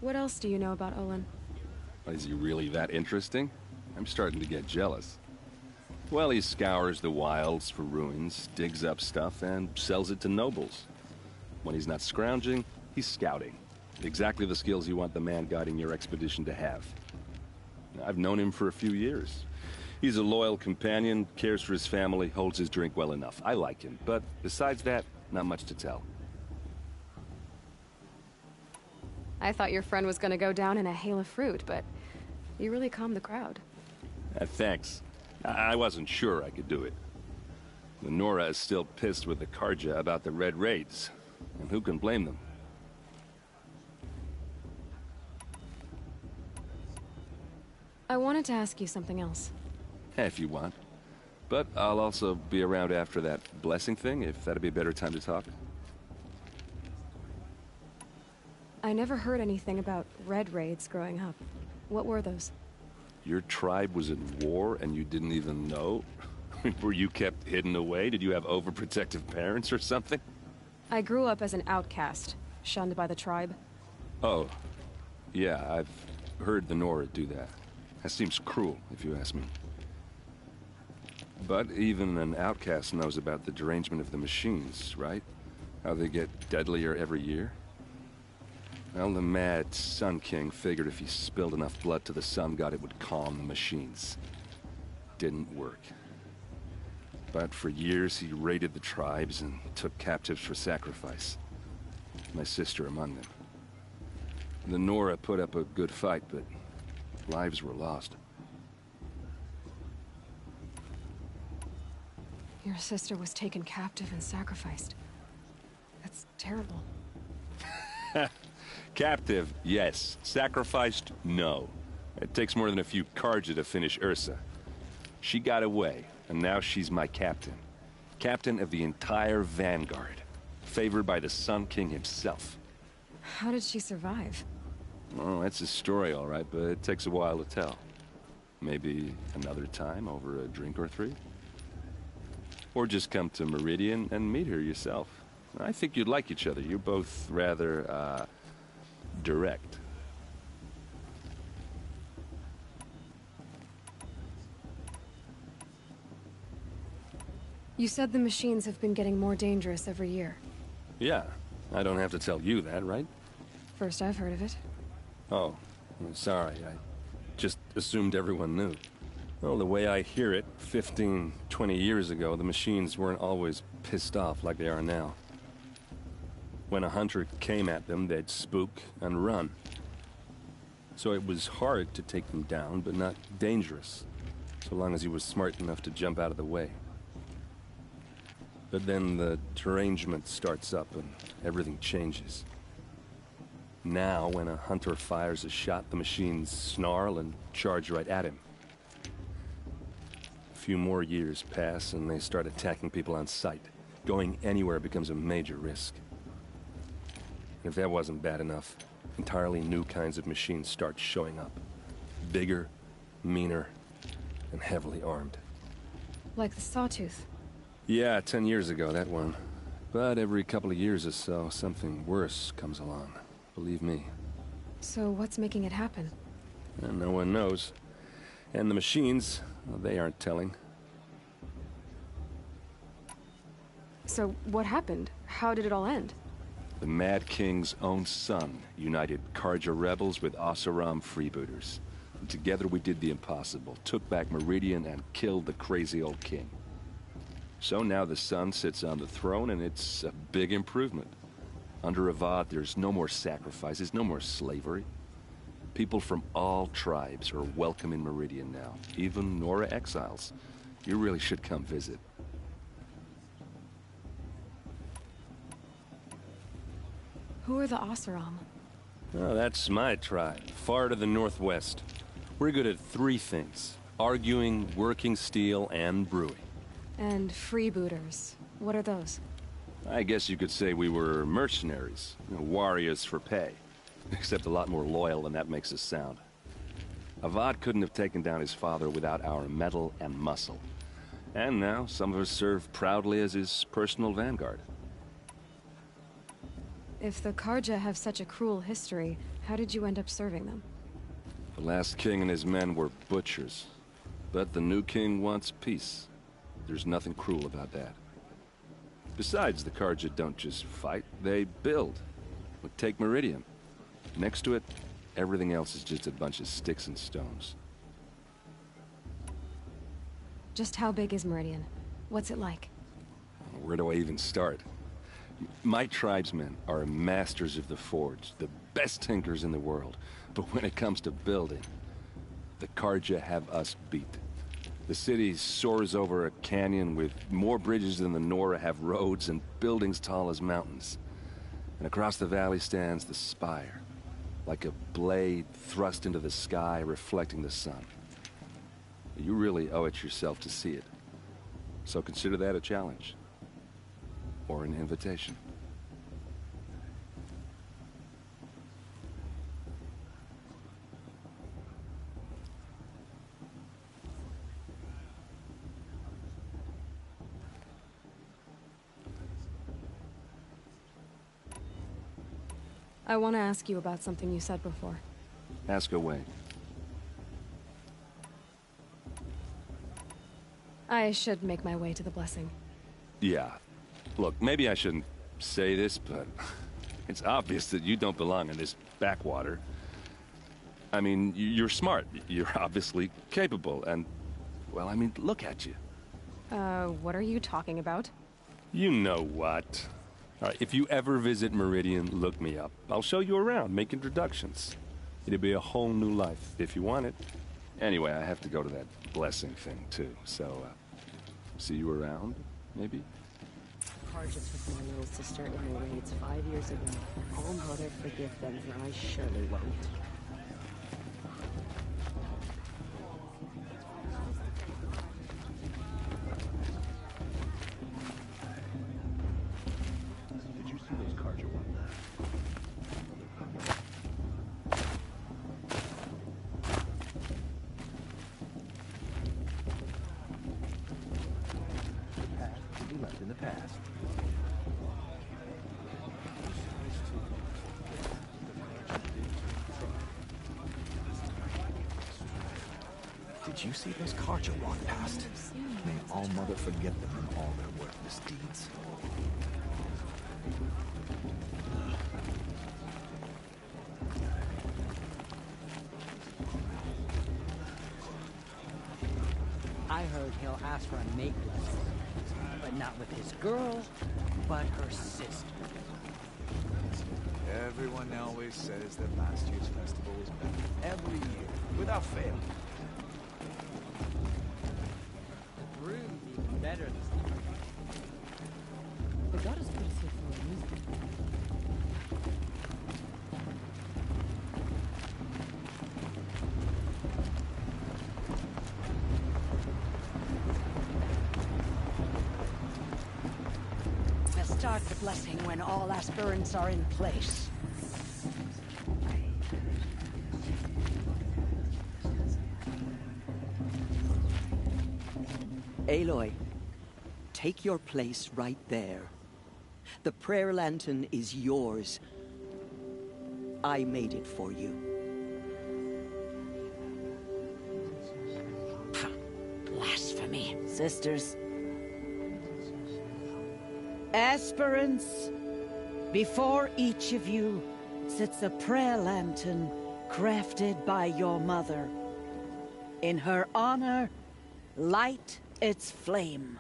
What else do you know about Olin? Is he really that interesting? I'm starting to get jealous. Well, he scours the wilds for ruins, digs up stuff, and sells it to nobles. When he's not scrounging, he's scouting. Exactly the skills you want the man guiding your expedition to have. I've known him for a few years. He's a loyal companion, cares for his family, holds his drink well enough. I like him, but besides that, not much to tell. I thought your friend was gonna go down in a hail of fruit, but you really calmed the crowd. Thanks. I wasn't sure I could do it. The Nora is still pissed with the Karja about the Red Raids, and who can blame them? I wanted to ask you something else. If you want. But I'll also be around after that blessing thing, if that'd be a better time to talk. I never heard anything about Red Raids growing up. What were those? Your tribe was at war and you didn't even know? Were you kept hidden away? Did you have overprotective parents or something? I grew up as an outcast, shunned by the tribe. Oh. Yeah, I've heard the Nora do that. That seems cruel, if you ask me. But even an outcast knows about the derangement of the machines, right? How they get deadlier every year? Well, the mad Sun King figured if he spilled enough blood to the Sun God, it would calm the machines. Didn't work. But for years, he raided the tribes and took captives for sacrifice. My sister among them. The Nora put up a good fight, but lives were lost. Your sister was taken captive and sacrificed. That's terrible. Captive, yes. Sacrificed, no. It takes more than a few Karja to finish Ursa. She got away, and now she's my captain. Captain of the entire Vanguard. Favored by the Sun King himself. How did she survive? Oh, that's a story, all right, but it takes a while to tell. Maybe another time over a drink or three? Or just come to Meridian and meet her yourself. I think you'd like each other. You're both rather, direct. You said the machines have been getting more dangerous every year. Yeah, I don't have to tell you that, right? First I've heard of it. Oh, I'm sorry. I just assumed everyone knew. Well, the way I hear it, 15, 20 years ago, the machines weren't always pissed off like they are now. When a hunter came at them, they'd spook and run. So it was hard to take them down, but not dangerous, so long as he was smart enough to jump out of the way. But then the derangement starts up and everything changes. Now, when a hunter fires a shot, the machines snarl and charge right at him. A few more years pass and they start attacking people on sight. Going anywhere becomes a major risk. And if that wasn't bad enough, entirely new kinds of machines start showing up. Bigger, meaner, and heavily armed. Like the Sawtooth. Yeah, 10 years ago, that one. But every couple of years or so, something worse comes along. Believe me. So what's making it happen? And no one knows. And the machines, well, they aren't telling. So what happened? How did it all end? The Mad King's own son united Karja rebels with Oseram freebooters. And together we did the impossible, took back Meridian and killed the crazy old king. So now the son sits on the throne and it's a big improvement. Under Avad, there's no more sacrifices, no more slavery. People from all tribes are welcome in Meridian now, even Nora exiles. You really should come visit. Who are the Oseram? Oh, that's my tribe, far to the northwest. We're good at three things: arguing, working steel, and brewing. And freebooters. What are those? I guess you could say we were mercenaries, warriors for pay. Except a lot more loyal than that makes us sound. Avad couldn't have taken down his father without our metal and muscle. And now, some of us serve proudly as his personal vanguard. If the Karja have such a cruel history, how did you end up serving them? The last king and his men were butchers. But the new king wants peace. There's nothing cruel about that. Besides, the Karja don't just fight, they build. But take Meridian. Next to it, everything else is just a bunch of sticks and stones. Just how big is Meridian? What's it like? Where do I even start? My tribesmen are masters of the forge, the best tinkers in the world. But when it comes to building, the Karja have us beat. The city soars over a canyon with more bridges than the Nora have roads and buildings tall as mountains. And across the valley stands the spire, like a blade thrust into the sky reflecting the sun. You really owe it yourself to see it. So consider that a challenge. Or an invitation. I want to ask you about something you said before. Ask away. I should make my way to the blessing. Yeah. Look, maybe I shouldn't say this, but it's obvious that you don't belong in this backwater. I mean, you're smart. You're obviously capable, and, well, I mean, look at you. What are you talking about? You know what. All right, if you ever visit Meridian, look me up. I'll show you around, make introductions. It'll be a whole new life, if you want it. Anyway, I have to go to that blessing thing, too, so, see you around, maybe? Karja took my little sister in the raids 5 years ago. Oh, Mother, forgive them, for I surely won't. Did you see those Karja ones? The past to be left in the past. Did you see those Karja walk past? May all Mother forget them and all their worthless deeds. I heard he'll ask for a mate blessing, but not with his girl, but her sister. Everyone always says that last year's festival was better. Every year, without fail. The broom's even better this time. The goddess put us here for a reason. We'll start the blessing when all aspirants are in place. Aloy, take your place right there. The prayer lantern is yours. I made it for you. Ha, blasphemy. Sisters. Aspirants, before each of you sits a prayer lantern crafted by your mother. In her honor, light its flame.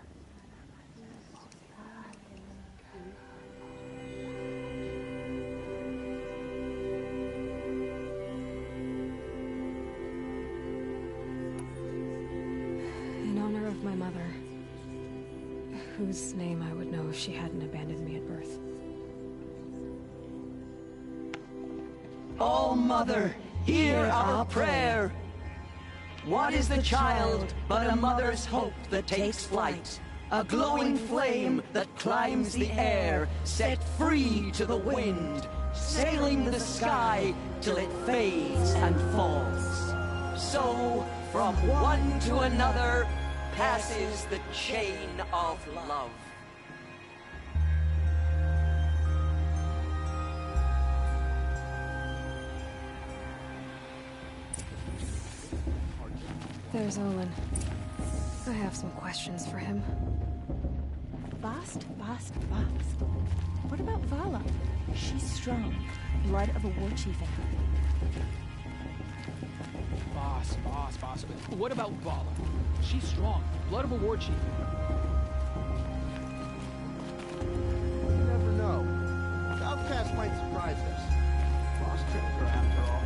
In honor of my mother, whose name I would know if she hadn't abandoned me at birth. Oh, Mother, hear our prayer. What is the child but a mother's hope that takes flight? A glowing flame that climbs the air, set free to the wind, sailing the sky till it fades and falls. So, from one to another, passes the chain of love. There's Olin. I have some questions for him. Bast. What about Vala? She's strong. Blood of a war chief in her. Boss. What about Vala? She's strong. Blood of a war chief in her. You never know. The outcast might surprise us. Boss took her after all.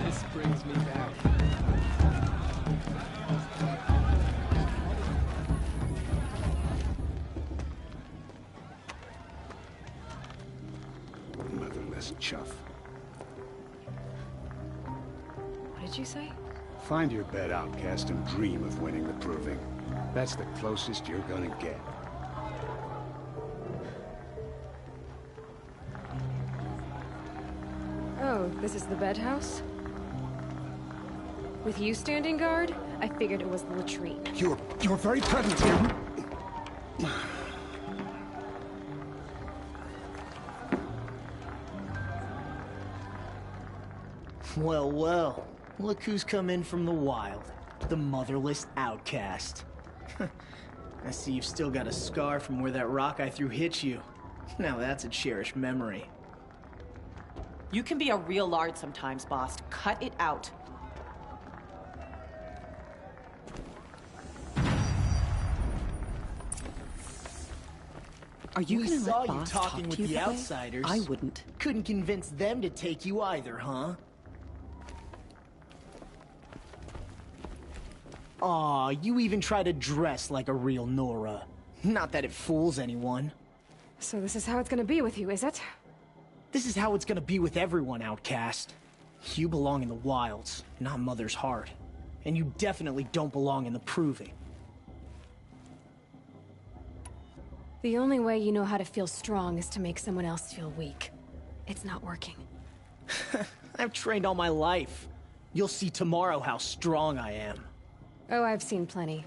This brings me back. Motherless chuff. What did you say? Find your bed, outcast, and dream of winning the proving. That's the closest you're gonna get. Oh, this is the bed house? With you standing guard, I figured it was the latrine. You're very present here. Well, look who's come in from the wild. The motherless outcast. I see you've still got a scar from where that rock I threw hit you. Now that's a cherished memory. You can be a real lard sometimes, boss. Cut it out. Are you We gonna saw let you boss talking talk with to you the that way? outsiders. I wouldn't. Couldn't convince them to take you either, huh? Aw, you even try to dress like a real Nora. Not that it fools anyone. So this is how it's gonna be with you, is it? This is how it's gonna be with everyone, outcast. You belong in the wilds, not Mother's heart. And you definitely don't belong in the proving. The only way you know how to feel strong is to make someone else feel weak. It's not working. I've trained all my life. You'll see tomorrow how strong I am. Oh, I've seen plenty.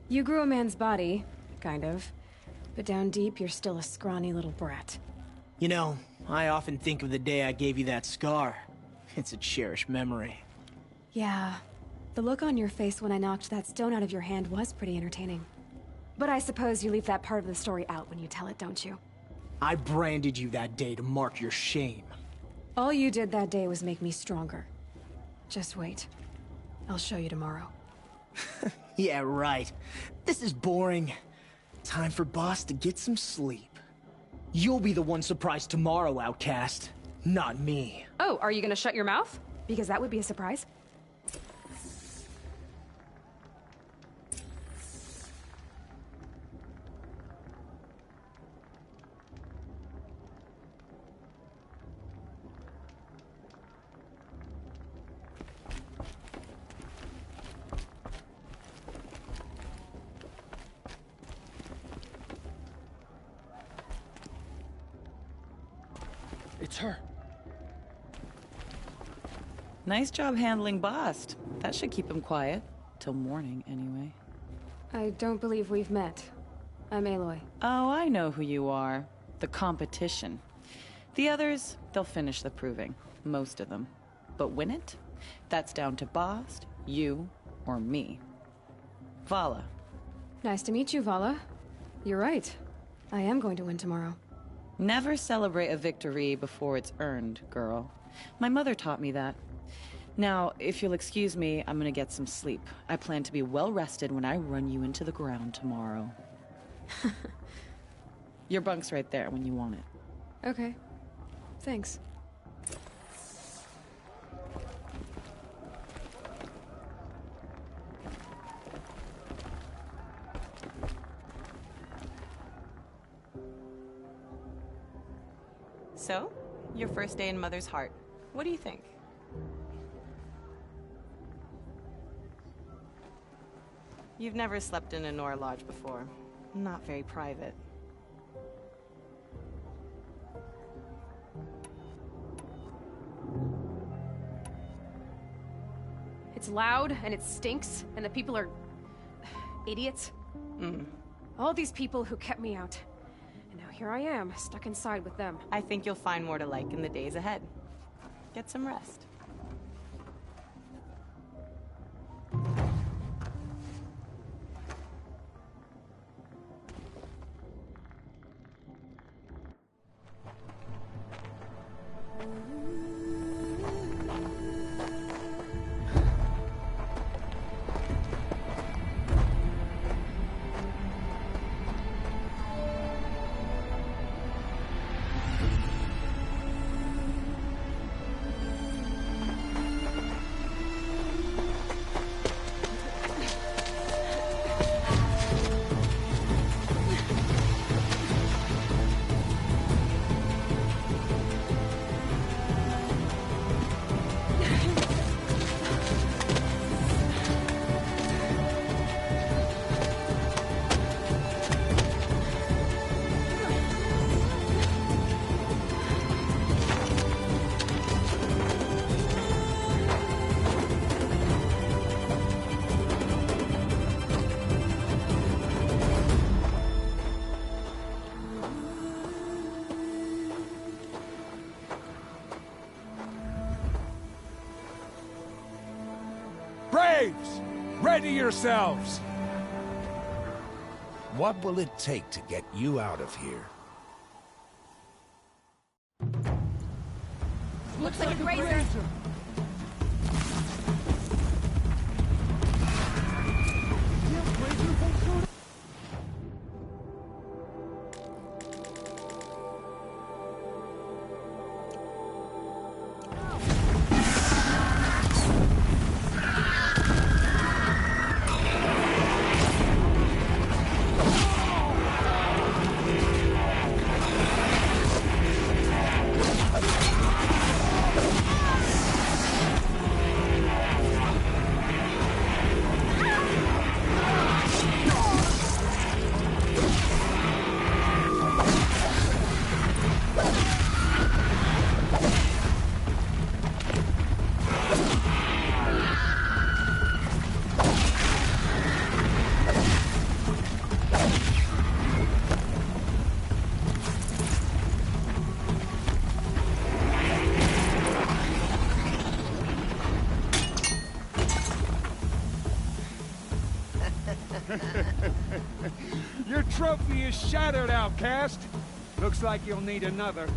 You grew a man's body, kind of. But down deep, you're still a scrawny little brat. You know, I often think of the day I gave you that scar. It's a cherished memory. Yeah. The look on your face when I knocked that stone out of your hand was pretty entertaining. But I suppose you leave that part of the story out when you tell it, don't you? I branded you that day to mark your shame. All you did that day was make me stronger. Just wait. I'll show you tomorrow. Yeah, right. This is boring. Time for Boss to get some sleep. You'll be the one surprised tomorrow, outcast. Not me. Oh, are you gonna shut your mouth? Because that would be a surprise. It's her. Nice job handling Bast. That should keep him quiet. Till morning, anyway. I don't believe we've met. I'm Aloy. Oh, I know who you are. The competition. The others, they'll finish the proving. Most of them. But win it? That's down to Bast, you, or me. Vala. Nice to meet you, Vala. You're right. I am going to win tomorrow. Never celebrate a victory before it's earned, girl. My mother taught me that. Now, if you'll excuse me, I'm gonna get some sleep. I plan to be well rested when I run you into the ground tomorrow. Your bunk's right there when you want it. Okay. Thanks. So, your first day in Mother's heart. What do you think? You've never slept in a Nora lodge before. Not very private. It's loud, and it stinks, and the people are... idiots. All these people who kept me out. And now here I am, stuck inside with them. I think you'll find more to like in the days ahead. Get some rest. Braves! Ready yourselves! What will it take to get you out of here? Looks like a grazer. Your trophy is shattered, outcast. Looks like you'll need another.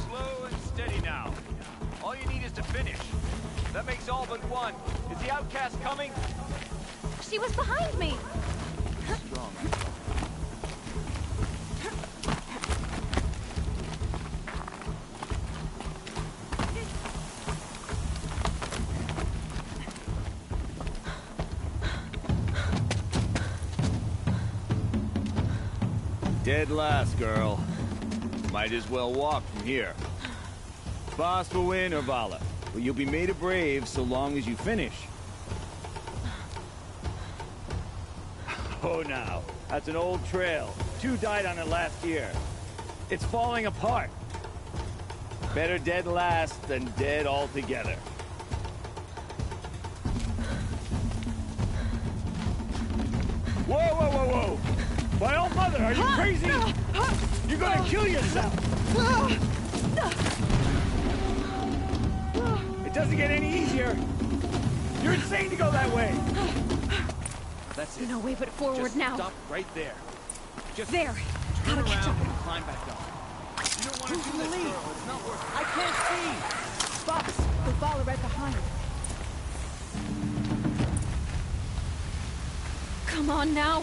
Slow and steady now. All you need is to finish. That makes all but one. Is the outcast coming? She was behind me! Strong. Dead last, girl. Might as well walk from here. Boss will win or Vala, but you'll be made a brave so long as you finish. Oh, now. That's an old trail. 2 died on it last year. It's falling apart. Better dead last than dead altogether. Whoa, whoa, whoa, whoa! My old mother, are you crazy? You're gonna kill yourself! It doesn't get any easier! You're insane to go that way! That's it. No way but forward Just now. stop right there. Just There! turn Gotta catch around up. and climb back up. You don't want to do this, girl. It's not worth it. I can't see! Box, the Vala right behind. Come on now!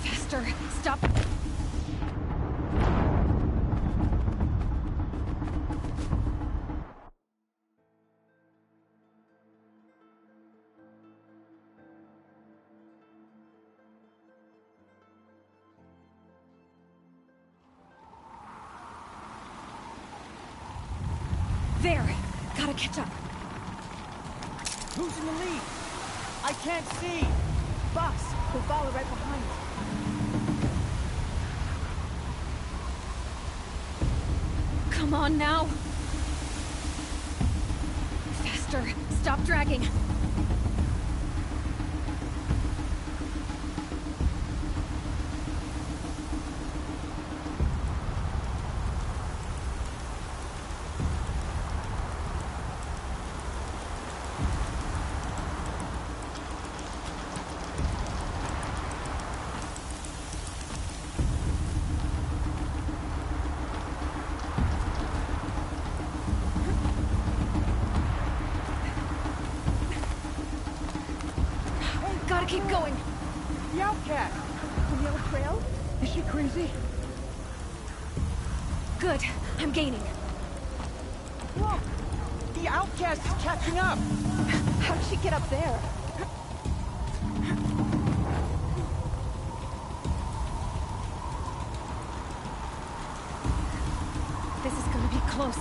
Faster! Stop! There! Gotta catch up. Who's in the lead? I can't see! Box, the Vala right behind. Come on now! Faster! Stop dragging! Gotta keep going! The outcast! From the other trail? Is she crazy? Good. I'm gaining. Look! The outcast is catching up! How did she get up there? This is gonna be close.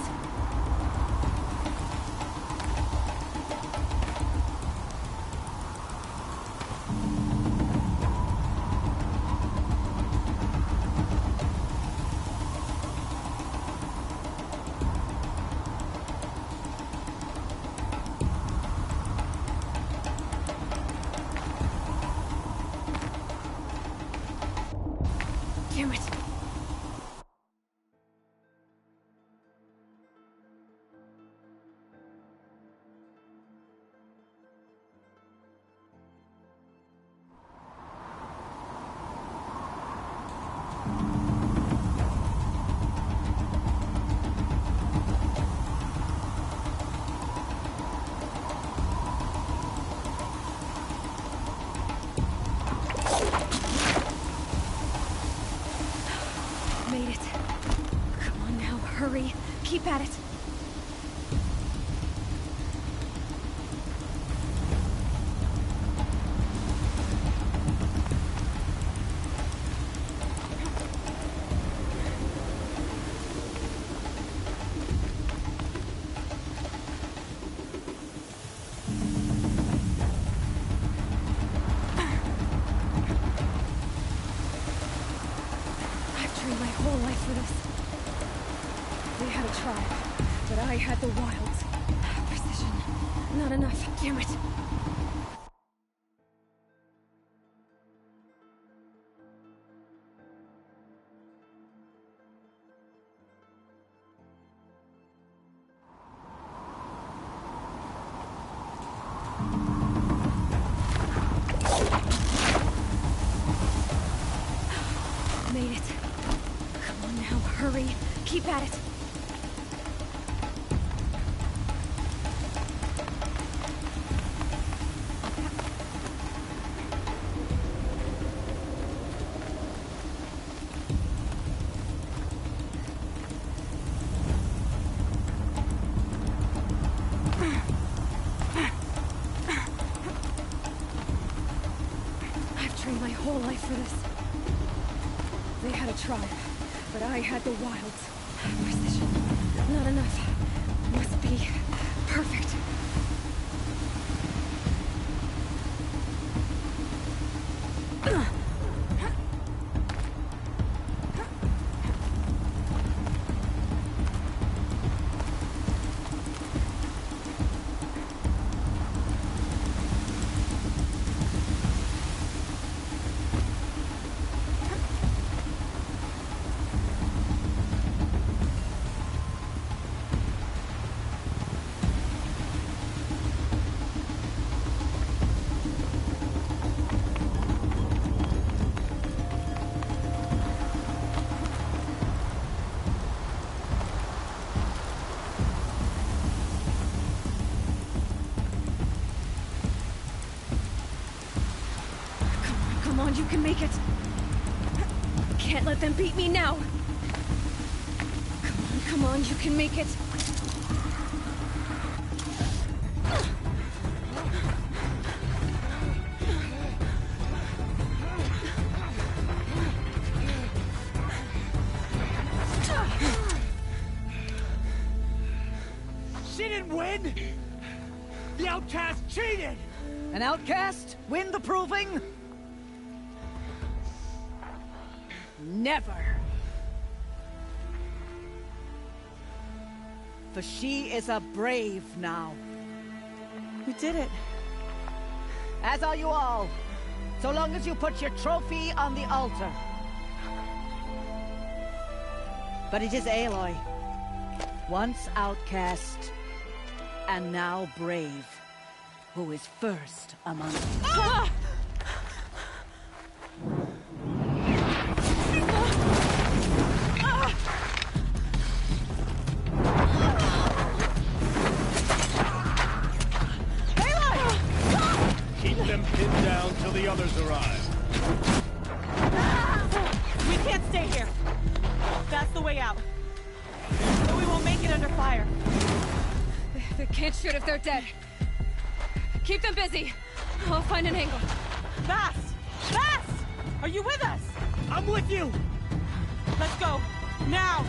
Damn it. Made it. Come on now, hurry. Keep at it. I've trained my whole life for this. They had a tribe, but I had the wilds. Precision. Not enough. Damn it. Made it. Come on now, hurry. Keep at it. I've trained my whole life for this. They had a tribe, but I had the wilds. Precision. Not enough. Must be perfect. on, you can make it. Can't let them beat me now. Come on, you can make it. She didn't win! The outcast cheated! An outcast win the proving? Never. For she is a brave now. We did it. As are you all. So long as you put your trophy on the altar. But it is Aloy. Once outcast, and now brave, who is first among us. Ah! Keep them pinned down till the others arrive. We can't stay here. That's the way out. But we won't make it under fire. They can't shoot if they're dead. Keep them busy. I'll find an angle. Fast! Fast! Are you with us? I'm with you! Let's go. Now!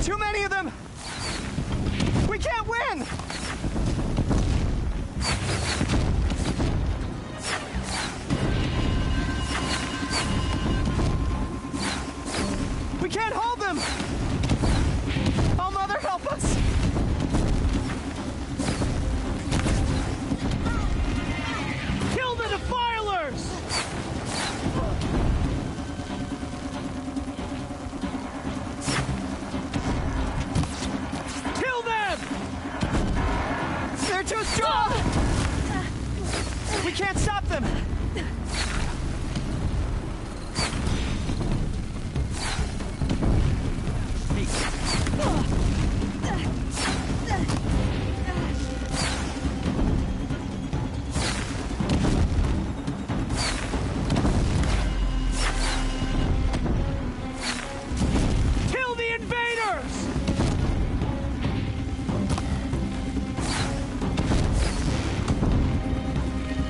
Too many of them! We can't win! We can't hold them! Oh, Mother, help us! Kill the defilers! Kill them! They're too strong! We can't stop them! Kill the invaders!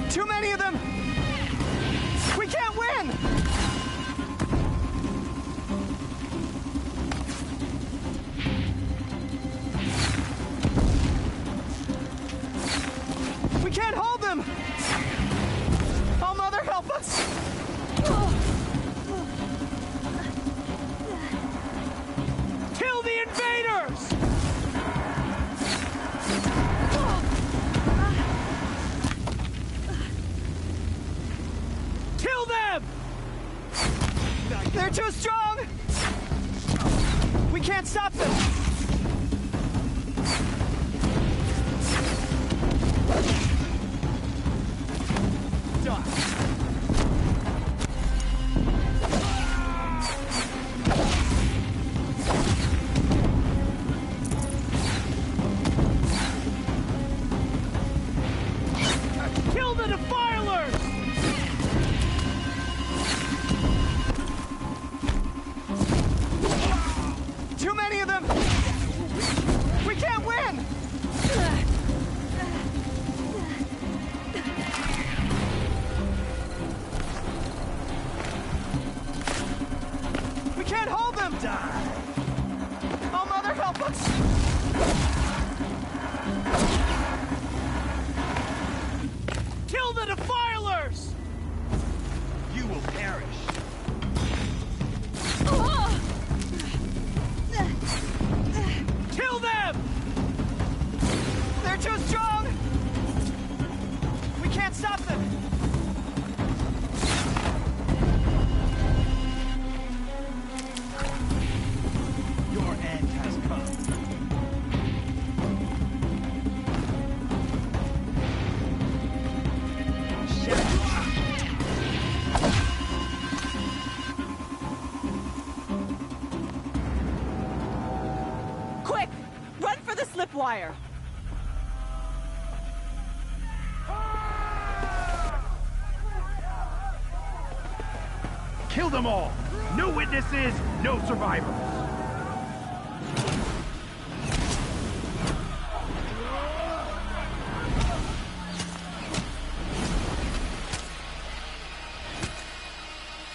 Too many of them! We can't win! We can't hold them! Oh, Mother, help us! Kill the invaders! Kill them! They're too strong! We can't stop them! Kill the defilers! Too many of them! We can't win! We can't hold them! Oh, Mother, help us! Kill the defilers! You will perish. Kill them! They're too strong! We can't stop them! Your end has come. Quick! tripwire! Kill them all! No witnesses, no survivors!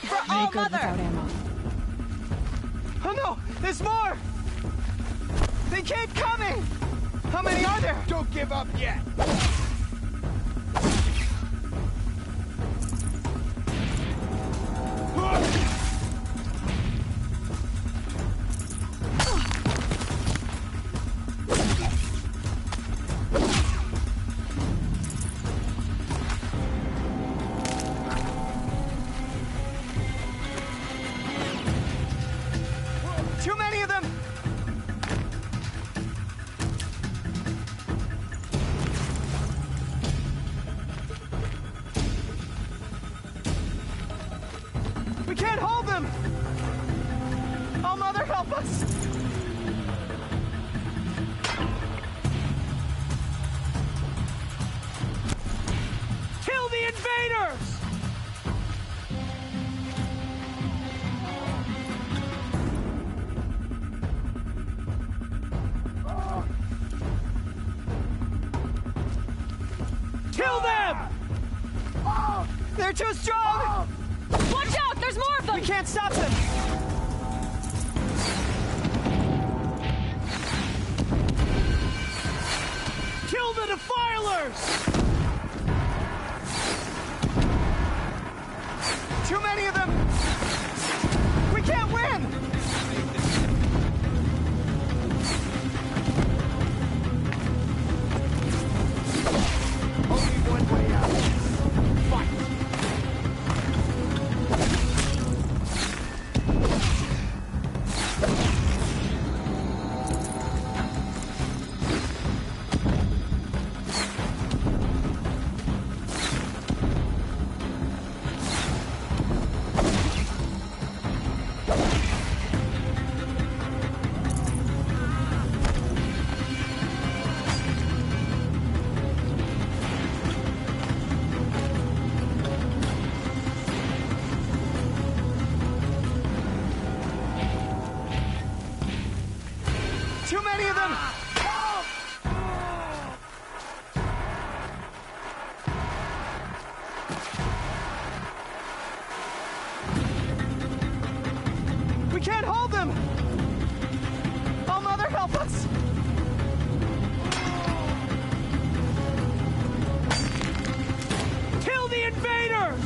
For All Mother! Oh no! There's more! They keep coming! How many are there? Don't give up yet! Too many of them! We can't hold them! Oh, Mother, help us! Kill the invaders! Kill them! They're too strong! Watch out! There's more of them! We can't stop them! Kill the defilers! Too many of them! We can't win! Only one way out. Fight! Too many of them! We can't hold them! Oh, Mother, help us! Kill the invaders!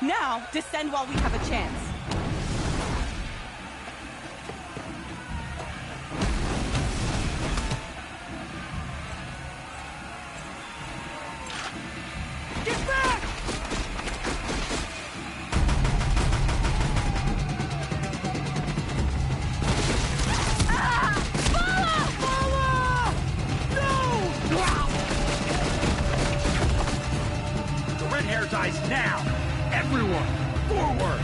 Now, descend while we have a chance. Get back! The red hair dies now! Everyone, forward!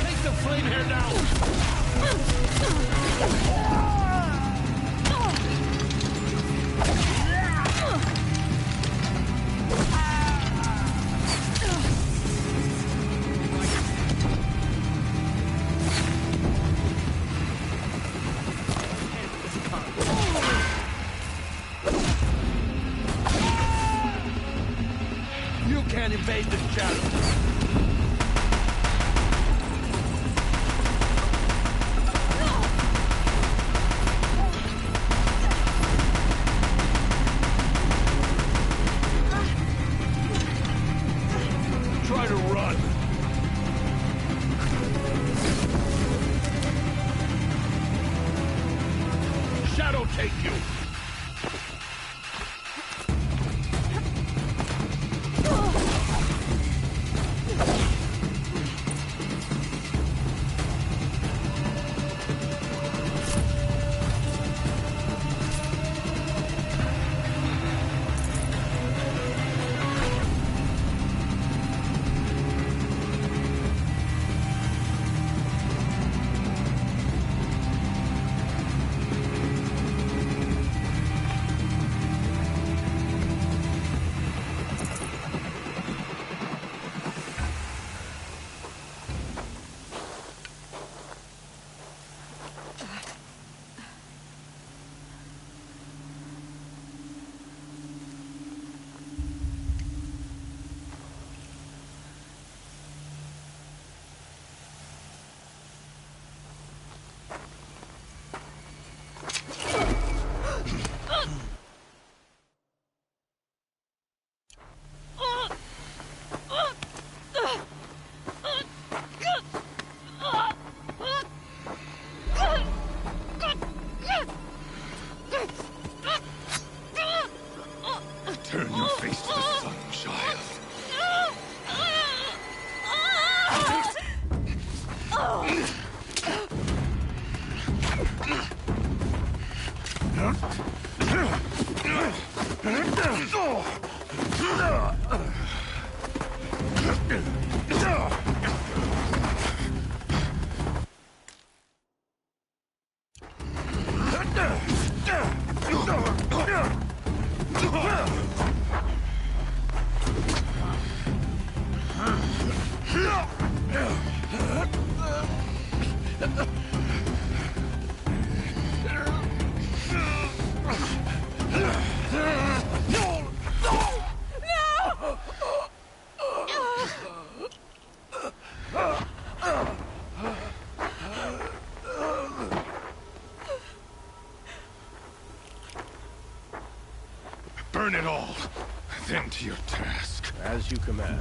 Take the flame hair down! You can't invade this channel! Burn it all, then to your task. As you command.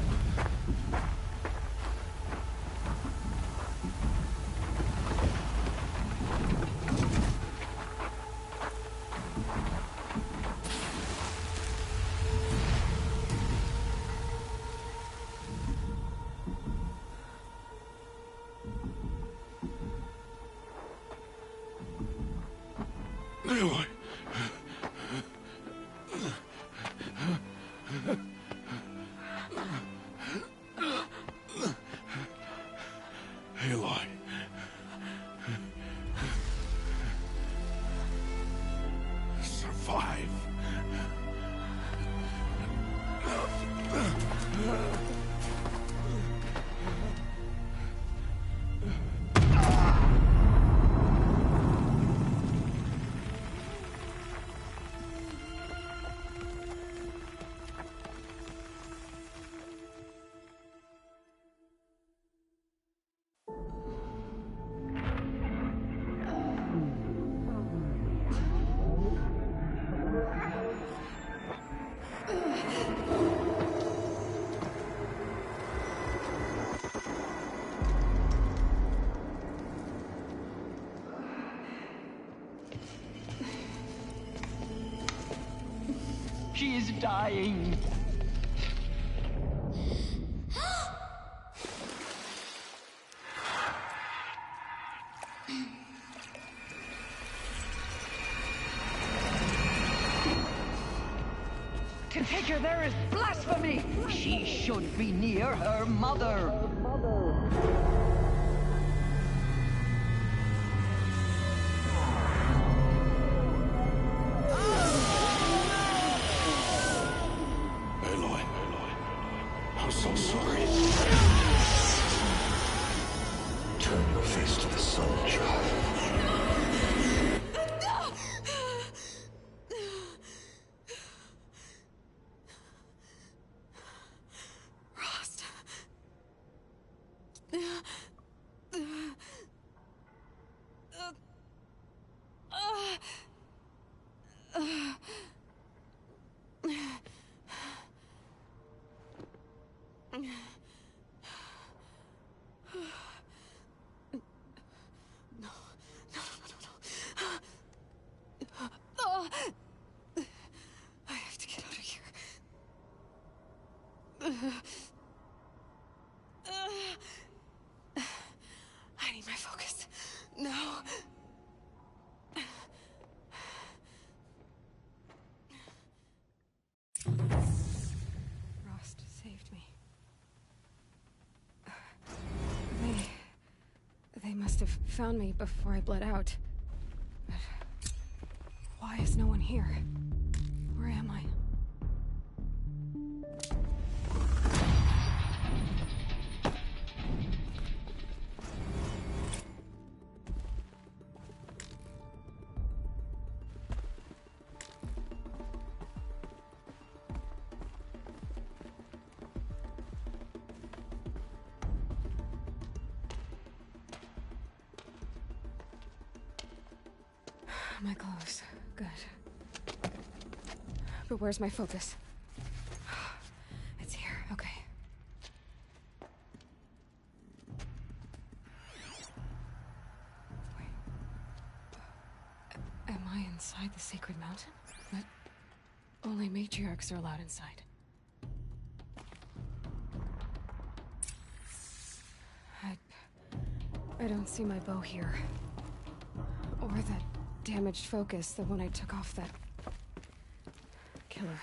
Aloy. Aloy. Survive. She is dying. To take her there is blasphemy. She should be near her mother. I'm so sorry. Turn your face to the sun, child. Rost. I have to get out of here. I need my focus. No. Rost saved me. They must have found me before I bled out. But why is no one here? Where am I? My clothes. Good. But where's my focus? It's here. Okay. Wait. Am I inside the sacred mountain? But only matriarchs are allowed inside. I don't see my bow here. Or that damaged focus, the one I took off that killer.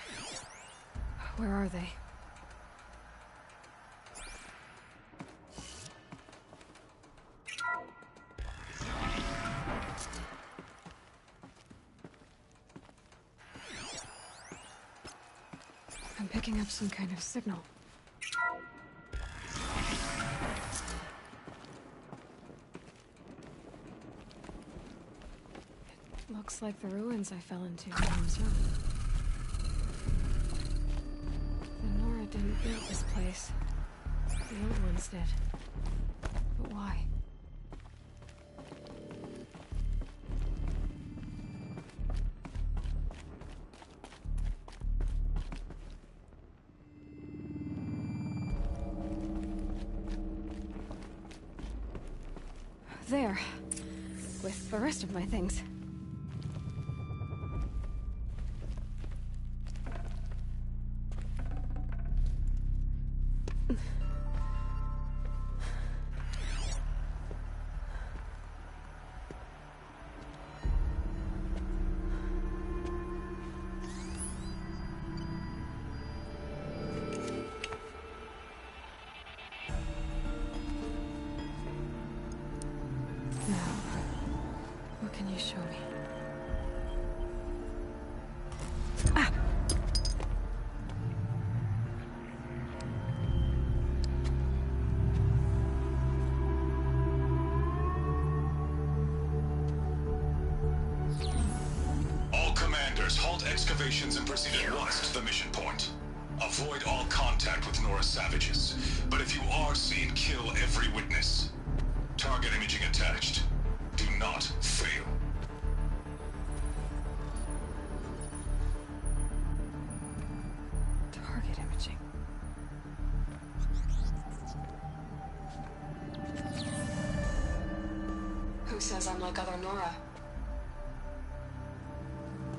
Where are they? I'm picking up some kind of signal. Looks like the ruins I fell into when I was young. The Nora didn't build this place. The old ones did. But why? There. With the rest of my things. Show me. Ah! All commanders, halt excavations and proceed at once to the mission point. Avoid all contact with Nora savages. But if you are seen, kill every witness. Target imaging attached. Do not fail. Target imaging. Who says I'm like other Nora?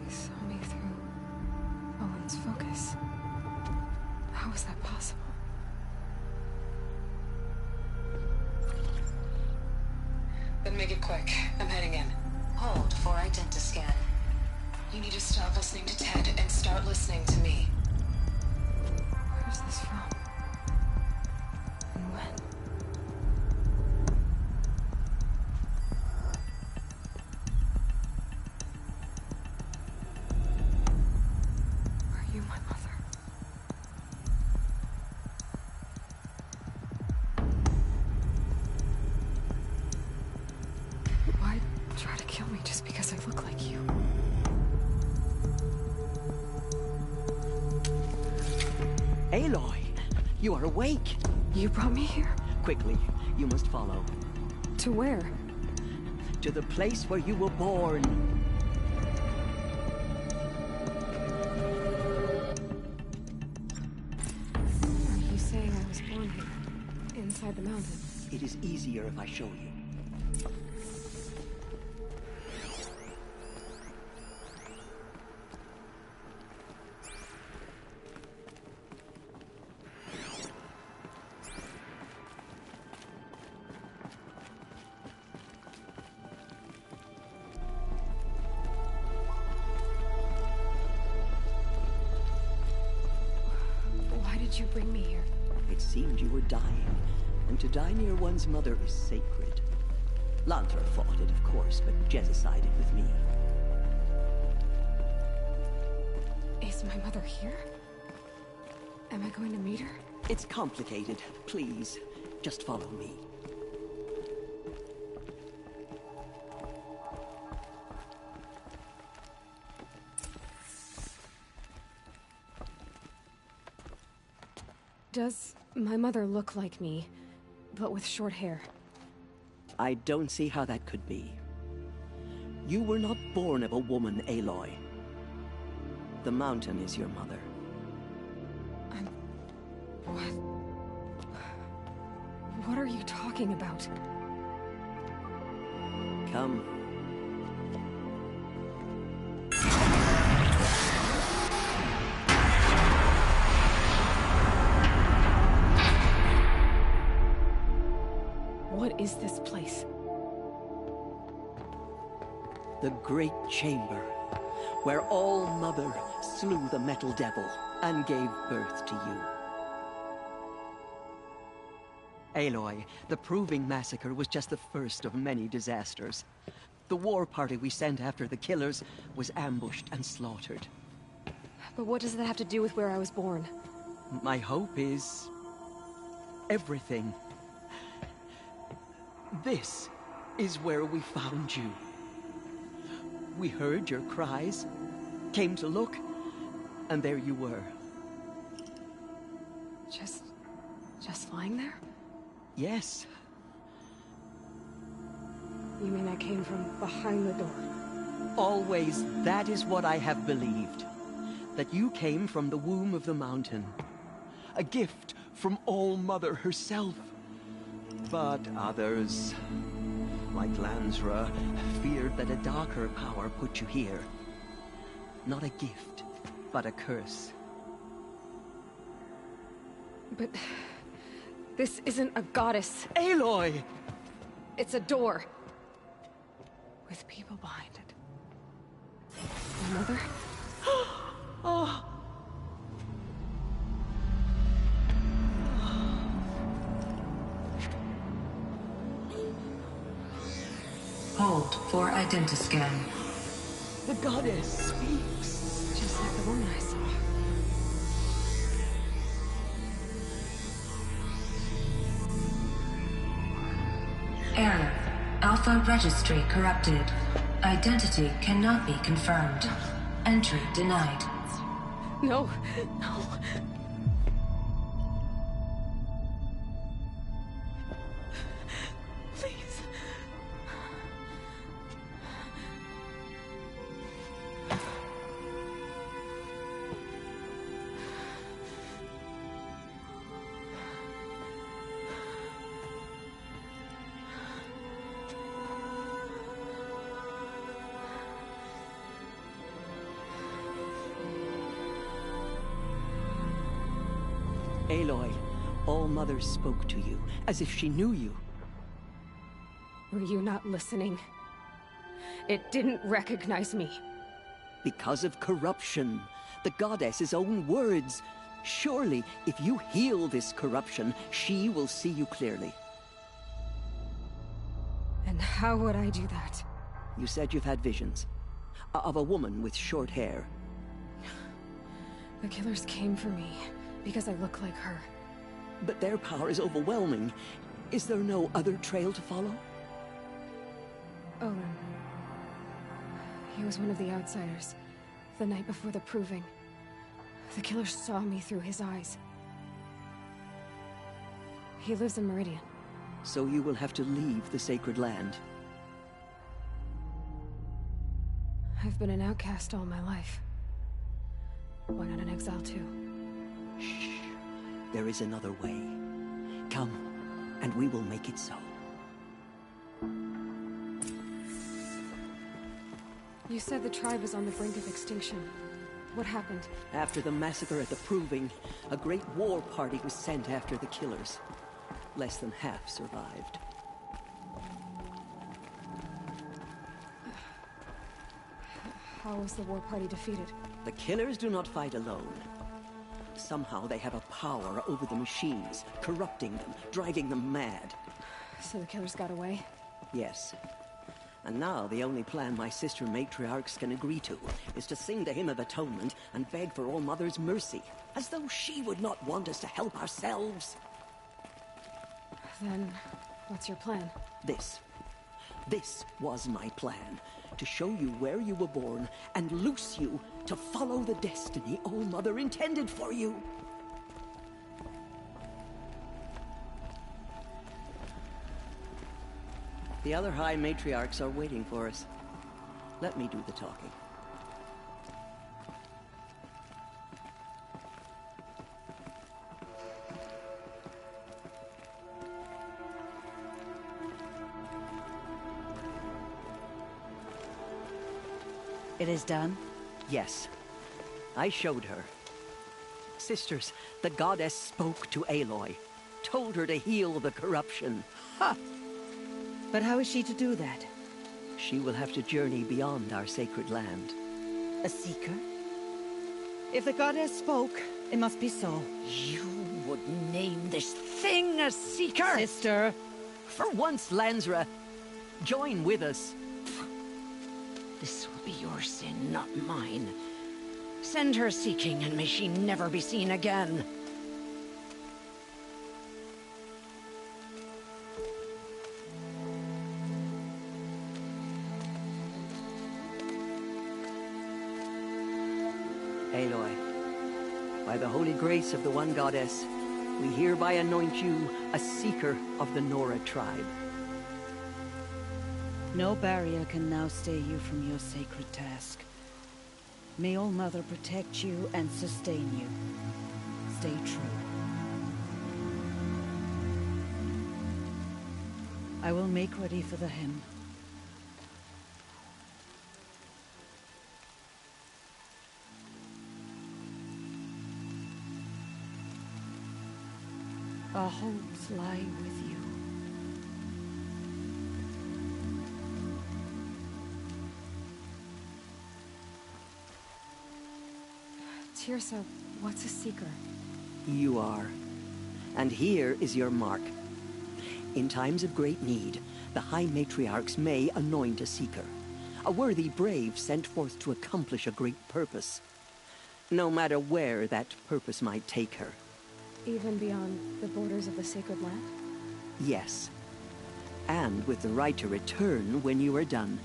They saw me through Owen's focus. How is that possible? Then make it quick. I'm heading in. Hold for identiscan. You need to stop listening to Ted and start listening to me. Where's this from? And when? Are you my mother? Why try to kill me just because I look like you? Aloy, you are awake. You brought me here? Quickly, you must follow. To where? To the place where you were born. Are you saying I was born here? Inside the mountain? It is easier if I show you. Why did you bring me here? It seemed you were dying, and to die near one's mother is sacred. Lantra fought it, of course, but Jezza sided with me. Is my mother here? Am I going to meet her? It's complicated. Please, just follow me. Does my mother look like me, but with short hair? I don't see how that could be. You were not born of a woman, Aloy. The mountain is your mother. What? What are you talking about? Come. What is this place? The Great Chamber, where All-Mother slew the Metal Devil and gave birth to you. Aloy, the Proving Massacre was just the first of many disasters. The war party we sent after the killers was ambushed and slaughtered. But what does that have to do with where I was born? My hope is... everything. This is where we found you. We heard your cries, came to look, and there you were. Just lying there? Yes. You mean I came from behind the door? Always, that is what I have believed. That you came from the womb of the mountain. A gift from All-Mother herself. But others, like Lansra, feared that a darker power put you here. Not a gift, but a curse. But this isn't a goddess. Aloy! It's a door. With people behind it. My mother? Oh. Hold for identiscan. The goddess speaks. Just like the woman I saw. Error. Alpha registry corrupted. Identity cannot be confirmed. Entry denied. No. No. Please. Aloy, All-Mother spoke to you, as if she knew you. Were you not listening? It didn't recognize me. Because of corruption. The goddess's own words. Surely, if you heal this corruption, she will see you clearly. And how would I do that? You said you've had visions. Of a woman with short hair. The killers came for me. Because I look like her. But their power is overwhelming. Is there no other trail to follow? Owen. He was one of the outsiders. The night before the proving. The killers saw me through his eyes. He lives in Meridian. So you will have to leave the sacred land. I've been an outcast all my life. Why not an exile too? Shh. There is another way. Come, and we will make it so. You said the tribe is on the brink of extinction. What happened? After the massacre at the Proving, a great war party was sent after the killers. Less than half survived. How was the war party defeated? The killers do not fight alone. Somehow they have a power over the machines, corrupting them, driving them mad. So the killers got away? Yes. And now the only plan my sister matriarchs can agree to is to sing the Hymn of Atonement and beg for All-Mother's mercy, as though she would not want us to help ourselves. Then, what's your plan? This was my plan. To show you where you were born and loose you to follow the destiny All-Mother intended for you. The other High Matriarchs are waiting for us. Let me do the talking. It is done? Yes. I showed her. Sisters, the goddess spoke to Aloy. Told her to heal the corruption. Ha! But how is she to do that? She will have to journey beyond our sacred land. A seeker? If the goddess spoke, it must be so. You would name this thing a seeker? Sister! For once, Lansra, join with us. This will be your sin, not mine. Send her seeking, and may she never be seen again. By the holy grace of the one goddess, we hereby anoint you a seeker of the Nora tribe. No barrier can now stay you from your sacred task. May All Mother protect you and sustain you. Stay true. I will make ready for the hymn. Our hopes lie with you. Tirsa, what's a seeker? You are. And here is your mark. In times of great need, the High Matriarchs may anoint a seeker. A worthy brave sent forth to accomplish a great purpose. No matter where that purpose might take her. Even beyond the borders of the sacred land? Yes. And with the right to return when you are done,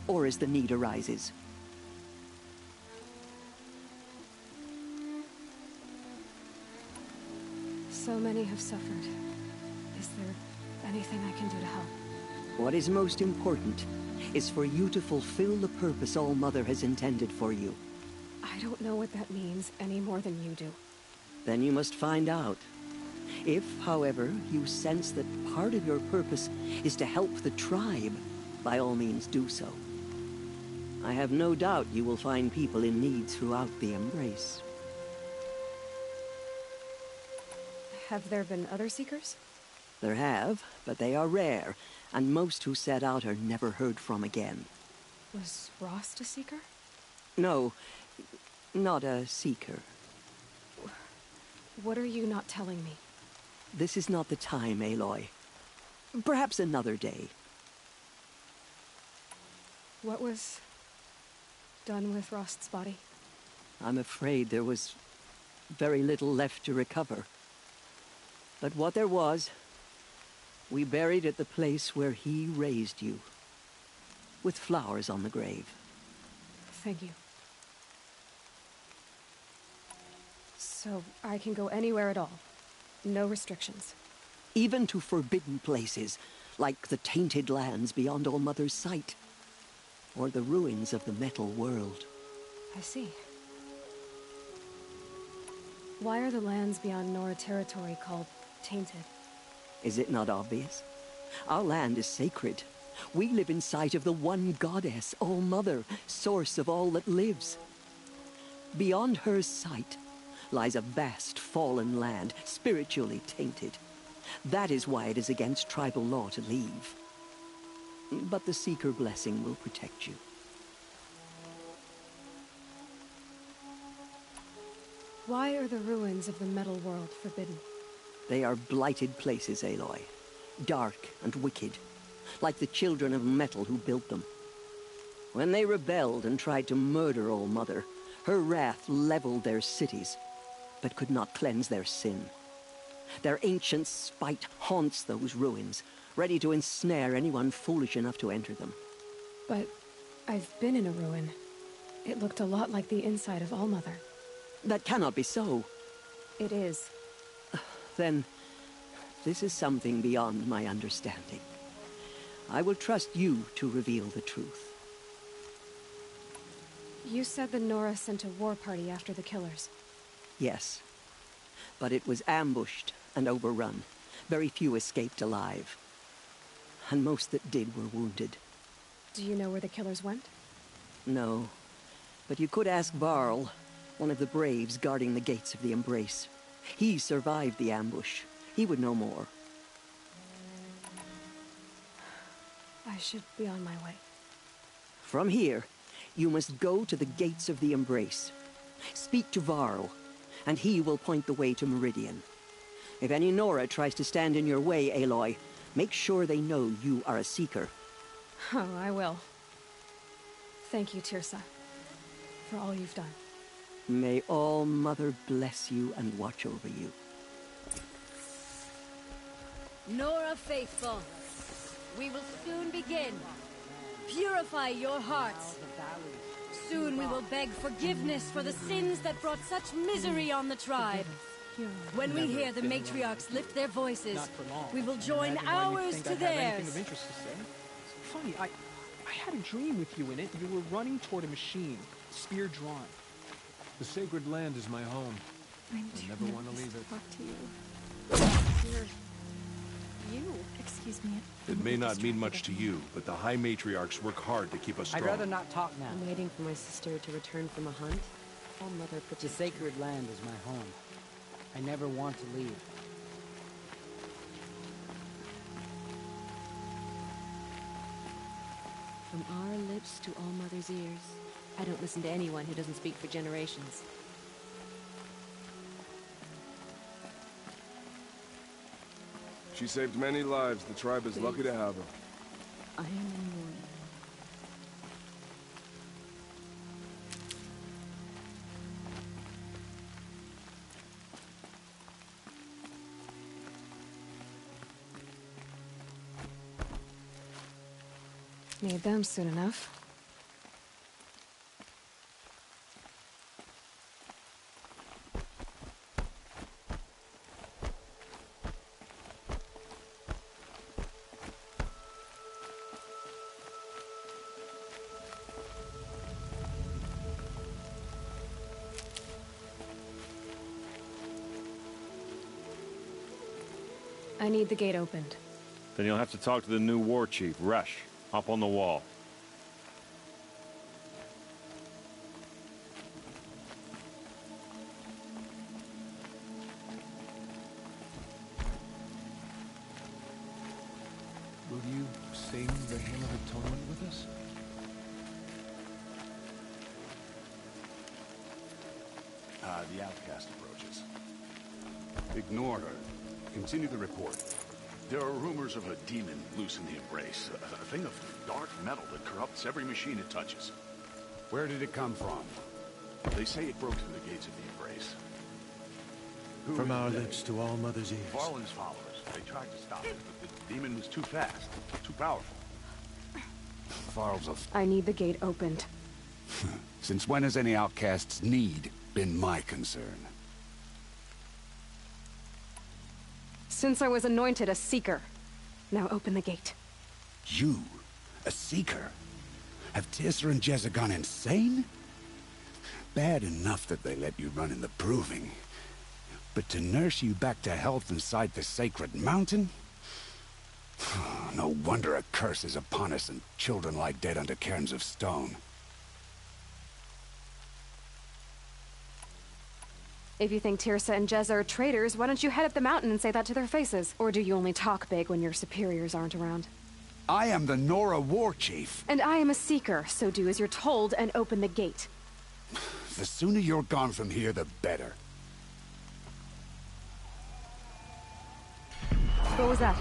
or as the need arises. So many have suffered. Is there anything I can do to help? What is most important is for you to fulfill the purpose All Mother has intended for you. I don't know what that means any more than you do. Then you must find out. If, however, you sense that part of your purpose is to help the tribe, by all means do so. I have no doubt you will find people in need throughout the Embrace. Have there been other seekers? There have, but they are rare, and most who set out are never heard from again. Was Rost a seeker? No, not a seeker. What are you not telling me? This is not the time, Aloy. Perhaps another day. What was done with Rost's body? I'm afraid there was very little left to recover. But what there was, we buried at the place where he raised you, with flowers on the grave. Thank you. So I can go anywhere at all? No restrictions? Even to forbidden places, like the tainted lands beyond All Mother's sight, or the ruins of the metal world. I see. Why are the lands beyond Nora territory called tainted? Is it not obvious? Our land is sacred. We live in sight of the one goddess, All Mother, source of all that lives. Beyond her sight lies a vast fallen land, spiritually tainted. That is why it is against tribal law to leave. But the Seeker blessing will protect you. Why are the ruins of the metal world forbidden? They are blighted places, Aloy. Dark and wicked, like the children of metal who built them. When they rebelled and tried to murder All Mother, her wrath leveled their cities, but could not cleanse their sin. Their ancient spite haunts those ruins, ready to ensnare anyone foolish enough to enter them. But I've been in a ruin. It looked a lot like the inside of All Mother. That cannot be so. It is. Then, this is something beyond my understanding. I will trust you to reveal the truth. You said the Nora sent a war party after the killers. Yes. But it was ambushed and overrun. Very few escaped alive. And most that did were wounded. Do you know where the killers went? No. But you could ask Varl, one of the braves guarding the gates of the Embrace. He survived the ambush. He would know more. I should be on my way. From here, you must go to the gates of the Embrace. Speak to Varl, and he will point the way to Meridian. If any Nora tries to stand in your way, Aloy, make sure they know you are a Seeker. Oh, I will. Thank you, Tirsa, for all you've done. May All Mother bless you and watch over you. Nora faithful, we will soon begin. Purify your hearts. Soon we will beg forgiveness for the sins that brought such misery on the tribe. When we hear the matriarchs lift their voices, we will join ours to theirs. Funny, I had a dream with you in it. You were running toward a machine, spear drawn. The sacred land is my home. I'm I never want to leave it. Talk to you. You. Excuse me. It may not mean much to you, but the High Matriarchs work hard to keep us strong. I'd rather not talk now. I'm waiting for my sister to return from a hunt. All Mother The protects sacred land is my home. I never want to leave. From our lips to All Mother's ears. I don't listen to anyone who doesn't speak for generations. She saved many lives. The tribe is lucky to have her. I am in mourning. Need them soon enough. I need the gate opened. Then you'll have to talk to the new war chief, Resh. Up on the wall. Will you sing the Hymn of Atonement with us? The outcast approaches. Ignore her. Continue the report. There are rumors of a demon loose in the Embrace. A thing of dark metal that corrupts every machine it touches. Where did it come from? They say it broke through the gates of the Embrace. From our lips to All Mother's ears. Varlin's followers. They tried to stop it, but the demon was too fast, too powerful. Varl's a... I need the gate opened. Since when has any outcast's need been my concern? Since I was anointed a seeker. Now open the gate. You? A seeker? Have Tirsa and Jezza gone insane? Bad enough that they let you run in the proving. But to nurse you back to health inside the sacred mountain? No wonder a curse is upon us and children lie dead under cairns of stone. If you think Tirsa and Jezza are traitors, why don't you head up the mountain and say that to their faces? Or do you only talk big when your superiors aren't around? I am the Nora war chief. And I am a seeker, so do as you're told and open the gate. The sooner you're gone from here, the better. What was that?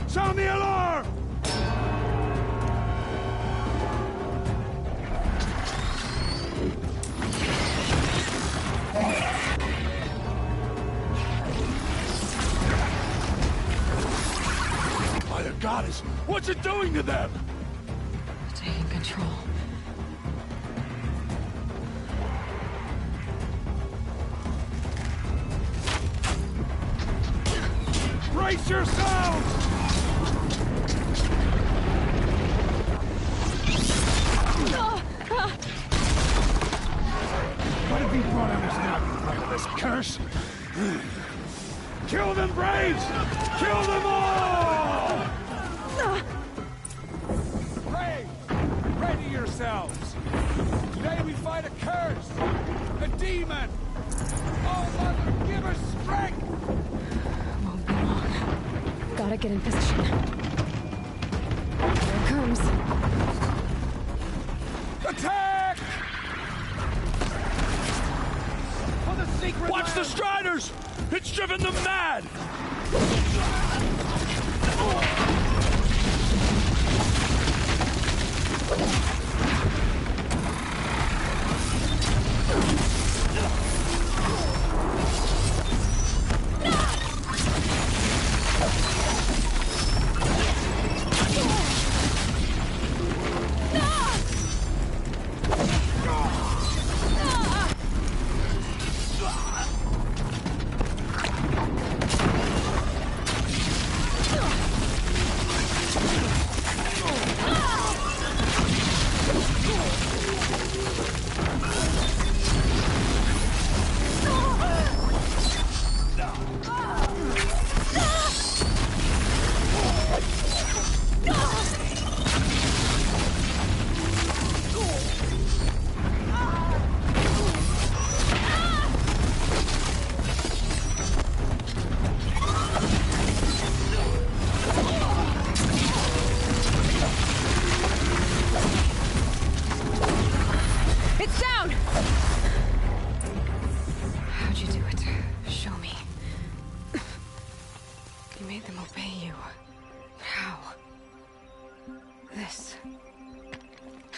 Sound the alarm! By the goddess, what's it doing to them? Taking control. Brace yourselves! What have you brought on us now, you brother, this curse? Kill them, Braves! Kill them all! Braves, ready yourselves! Today we fight a curse! A demon! Oh, Mother, give us strength! Won't be long. Gotta get in position. Here it comes. Attack! For the secret Watch land. the Striders! It's driven them mad!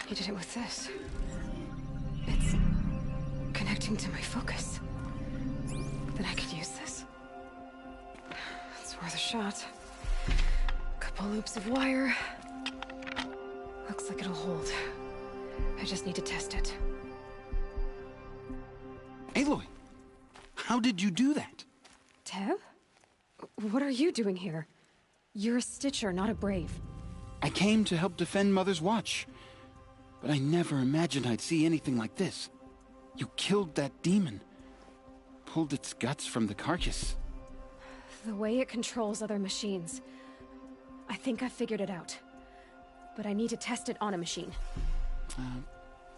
You did it with this. It's connecting to my focus. Then I could use this. It's worth a shot. Couple loops of wire. Looks like it'll hold. I just need to test it. Aloy, how did you do that? Teb? What are you doing here? You're a Stitcher, not a Brave. I came to help defend Mother's Watch. But I never imagined I'd see anything like this. You killed that demon. Pulled its guts from the carcass. The way it controls other machines. I think I figured it out. But I need to test it on a machine.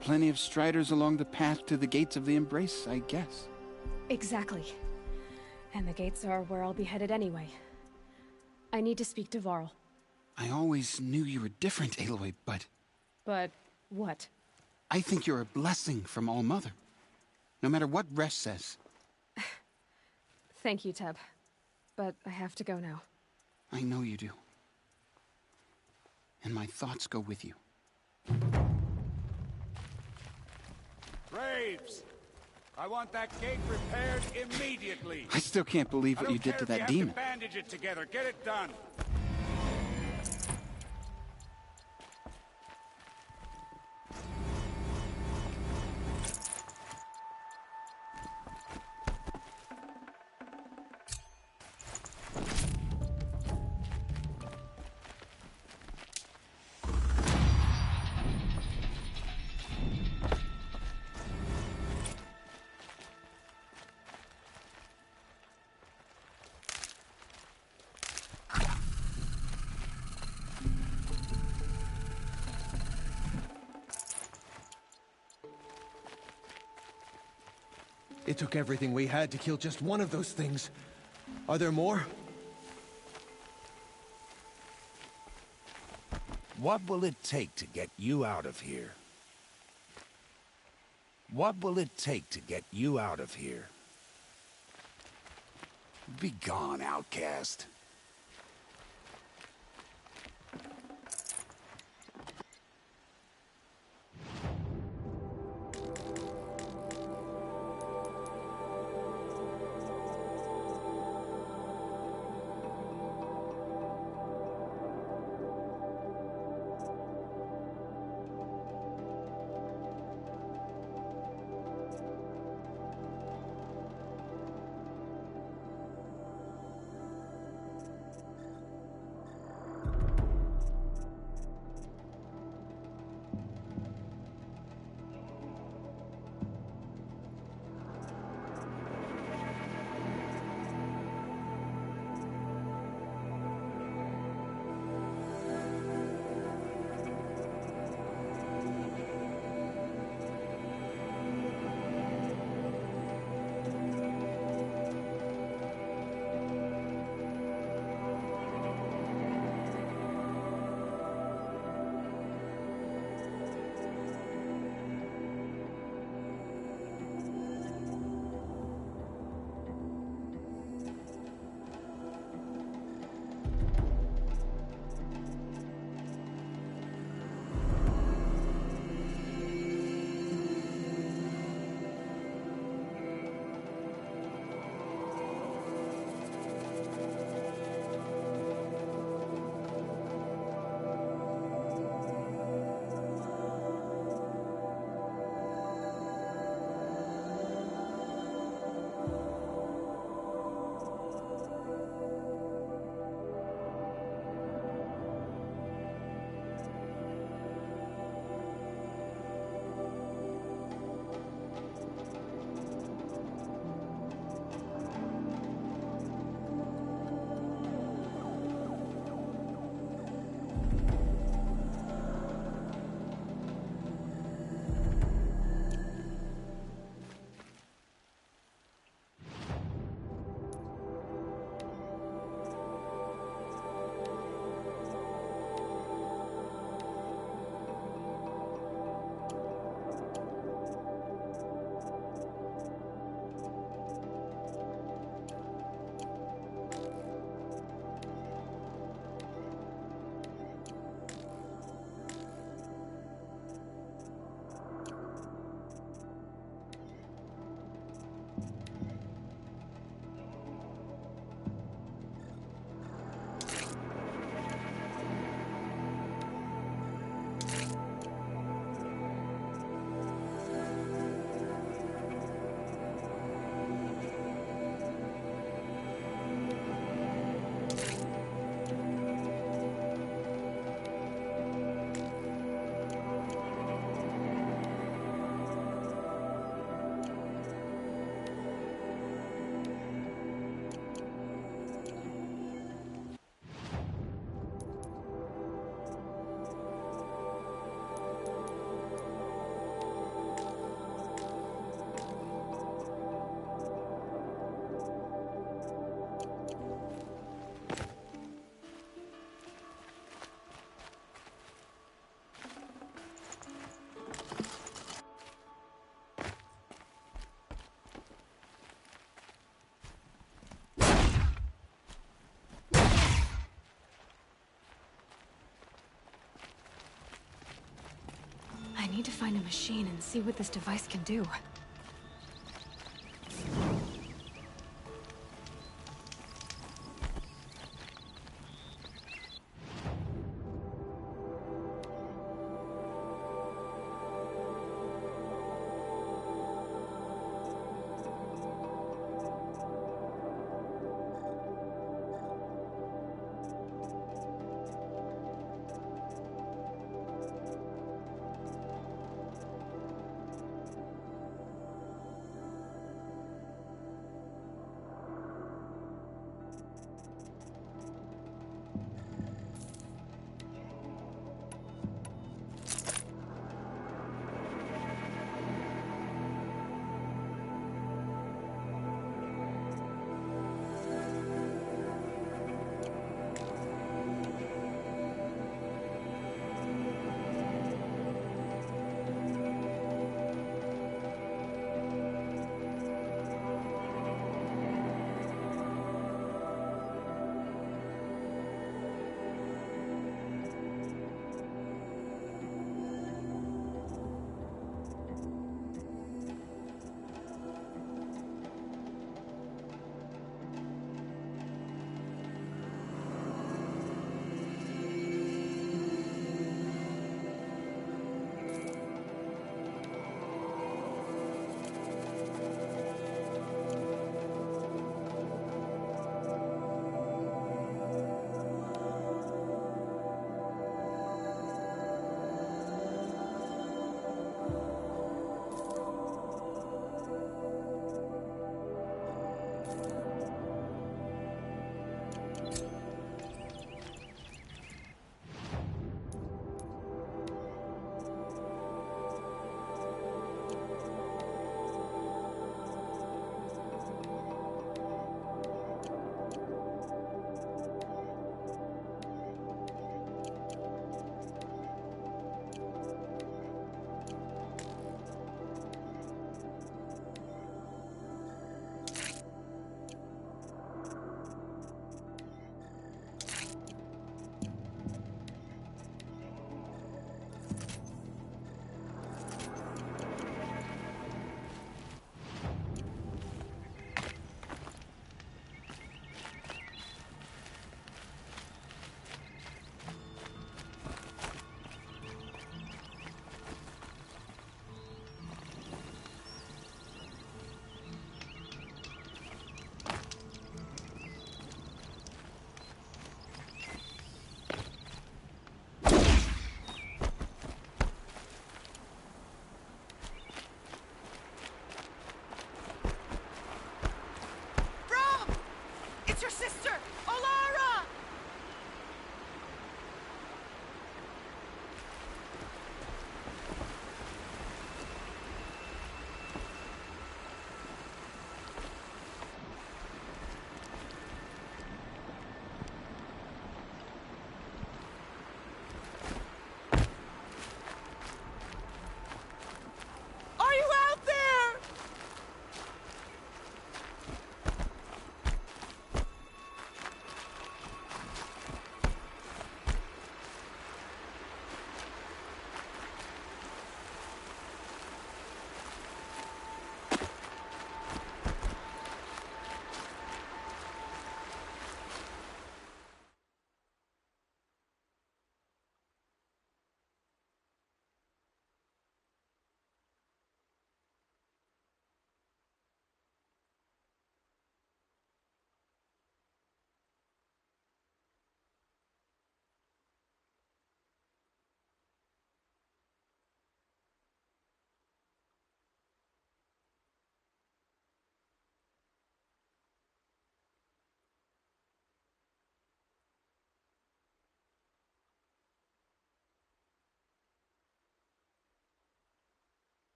Plenty of striders along the path to the gates of the Embrace, I guess. Exactly. And the gates are where I'll be headed anyway. I need to speak to Varl. I always knew you were different, Aloy, but... But what? I think you're a blessing from All-Mother. No matter what Resh says. Thank you, Teb. But I have to go now. I know you do. And my thoughts go with you. Braves! I want that gate repaired immediately. I still can't believe what you did to that demon. Bandage it together. Get it done. It took everything we had to kill just one of those things. Are there more? What will it take to get you out of here? What will it take to get you out of here? Be gone, outcast. need to find a machine and see what this device can do.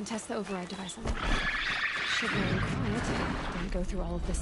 can test the override device on it. Should remain quiet. Don't go through all of this.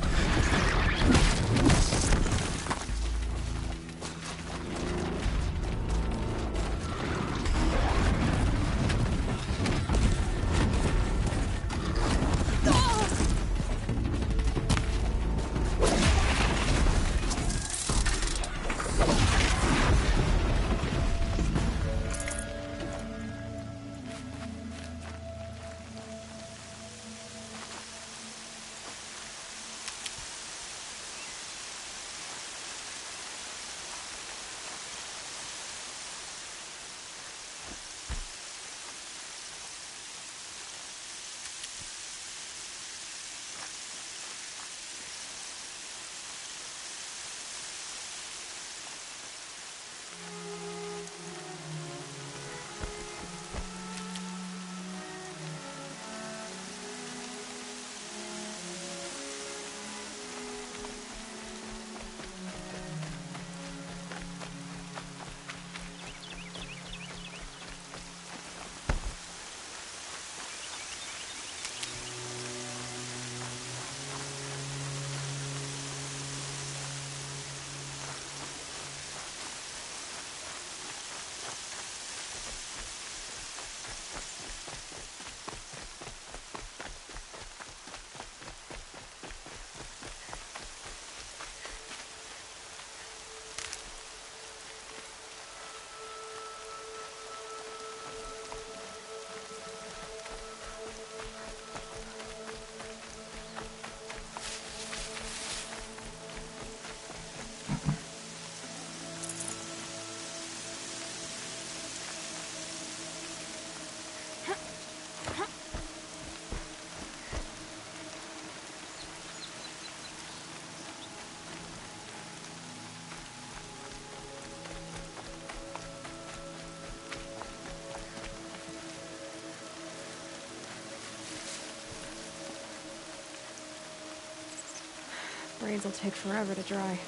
Braids will take forever to dry.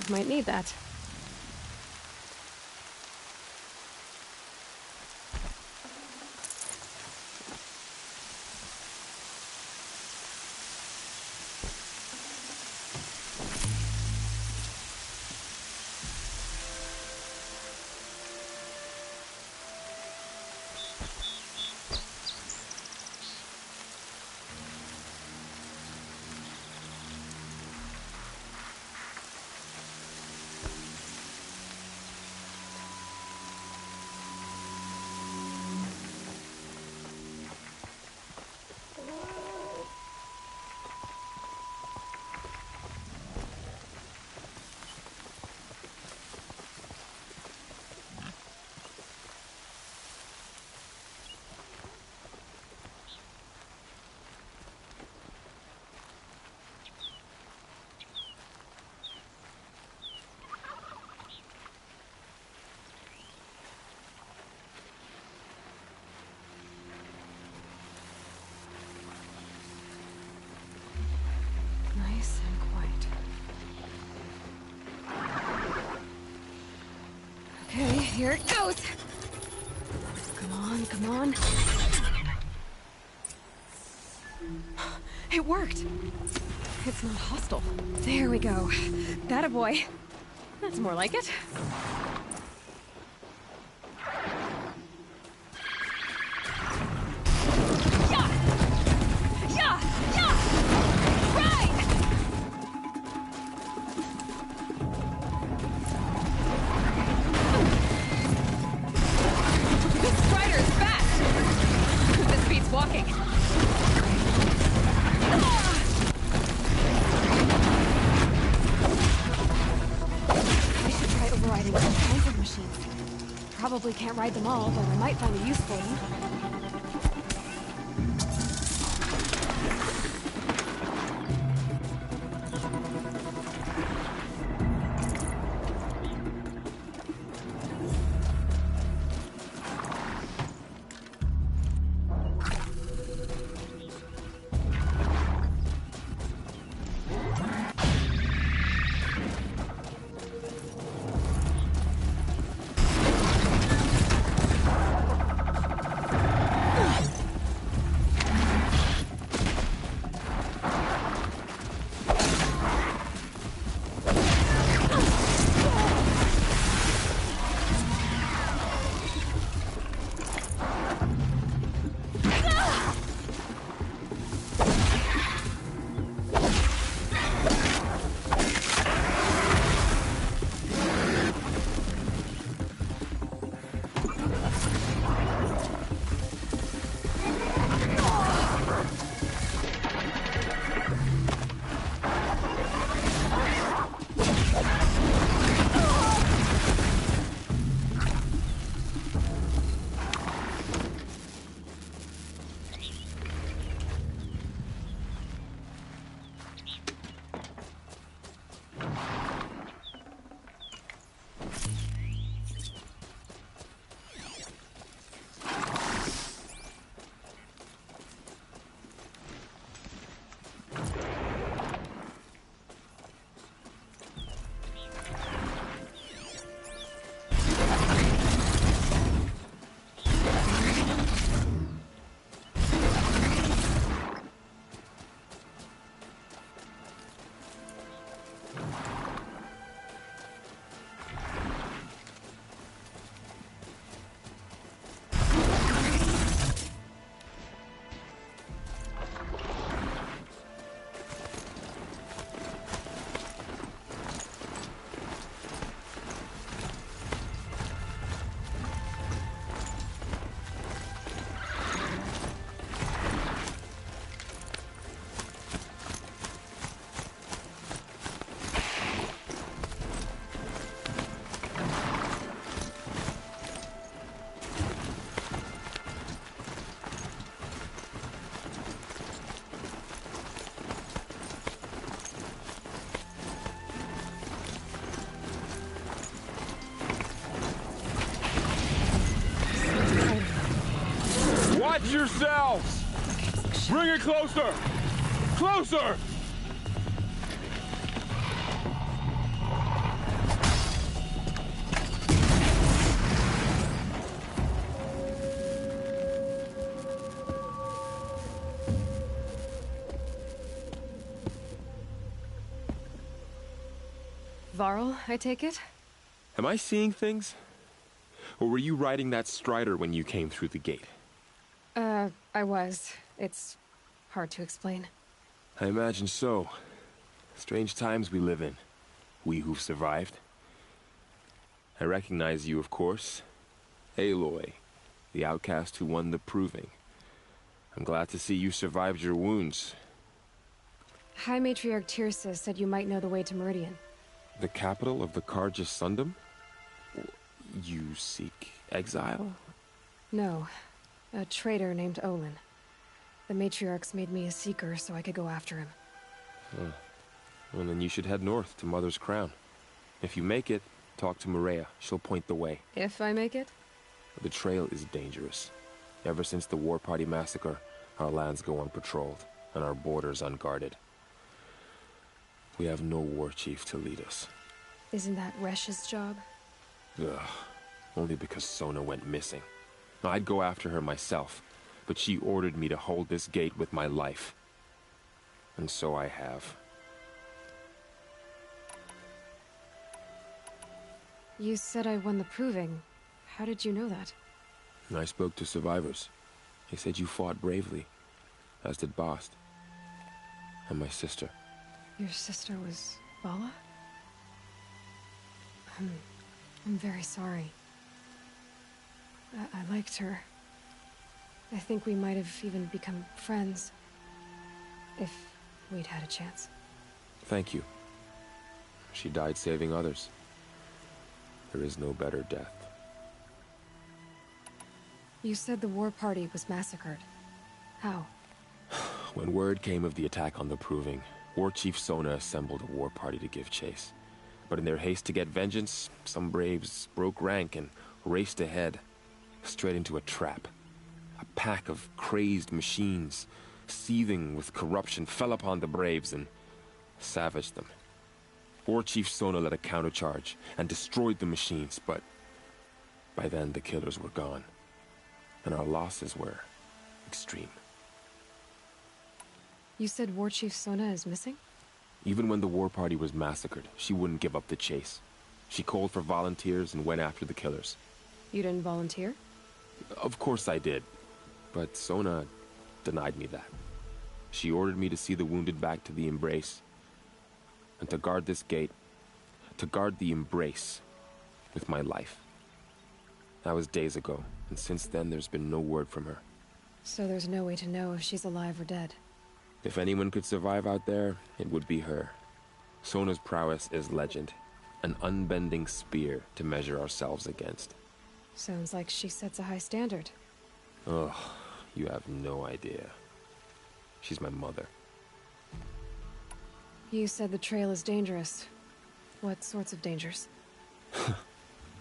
Might need that. Nice and quiet. Okay, here it goes. Come on, come on. It worked. It's not hostile. There we go. That a boy. That's more like it. Probably can't ride them all, but I might find a use for them. Watch yourselves! Bring it closer! Closer! Varl, I take it? Am I seeing things? Or were you riding that strider when you came through the gate? I was. It's hard to explain. I imagine so. Strange times we live in. We who've survived. I recognize you, of course. Aloy, the outcast who won the proving. I'm glad to see you survived your wounds. High Matriarch Tirsa said you might know the way to Meridian. The capital of the Carja Sundom? You seek exile? No. A traitor named Olin. The Matriarchs made me a seeker so I could go after him. Well, then you should head north to Mother's Crown. If you make it, talk to Maria. She'll point the way. If I make it? The trail is dangerous. Ever since the War Party massacre, our lands go unpatrolled, and our borders unguarded. We have no war chief to lead us. Isn't that Resh's job? Ugh. Only because Sona went missing. I'd go after her myself, but she ordered me to hold this gate with my life. And so I have. You said I won the proving. How did you know that? I spoke to survivors. They said you fought bravely, as did Bast. And my sister. Your sister was Bala? I'm very sorry. I liked her. I think we might have even become friends. If we'd had a chance. Thank you. She died saving others. There is no better death. You said the war party was massacred. How? When word came of the attack on the Proving, War Chief Sona assembled a war party to give chase. But in their haste to get vengeance, some braves broke rank and raced ahead, straight into a trap. A pack of crazed machines, seething with corruption, fell upon the braves and savaged them. War Chief Sona led a countercharge and destroyed the machines, but by then the killers were gone, and our losses were extreme. You said War Chief Sona is missing? Even when the war party was massacred, she wouldn't give up the chase. She called for volunteers and went after the killers. You didn't volunteer? Of course I did, but Sona denied me that. She ordered me to see the wounded back to the Embrace, and to guard this gate, to guard the Embrace with my life. That was days ago, and since then there's been no word from her. So there's no way to know if she's alive or dead? If anyone could survive out there, it would be her. Sona's prowess is legend, an unbending spear to measure ourselves against. Sounds like she sets a high standard. Ugh, you have no idea. She's my mother. You said the trail is dangerous. What sorts of dangers?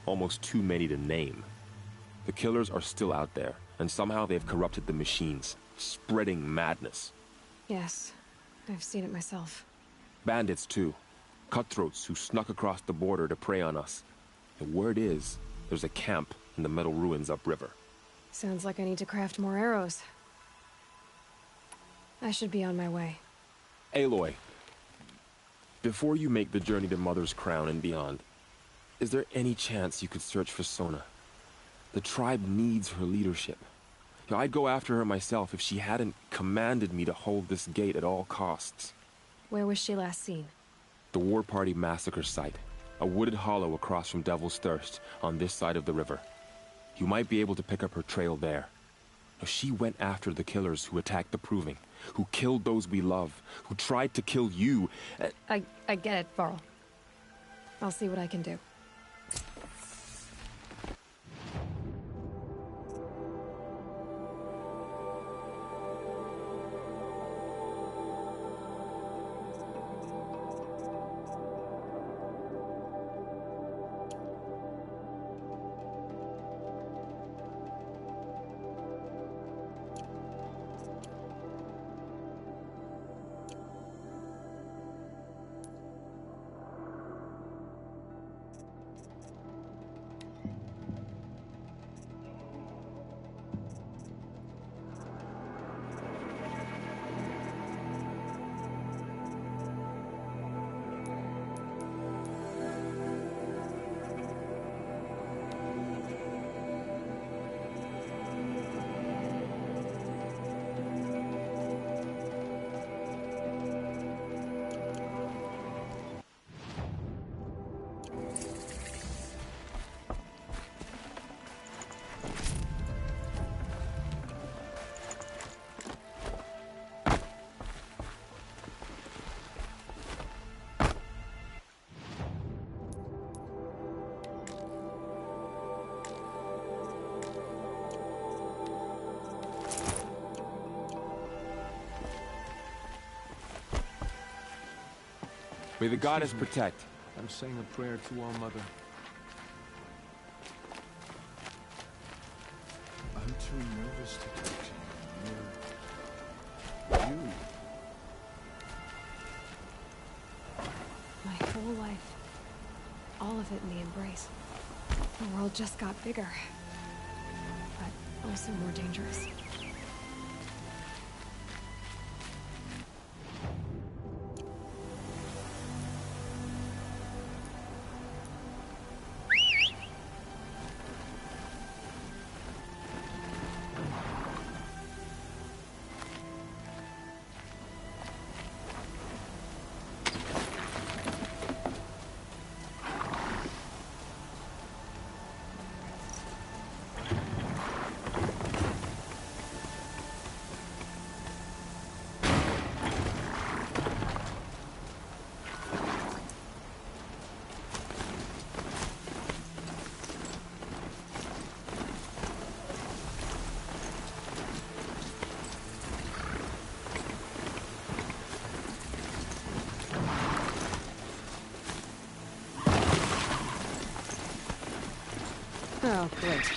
Almost too many to name. The killers are still out there, and somehow they've corrupted the machines, spreading madness. Yes, I've seen it myself. Bandits, too. Cutthroats who snuck across the border to prey on us. The word is, there's a camp in the metal ruins upriver. Sounds like I need to craft more arrows. I should be on my way. Aloy, before you make the journey to Mother's Crown and beyond, is there any chance you could search for Sona? The tribe needs her leadership. I'd go after her myself if she hadn't commanded me to hold this gate at all costs. Where was she last seen? The War Party massacre site. A wooded hollow across from Devil's Thirst, on this side of the river. You might be able to pick up her trail there. She went after the killers who attacked the Proving, who killed those we love, who tried to kill you. I get it, Varl. I'll see what I can do. May the goddess protect. I'm saying a prayer to All Mother. I'm too nervous to talk to you. You. My whole life. All of it in the embrace. The world just got bigger. But also more dangerous. Oh, great.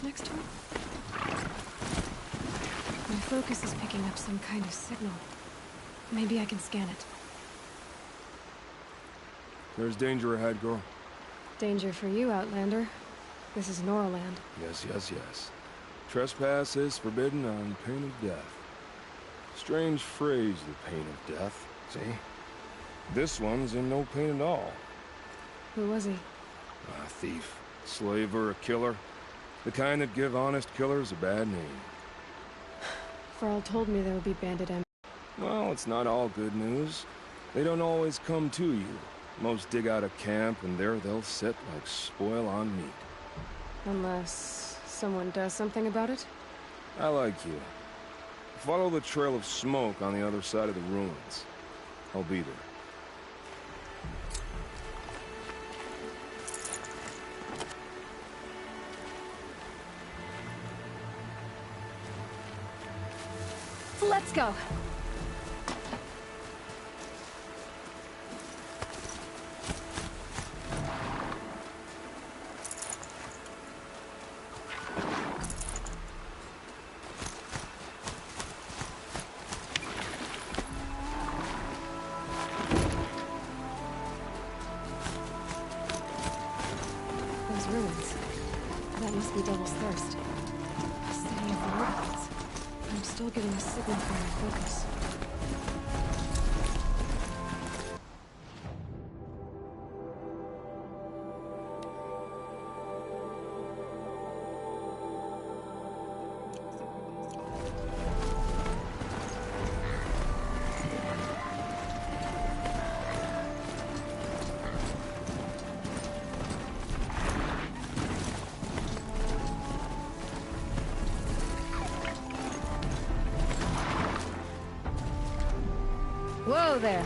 Next to him? My focus is picking up some kind of signal. Maybe I can scan it. There's danger ahead, girl. Danger for you, Outlander. This is Noraland. Yes, yes, yes. Trespass is forbidden on pain of death. Strange phrase, the pain of death, see? This one's in no pain at all. Who was he? A thief, slaver, a killer. The kind that give honest killers a bad name. Farrell told me there would be bandit ammo. Well, it's not all good news. They don't always come to you. Most dig out a camp, and there they'll sit like spoil on meat. Unless someone does something about it? I like you. Follow the trail of smoke on the other side of the ruins. I'll be there. Let's go. Those ruins. That must be Devil's Thirst. A city of ruins. I'm still getting a signal from my focus. Whoa there.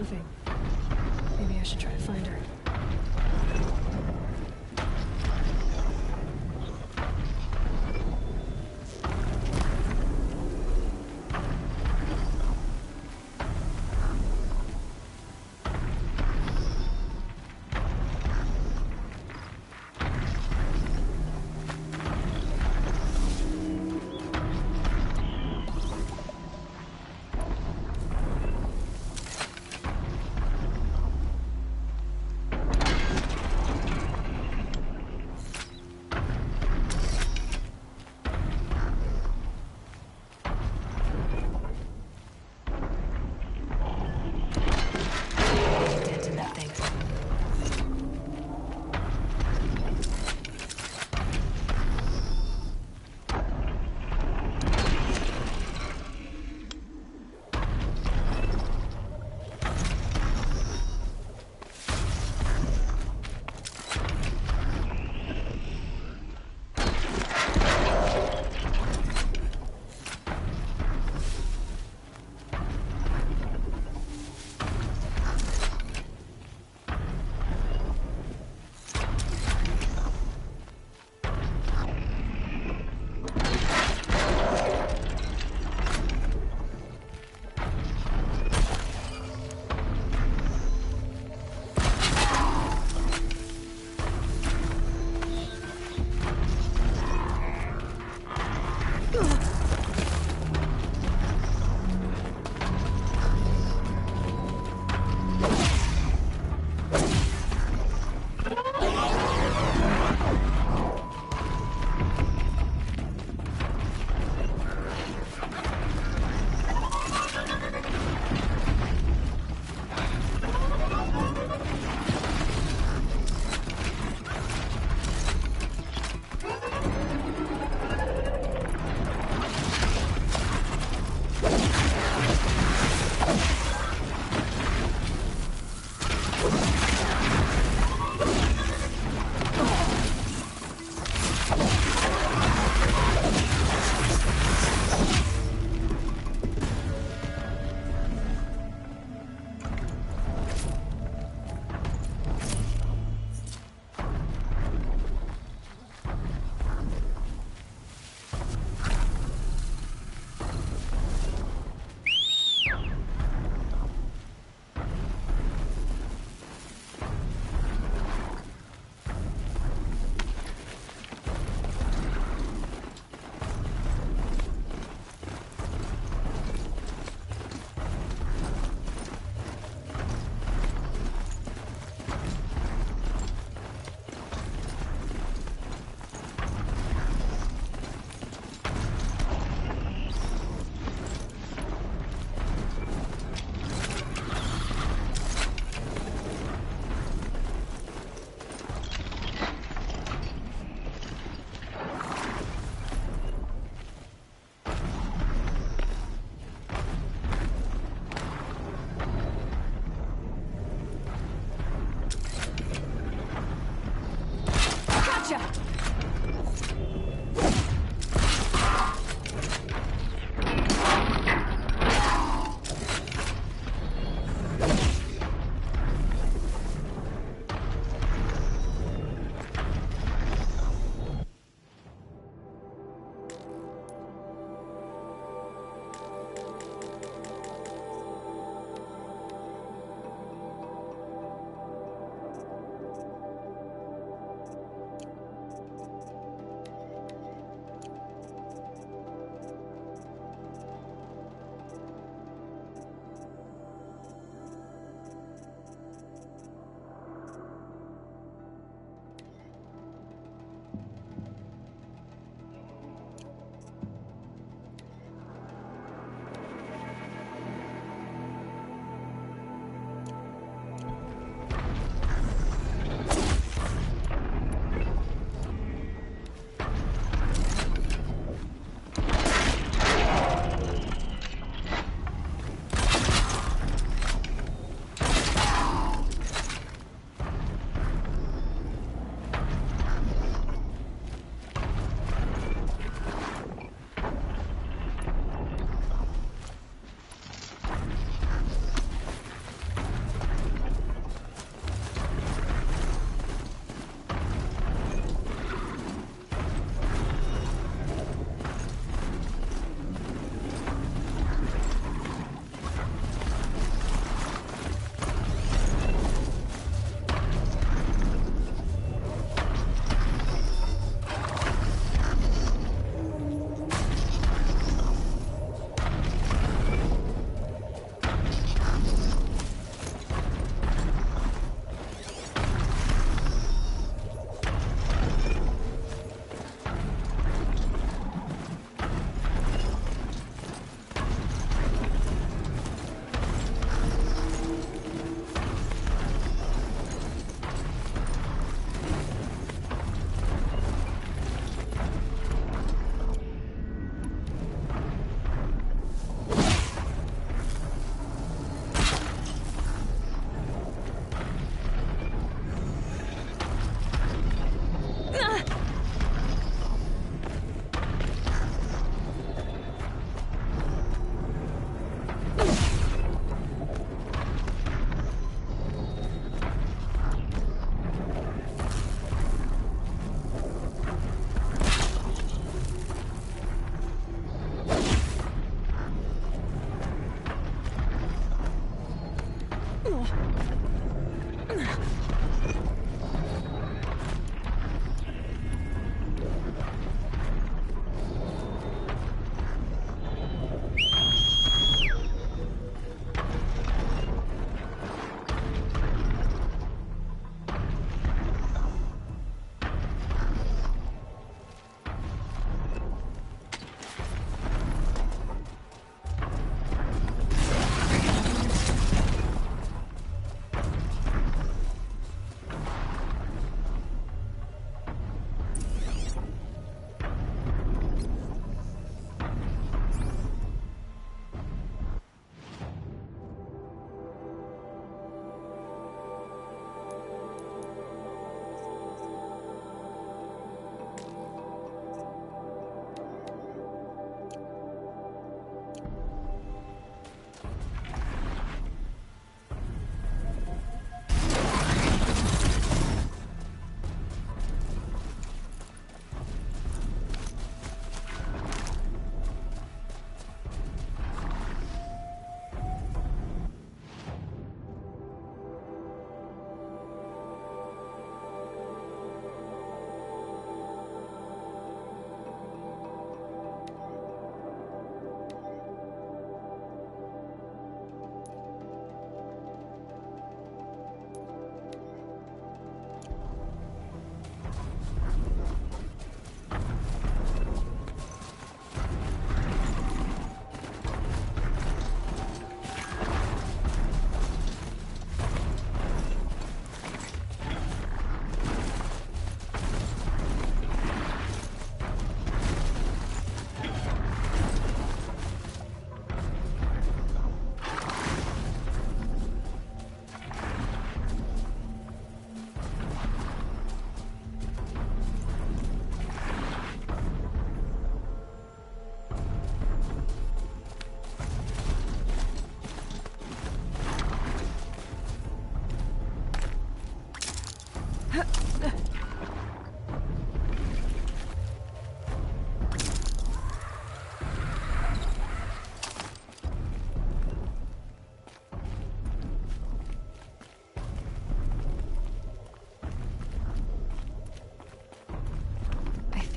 moving. Maybe I should try to find her.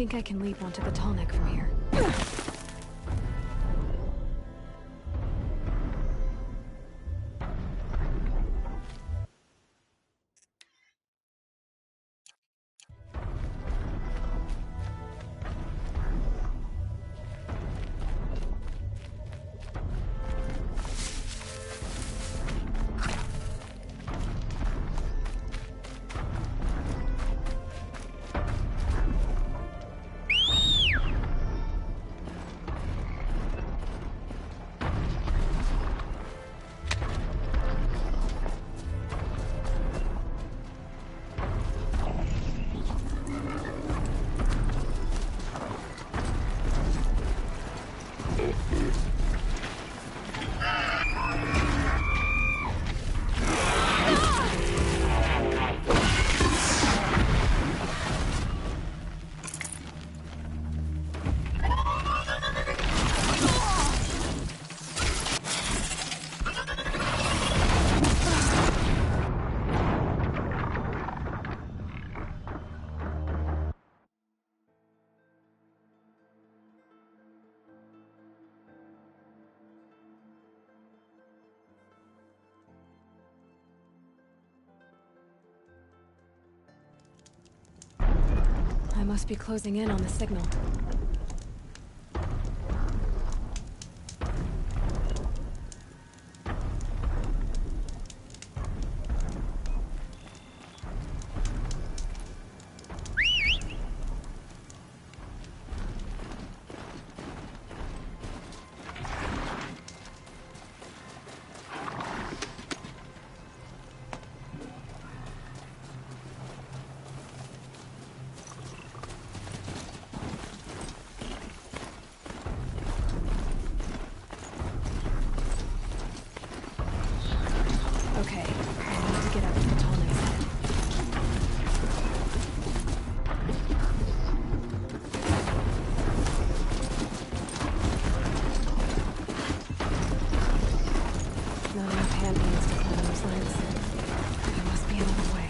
think I can leap onto the tall neck from here. I must be closing in on the signal. Okay, I need to get up to the tall next head. Not enough hand beams to climb those lights. There must be another way.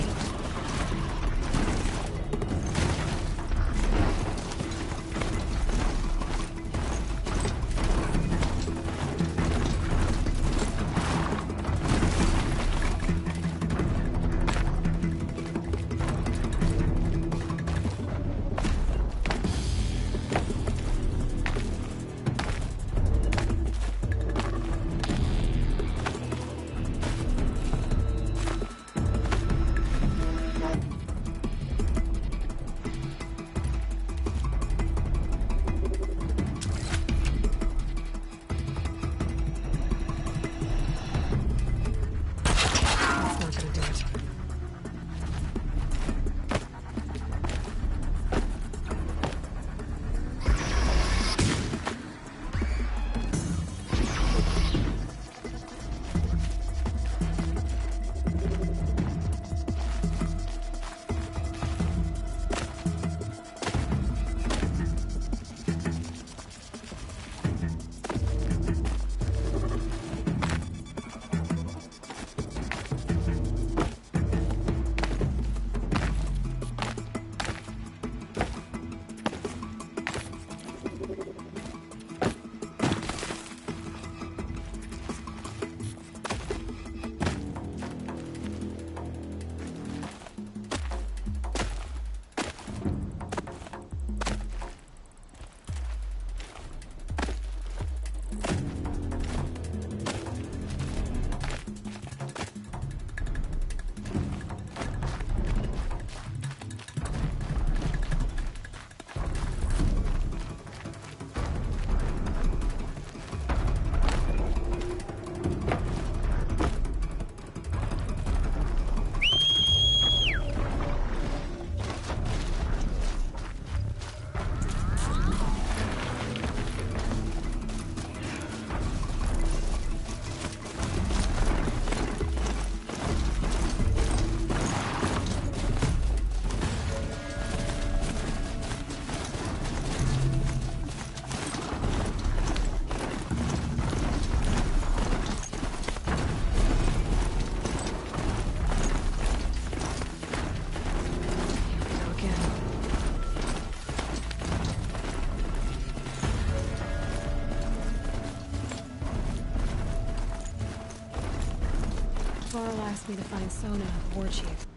Varl asked me to find Sona, War Chief.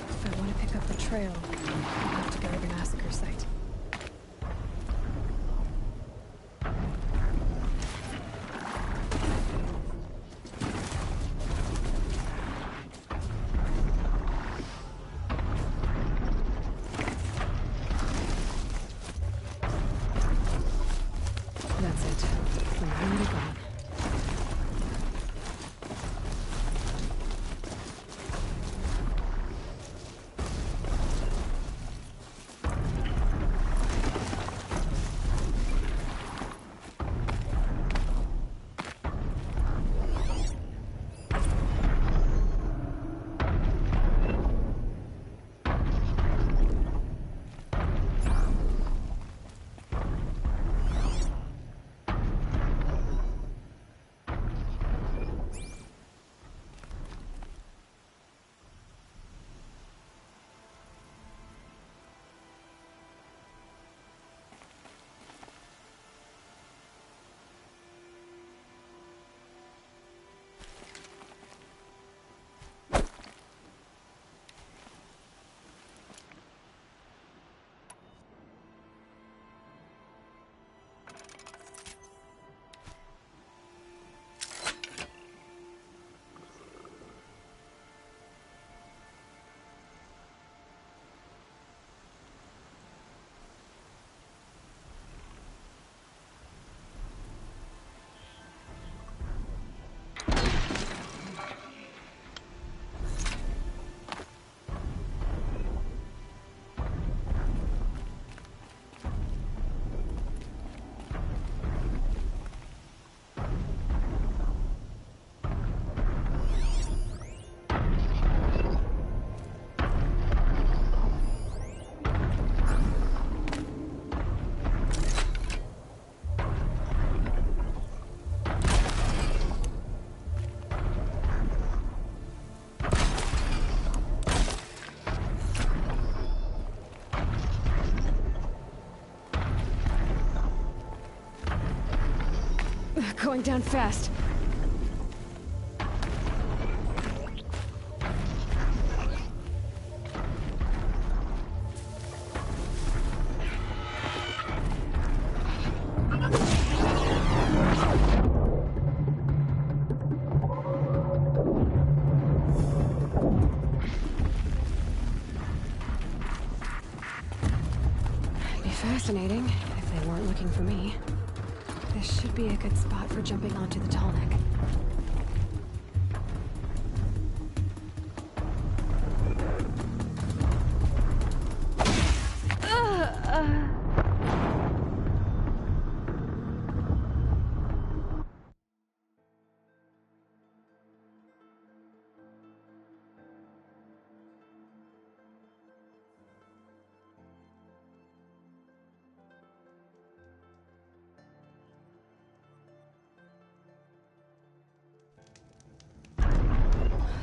If I want to pick up the trail, I'll have to go to the massacre site. That's it. I'm really gone. Going down fast. It'd be fascinating if they weren't looking for me. This should be a good spot for jumping onto the tall neck.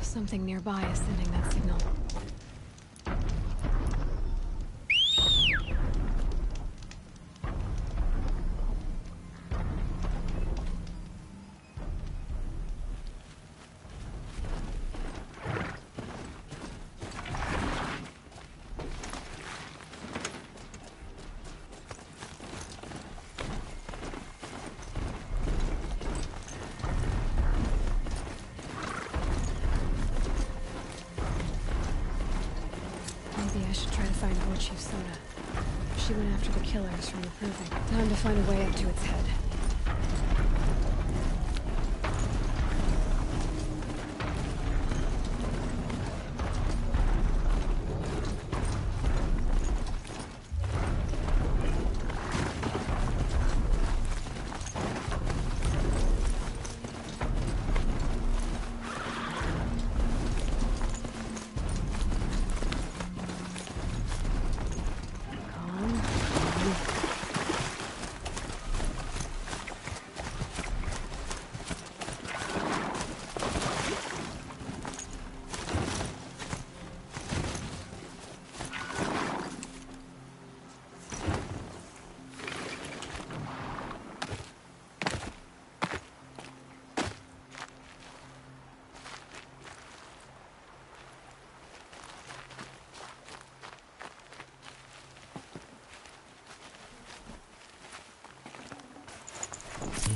Something nearby is sending that signal. Chief Sona. She went after the killers from the proving. Time to find a way up to its head.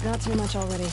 He's not too much already.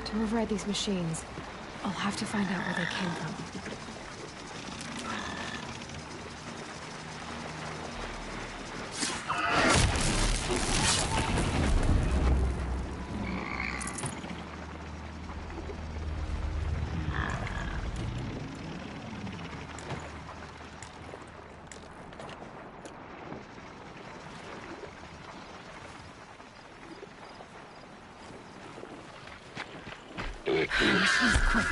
To override these machines, I'll have to find out where they came from. She's quick.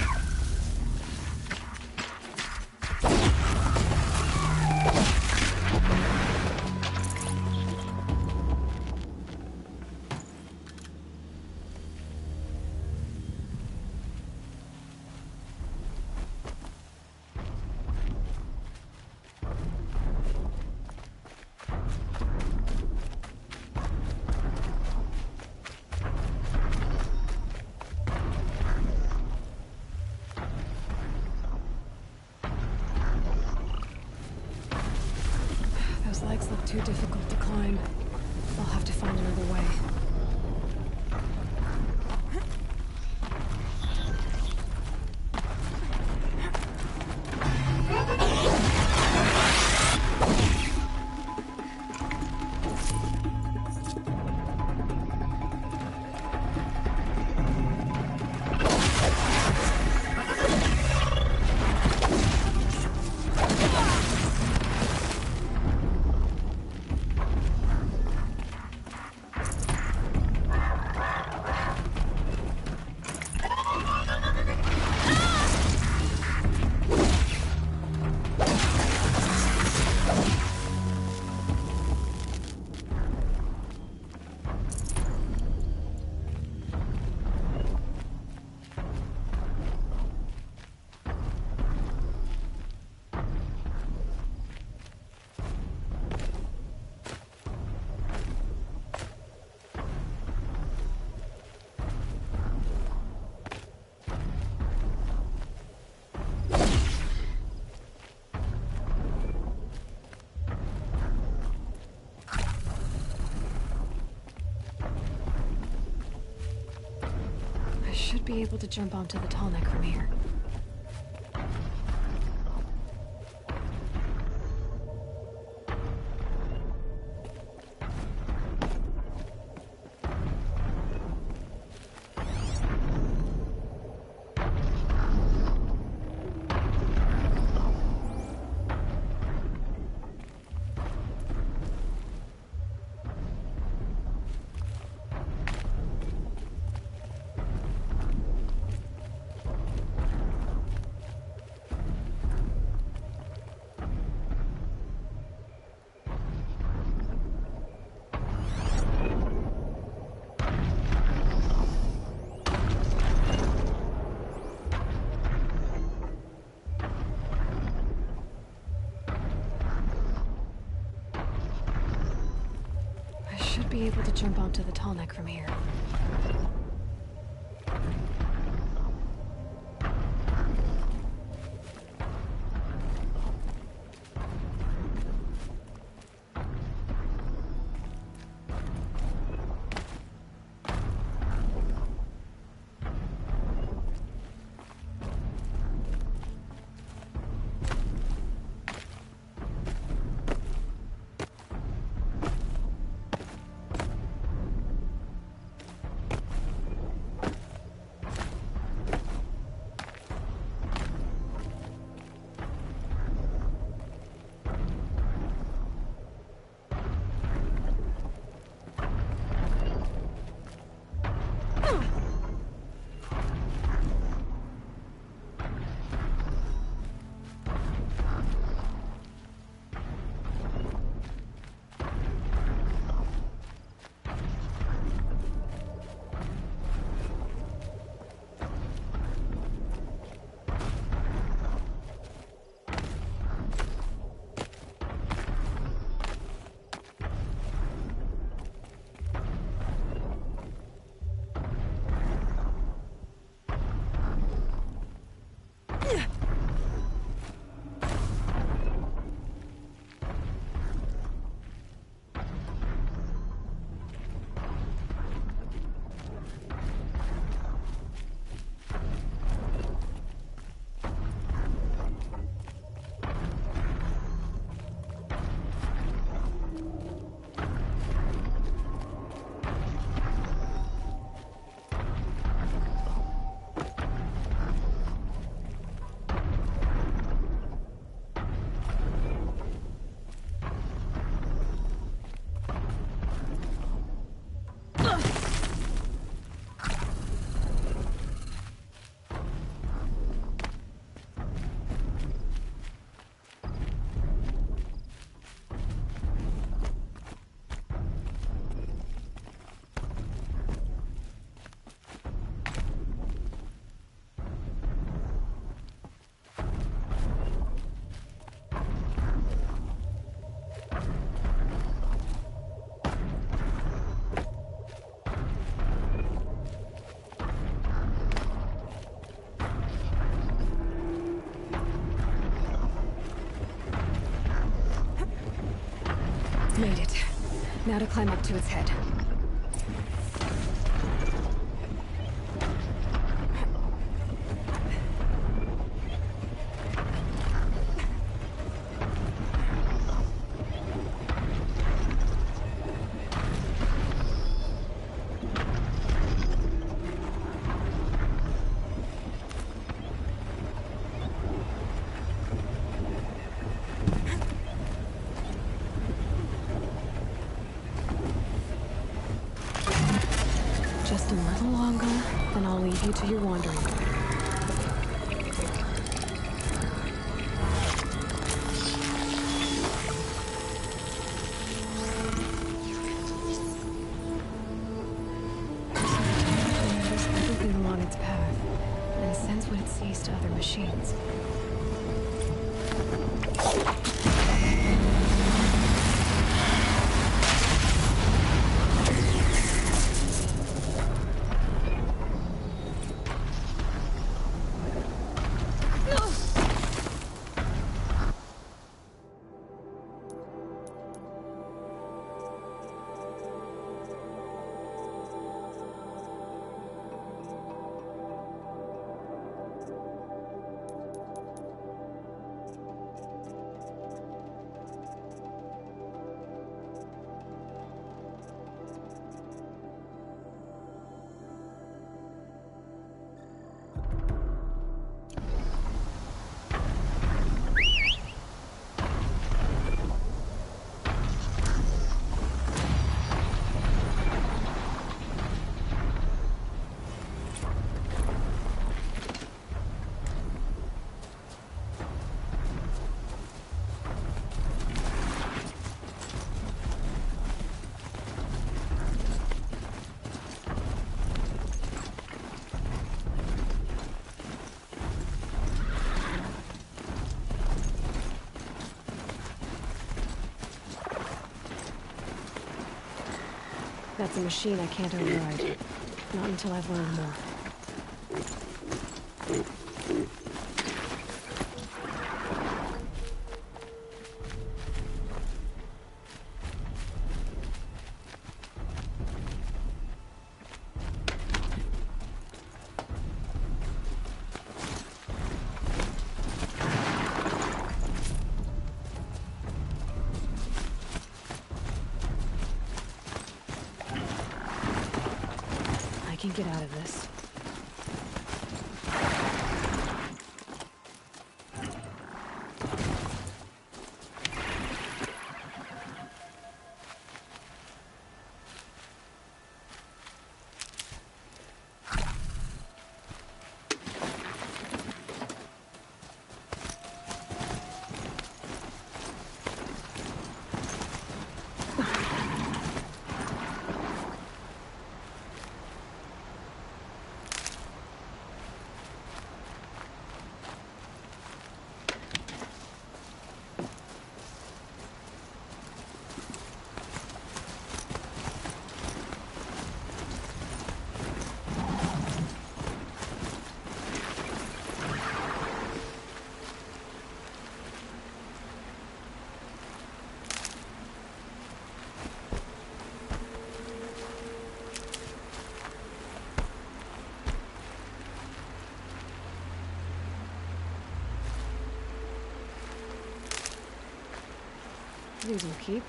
Those legs look too difficult to climb. I'll have to find another way. should be able to jump onto the tall neck from here. Be able to jump onto the tall neck from here. Made it. Now to climb up to its head. Just a little longer, then I'll leave you to your wandering. Remembers everything along its path, and sends what it sees to other machines. That's a machine I can't override. Not until I've learned more. I can get out of this. These will keep.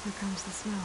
Here comes the snow.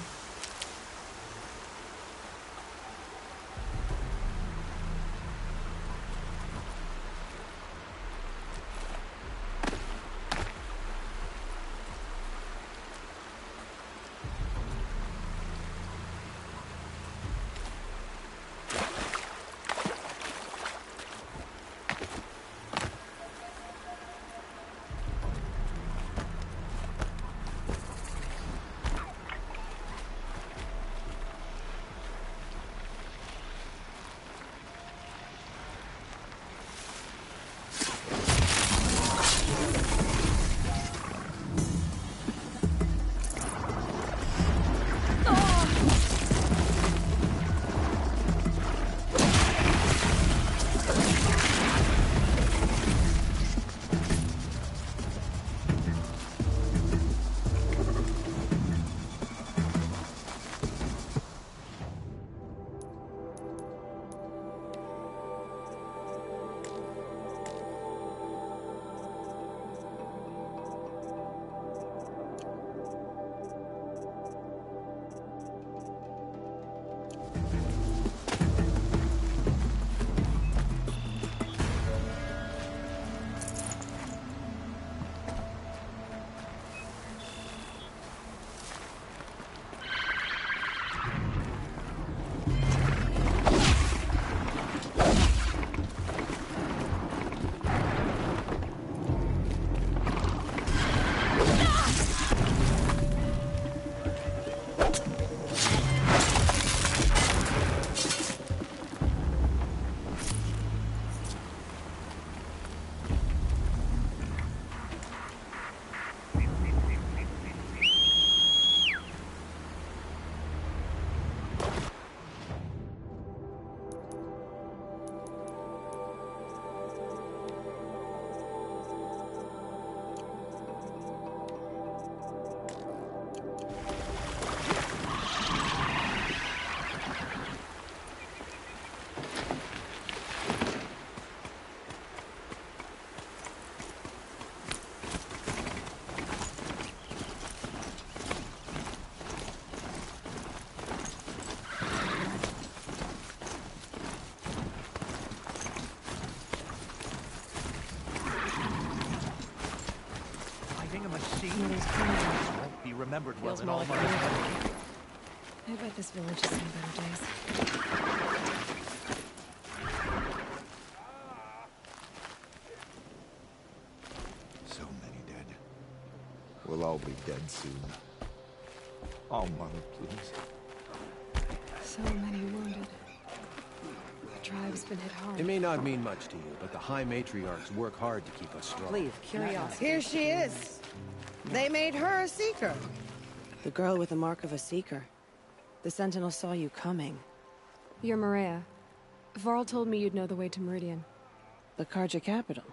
Driving a machine won't be remembered well in all Mother's memory. I bet this village has seen better days. So many dead. We'll all be dead soon. Oh, Mother, please. So many wounded. The tribe's been hit hard. It may not mean much to you, but the High Matriarchs work hard to keep us strong. Please, curiosity. Here she is. They made her a Seeker. The girl with the mark of a Seeker. The Sentinel saw you coming. You're Maria. Varl told me you'd know the way to Meridian. The Karja capital.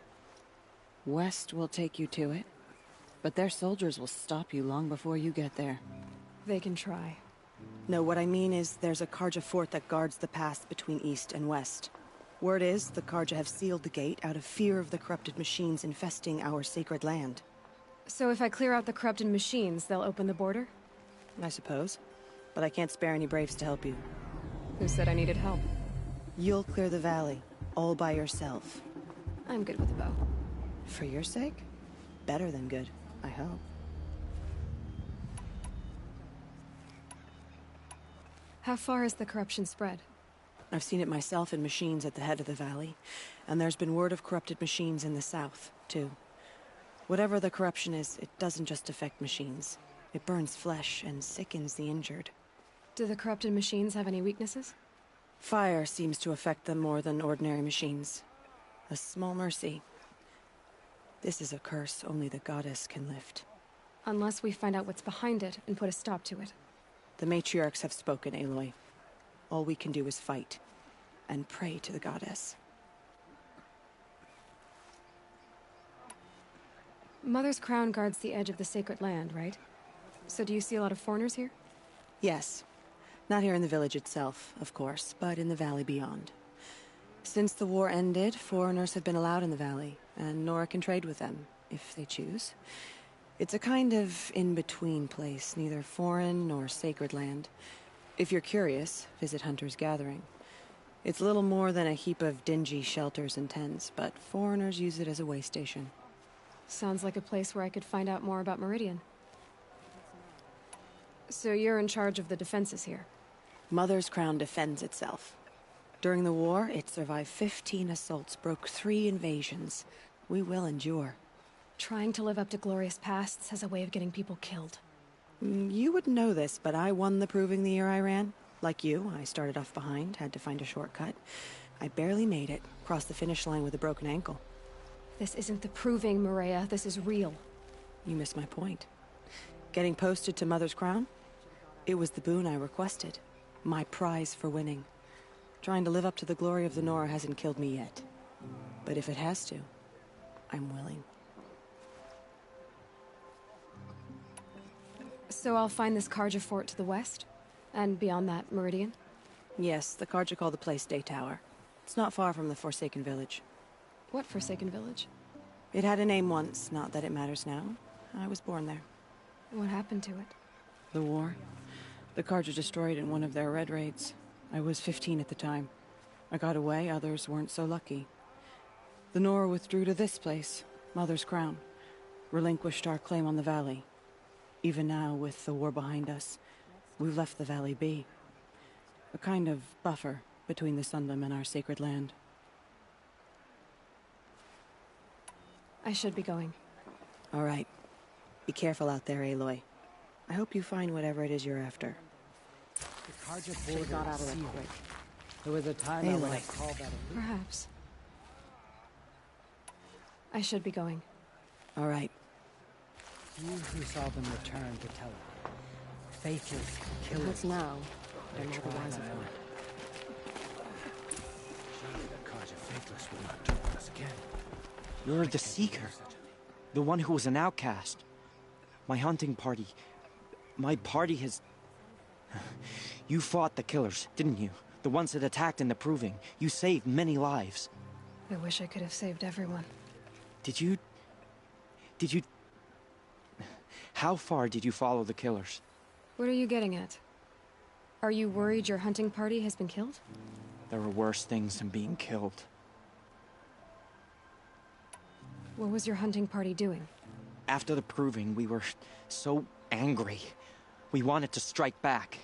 West will take you to it, but their soldiers will stop you long before you get there. They can try. No, what I mean is there's a Karja fort that guards the pass between East and West. Word is the Karja have sealed the gate out of fear of the corrupted machines infesting our sacred land. So if I clear out the corrupted machines, they'll open the border? I suppose. But I can't spare any braves to help you. Who said I needed help? You'll clear the valley, all by yourself. I'm good with a bow. For your sake? Better than good, I hope. How far has the corruption spread? I've seen it myself in machines at the head of the valley, and there's been word of corrupted machines in the south, too. Whatever the corruption is, it doesn't just affect machines. It burns flesh and sickens the injured. Do the corrupted machines have any weaknesses? Fire seems to affect them more than ordinary machines. A small mercy. This is a curse only the goddess can lift. Unless we find out what's behind it and put a stop to it. The matriarchs have spoken, Aloy. All we can do is fight, and pray to the goddess. Mother's crown guards the edge of the sacred land, right? So do you see a lot of foreigners here? Yes. Not here in the village itself, of course, but in the valley beyond. Since the war ended, foreigners have been allowed in the valley, and Nora can trade with them, if they choose. It's a kind of in-between place, neither foreign nor sacred land. If you're curious, visit Hunter's Gathering. It's little more than a heap of dingy shelters and tents, but foreigners use it as a way station. Sounds like a place where I could find out more about Meridian. So you're in charge of the defenses here? Mother's crown defends itself. During the war, it survived 15 assaults, broke 3 invasions. We will endure. Trying to live up to glorious pasts has a way of getting people killed. You wouldn't know this, but I won the proving the year I ran. Like you, I started off behind, had to find a shortcut. I barely made it, crossed the finish line with a broken ankle. This isn't the proving, Maria. This is real. You missed my point. Getting posted to Mother's crown? It was the boon I requested. My prize for winning. Trying to live up to the glory of the Nora hasn't killed me yet. But if it has to, I'm willing. So I'll find this Karja fort to the west? And beyond that, Meridian? Yes, the Karja call the place Day Tower. It's not far from the Forsaken Village. What Forsaken Village? It had a name once, not that it matters now. I was born there. What happened to it? The war. The Karja destroyed it in one of their red raids. I was 15 at the time. I got away, others weren't so lucky. The Nora withdrew to this place, Mother's Crown. Relinquished our claim on the valley. Even now, with the war behind us, we've left the valley be. A kind of buffer between the Sundom and our sacred land. I should be going. All right. Be careful out there, Aloy. I hope you find whatever it is you're after. The Karja border got out of it quick. There was a time I would have called that a... Perhaps. I should be going. All right. You who saw them return to tell it. Faithless killers. What's now? I'm not the wiser for it. Surely the Karja Faithless will not turn on us again. You're the Seeker. The one who was an outcast. My hunting party. My party has... You fought the killers, didn't you? The ones that attacked in the Proving. You saved many lives. I wish I could have saved everyone. Did you... How far did you follow the killers? What are you getting at? Are you worried your hunting party has been killed? There are worse things than being killed. What was your hunting party doing? After the proving, we were so angry. We wanted to strike back,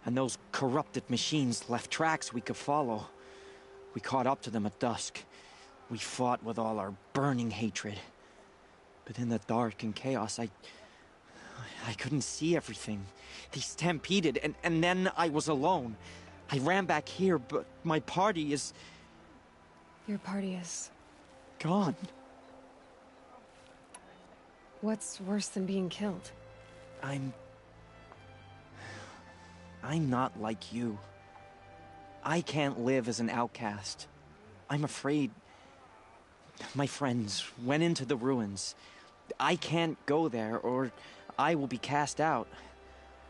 and those corrupted machines left tracks we could follow. We caught up to them at dusk. We fought with all our burning hatred. But in the dark and chaos, I couldn't see everything. They stampeded, and then I was alone. I ran back here, but my party is... Your party is... gone. What's worse than being killed? I'm not like you. I can't live as an outcast. I'm afraid... My friends went into the ruins. I can't go there, or I will be cast out.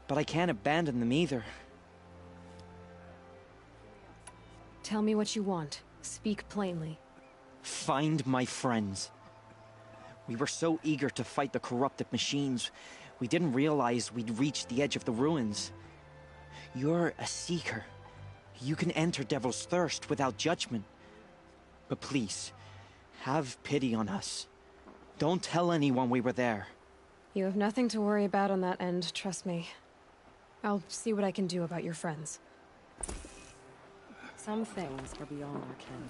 But I can't abandon them either. Tell me what you want. Speak plainly. Find my friends. We were so eager to fight the corrupted machines, we didn't realize we'd reached the edge of the ruins. You're a seeker. You can enter Devil's Thirst without judgment. But please, have pity on us. Don't tell anyone we were there. You have nothing to worry about on that end, trust me. I'll see what I can do about your friends. Some things are beyond our ken.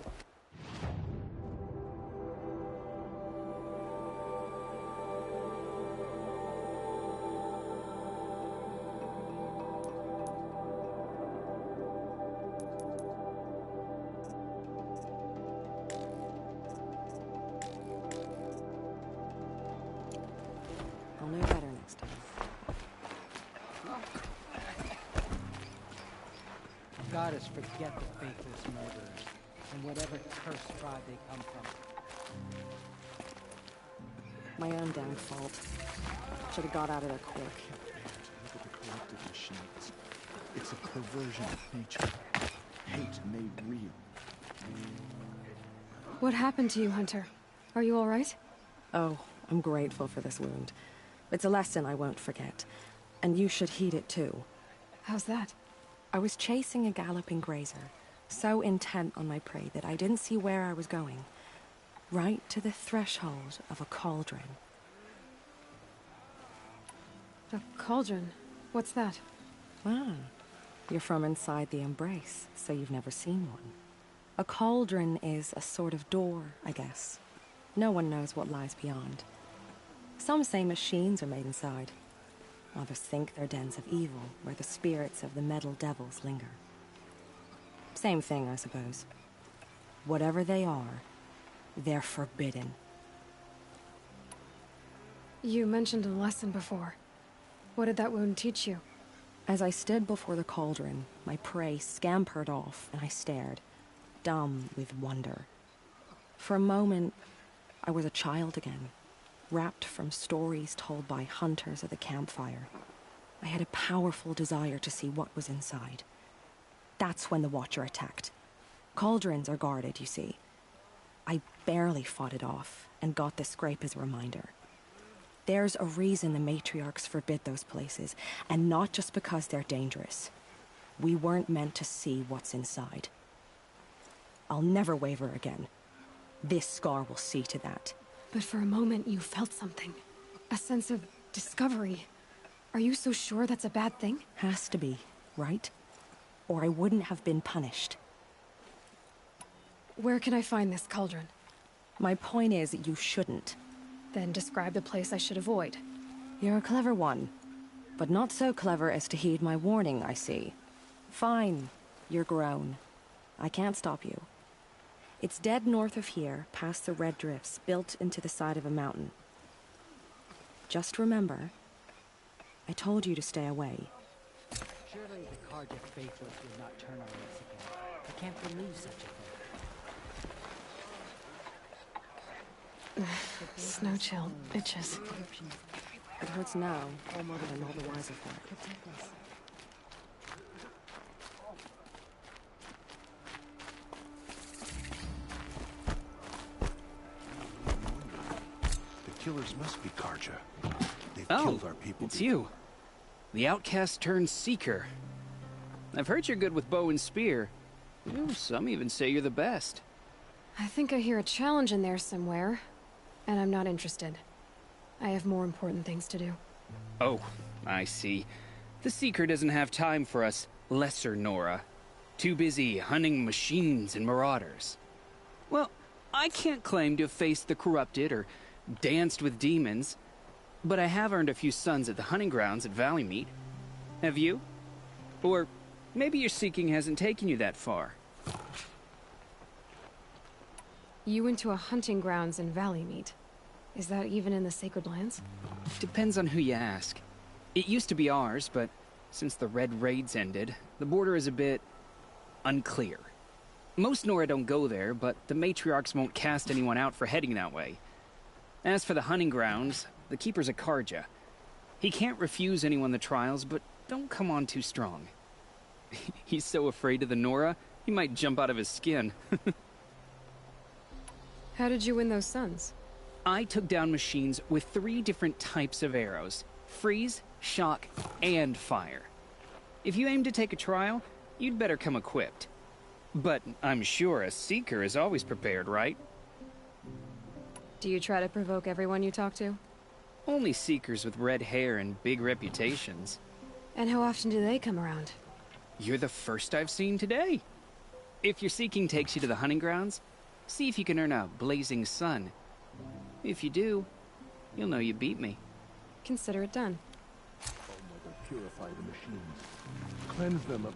I'll know better next time. Goddess, forget the faithless murderers, and whatever cursed tribe they come from. My own damn fault. Should have got out of there quick. Look at the corrupted machines. It's a perversion of nature. Hate made real. What happened to you, Hunter? Are you all right? Oh, I'm grateful for this wound. It's a lesson I won't forget. And you should heed it too. How's that? I was chasing a galloping grazer, so intent on my prey that I didn't see where I was going. Right to the threshold of a cauldron. A cauldron? What's that? Ah, you're from inside the Embrace, so you've never seen one. A cauldron is a sort of door, I guess. No one knows what lies beyond. Some say machines are made inside. Others think they're dens of evil, where the spirits of the metal devils linger. Same thing, I suppose. Whatever they are, they're forbidden. You mentioned a lesson before. What did that wound teach you? As I stood before the cauldron, my prey scampered off, and I stared, dumb with wonder. For a moment, I was a child again, wrapped from stories told by hunters at the campfire. I had a powerful desire to see what was inside. That's when the Watcher attacked. Cauldrons are guarded, you see. I barely fought it off, and got this scrape as a reminder. There's a reason the matriarchs forbid those places, and not just because they're dangerous. We weren't meant to see what's inside. I'll never waver again. This scar will see to that. But for a moment you felt something. A sense of discovery. Are you so sure that's a bad thing? Has to be, right? Or I wouldn't have been punished. Where can I find this cauldron? My point is, you shouldn't. Then describe the place I should avoid. You're a clever one. But not so clever as to heed my warning, I see. Fine. You're grown. I can't stop you. It's dead north of here, past the red drifts, built into the side of a mountain. Just remember, I told you to stay away. Surely the Cardiff faithless would not turn on us again. I can't believe such a thing. Snow chill, bitches. It hurts now, but I'm all the wiser for it. The killers must be Karja. They've Oh, killed our people. it's you. The outcast turned seeker. I've heard you're good with bow and spear. Ooh, some even say you're the best. I think I hear a challenge in there somewhere, and I'm not interested. I have more important things to do. Oh, I see. The Seeker doesn't have time for us lesser Nora. Too busy hunting machines and marauders. Well, I can't claim to have faced the corrupted or danced with demons, but I have earned a few sons at the hunting grounds at Valleymeet. Have you? Or maybe your seeking hasn't taken you that far. You went to a hunting grounds in Valleymeet. Is that even in the Sacred Lands? Depends on who you ask. It used to be ours, but since the Red Raids ended, the border is a bit unclear. Most Nora don't go there, but the matriarchs won't cast anyone out for heading that way. As for the hunting grounds, the Keeper's a Karja. He can't refuse anyone the trials, but don't come on too strong. He's so afraid of the Nora, he might jump out of his skin. How did you win those sons? I took down machines with 3 different types of arrows: freeze, shock, and fire. If you aim to take a trial, you'd better come equipped. But I'm sure a Seeker is always prepared, right? Do you try to provoke everyone you talk to? Only Seekers with red hair and big reputations. And how often do they come around? You're the first I've seen today. If your seeking takes you to the hunting grounds, see if you can earn a blazing sun. If you do, you'll know you beat me. Consider it done. Purify the machines. Cleanse them of...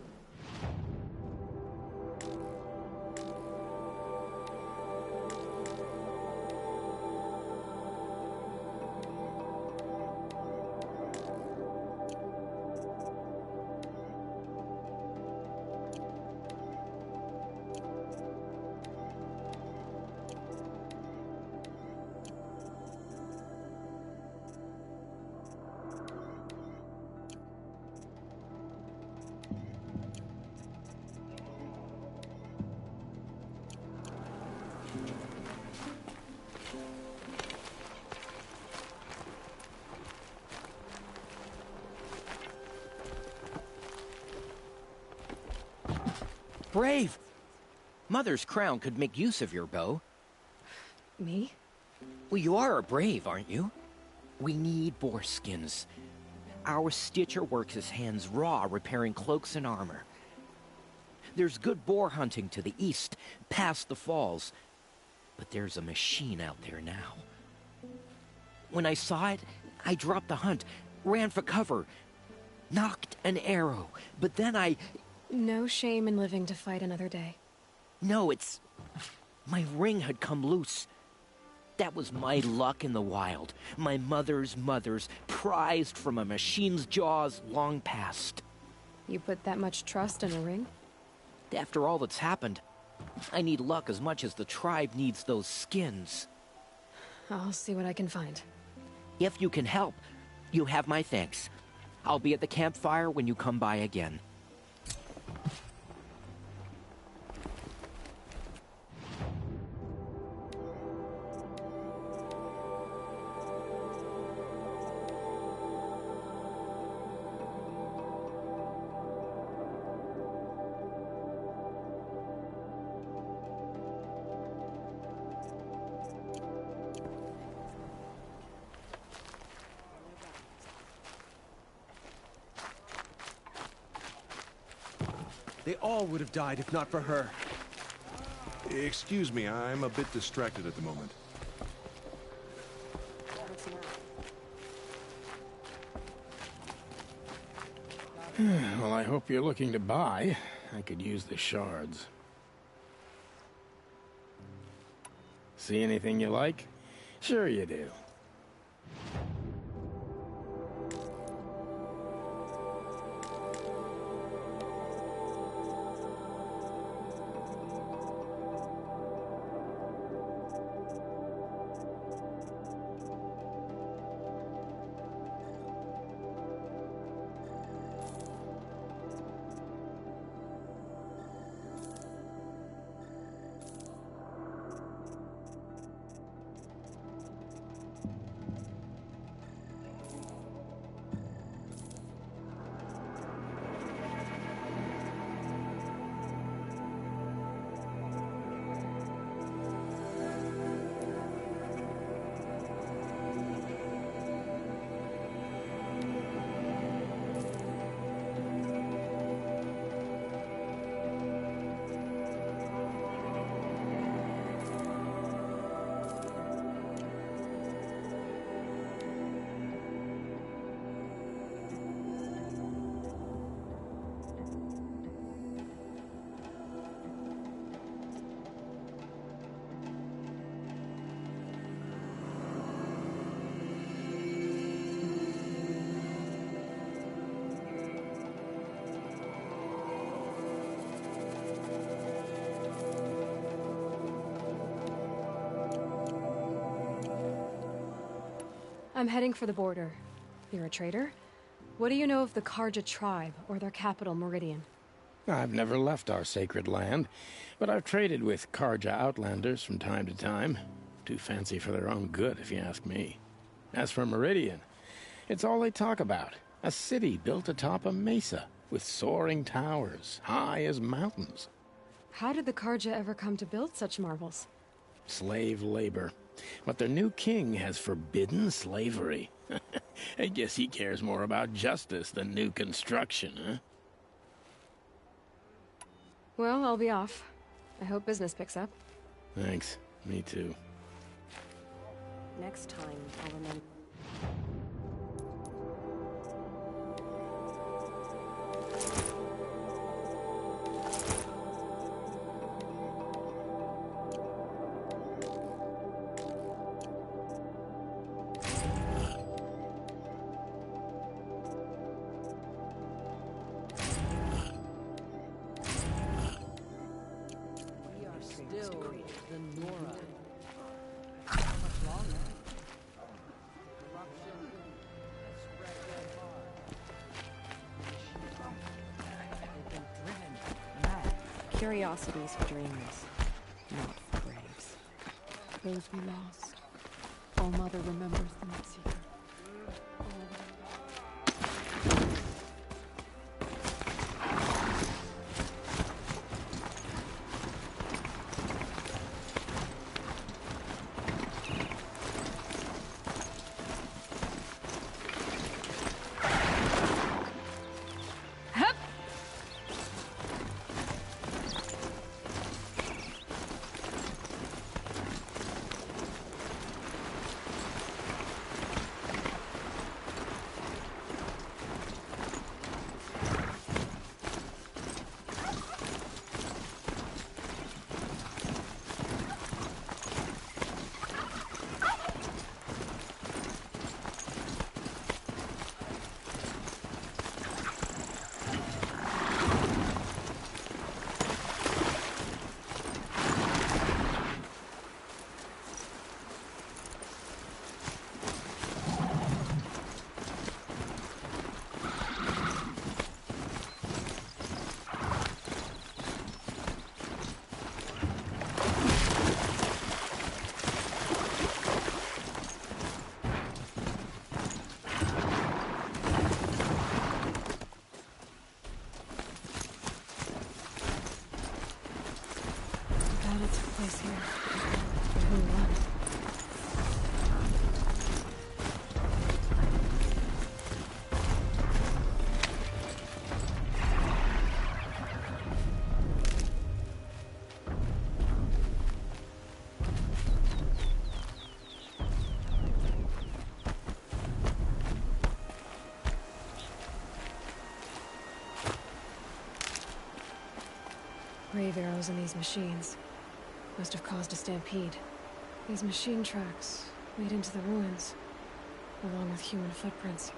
Brave! Mother's crown could make use of your bow. Me? Well, you are a brave, aren't you? We need boar skins. Our Stitcher works his hands raw repairing cloaks and armor. There's good boar hunting to the east, past the falls. But there's a machine out there now. When I saw it, I dropped the hunt, ran for cover, knocked an arrow, but then I... No shame in living to fight another day. No, it's... My ring had come loose. That was my luck in the wild. My mother's prized from a machine's jaws long past. You put that much trust in a ring? After all that's happened, I need luck as much as the tribe needs those skins. I'll see what I can find. If you can help, you have my thanks. I'll be at the campfire when you come by again. They all would have died if not for her. Excuse me, I'm a bit distracted at the moment. Well, I hope you're looking to buy. I could use the shards. See anything you like? Sure you do. I'm heading for the border. You're a trader? What do you know of the Karja tribe, or their capital, Meridian? I've never left our sacred land, but I've traded with Karja outlanders from time to time. Too fancy for their own good, if you ask me. As for Meridian, it's all they talk about. A city built atop a mesa, with soaring towers, high as mountains. How did the Karja ever come to build such marvels? Slave labor. But their new king has forbidden slavery. I guess he cares more about justice than new construction, huh? Well, I'll be off. I hope business picks up. Thanks. Me too. Next time, I'll remember. Curiosities for dreamers, not for braves. Those we lost. All Mother remembers them at Seeker. Grave arrows in these machines. Must have caused a stampede. These machine tracks lead into the ruins, along with human footprints.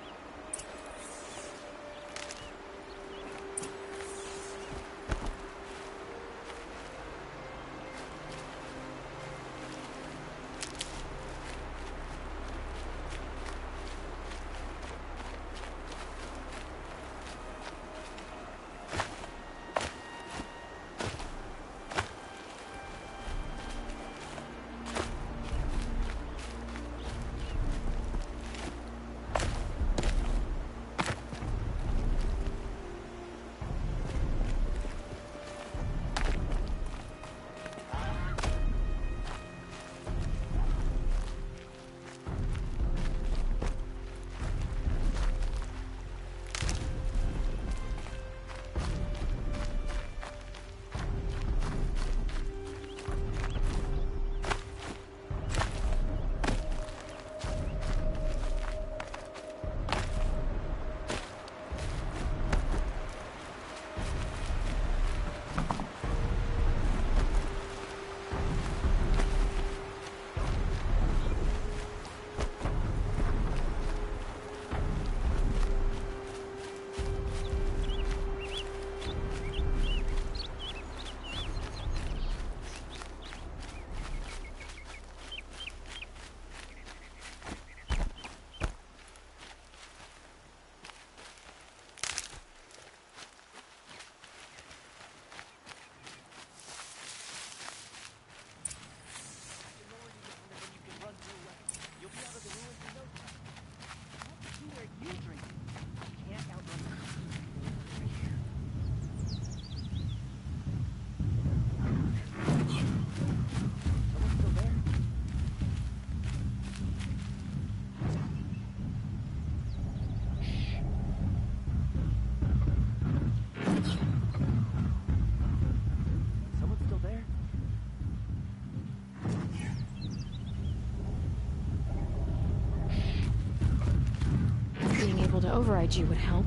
override you would help.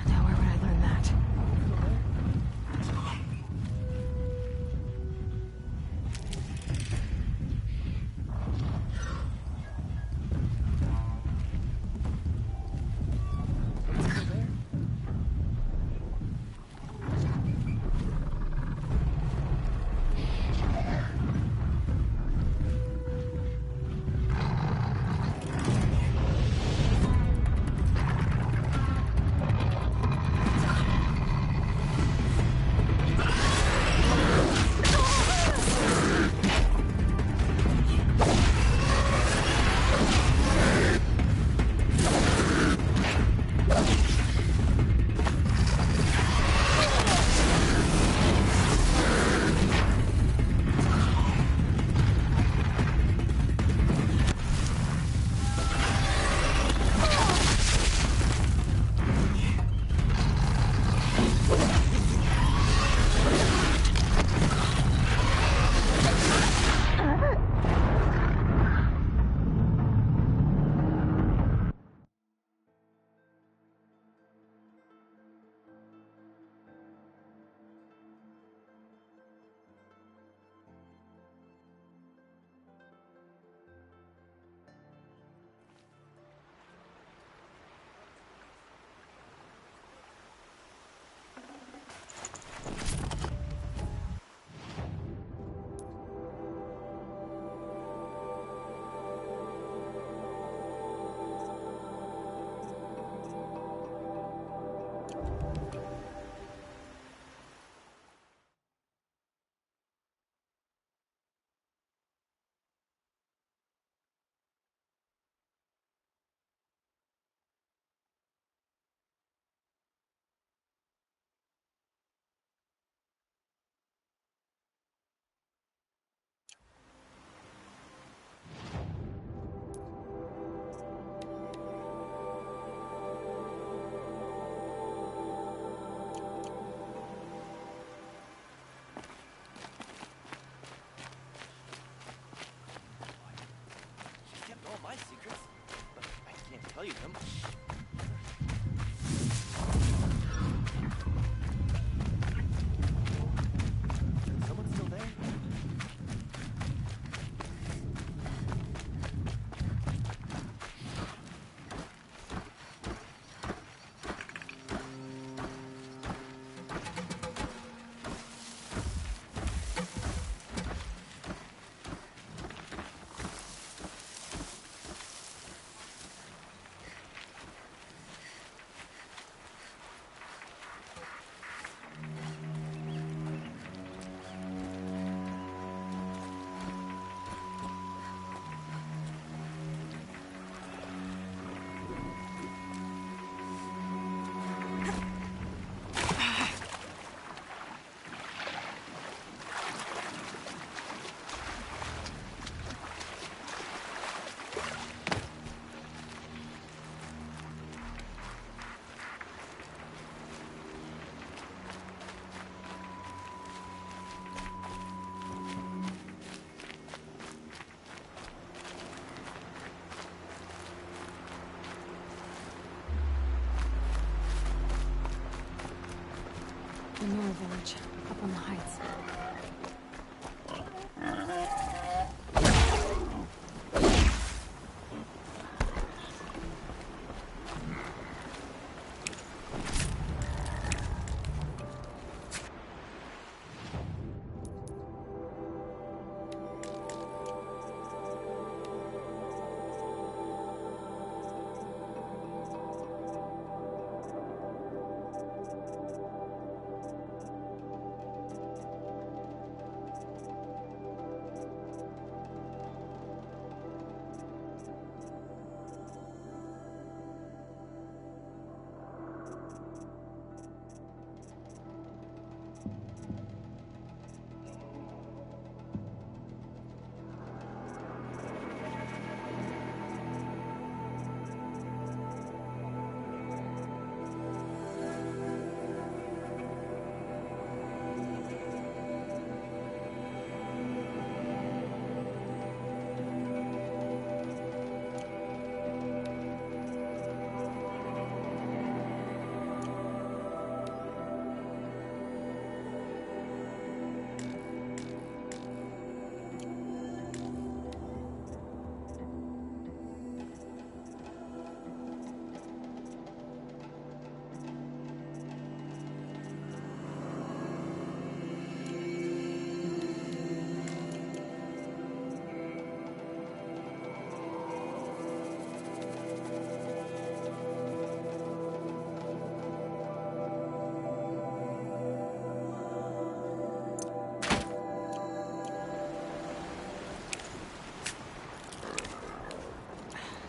Now where would I learn that? Tell you them. Someone still there? The Nora village, up on the heights.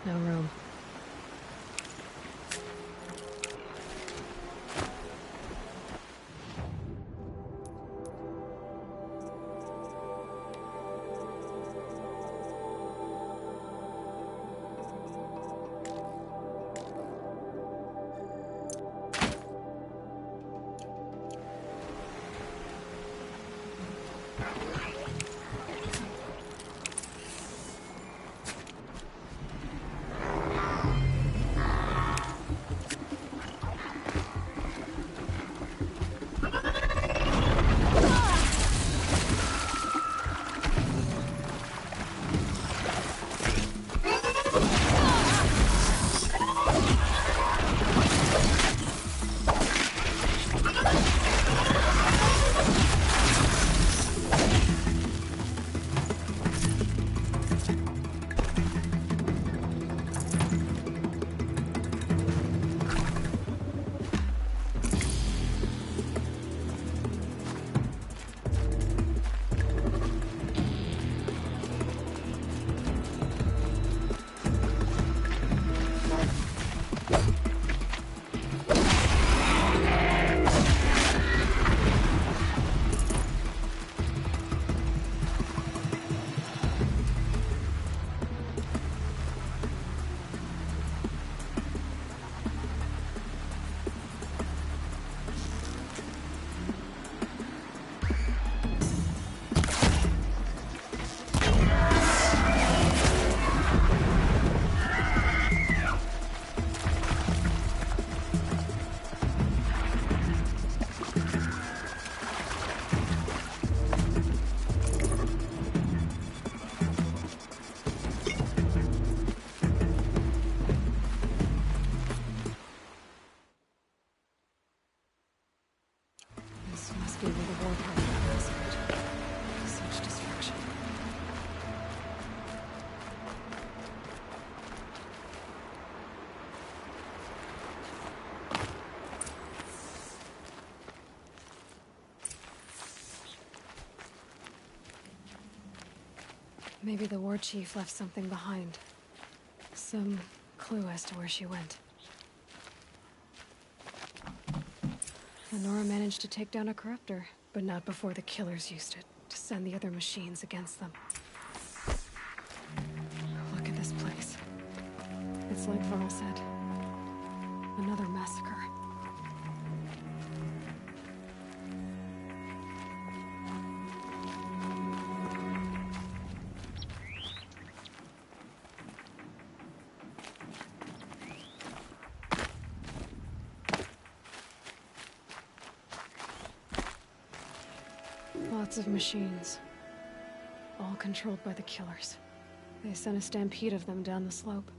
No room. Maybe the war chief left something behind. Some clue as to where she went. Nora managed to take down a corruptor, but not before the killers used it to send the other machines against them. Look at this place. It's like Varl said. Another massacre. Lots of machines. All controlled by the killers. They sent a stampede of them down the slope.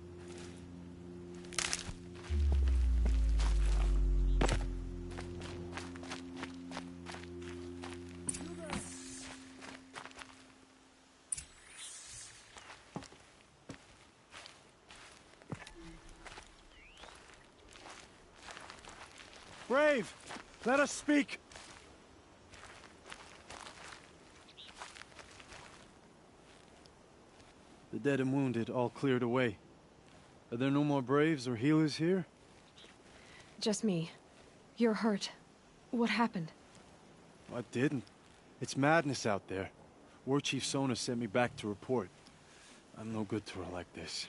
Brave! Let us speak! The dead and wounded all cleared away. Are there no more Braves or healers here? Just me. You're hurt. What happened? I didn't. It's madness out there. War Chief Sona sent me back to report. I'm no good to her like this.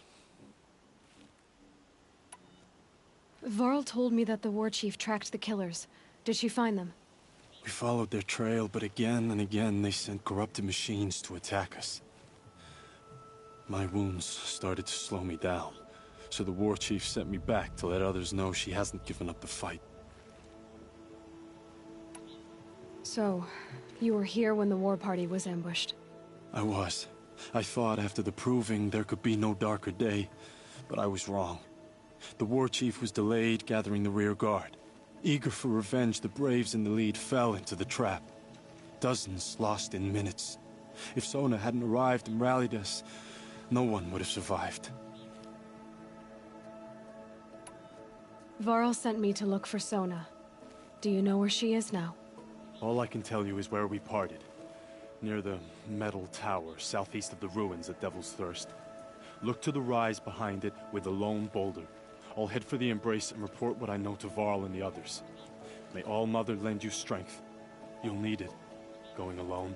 Varl told me that the war chief tracked the killers. Did she find them? We followed their trail, but again and again they sent corrupted machines to attack us. My wounds started to slow me down, so the war chief sent me back to let others know she hasn't given up the fight. So, you were here when the war party was ambushed? I was. I thought after the proving there could be no darker day, but I was wrong. The war chief was delayed gathering the rear guard. Eager for revenge, the Braves in the lead fell into the trap. Dozens lost in minutes. If Sona hadn't arrived and rallied us, no one would have survived. Varl sent me to look for Sona. Do you know where she is now? All I can tell you is where we parted. Near the metal tower, southeast of the ruins at Devil's Thirst. Look to the rise behind it with a lone boulder. I'll head for the embrace and report what I know to Varl and the others. May All Mother lend you strength. You'll need it, going alone.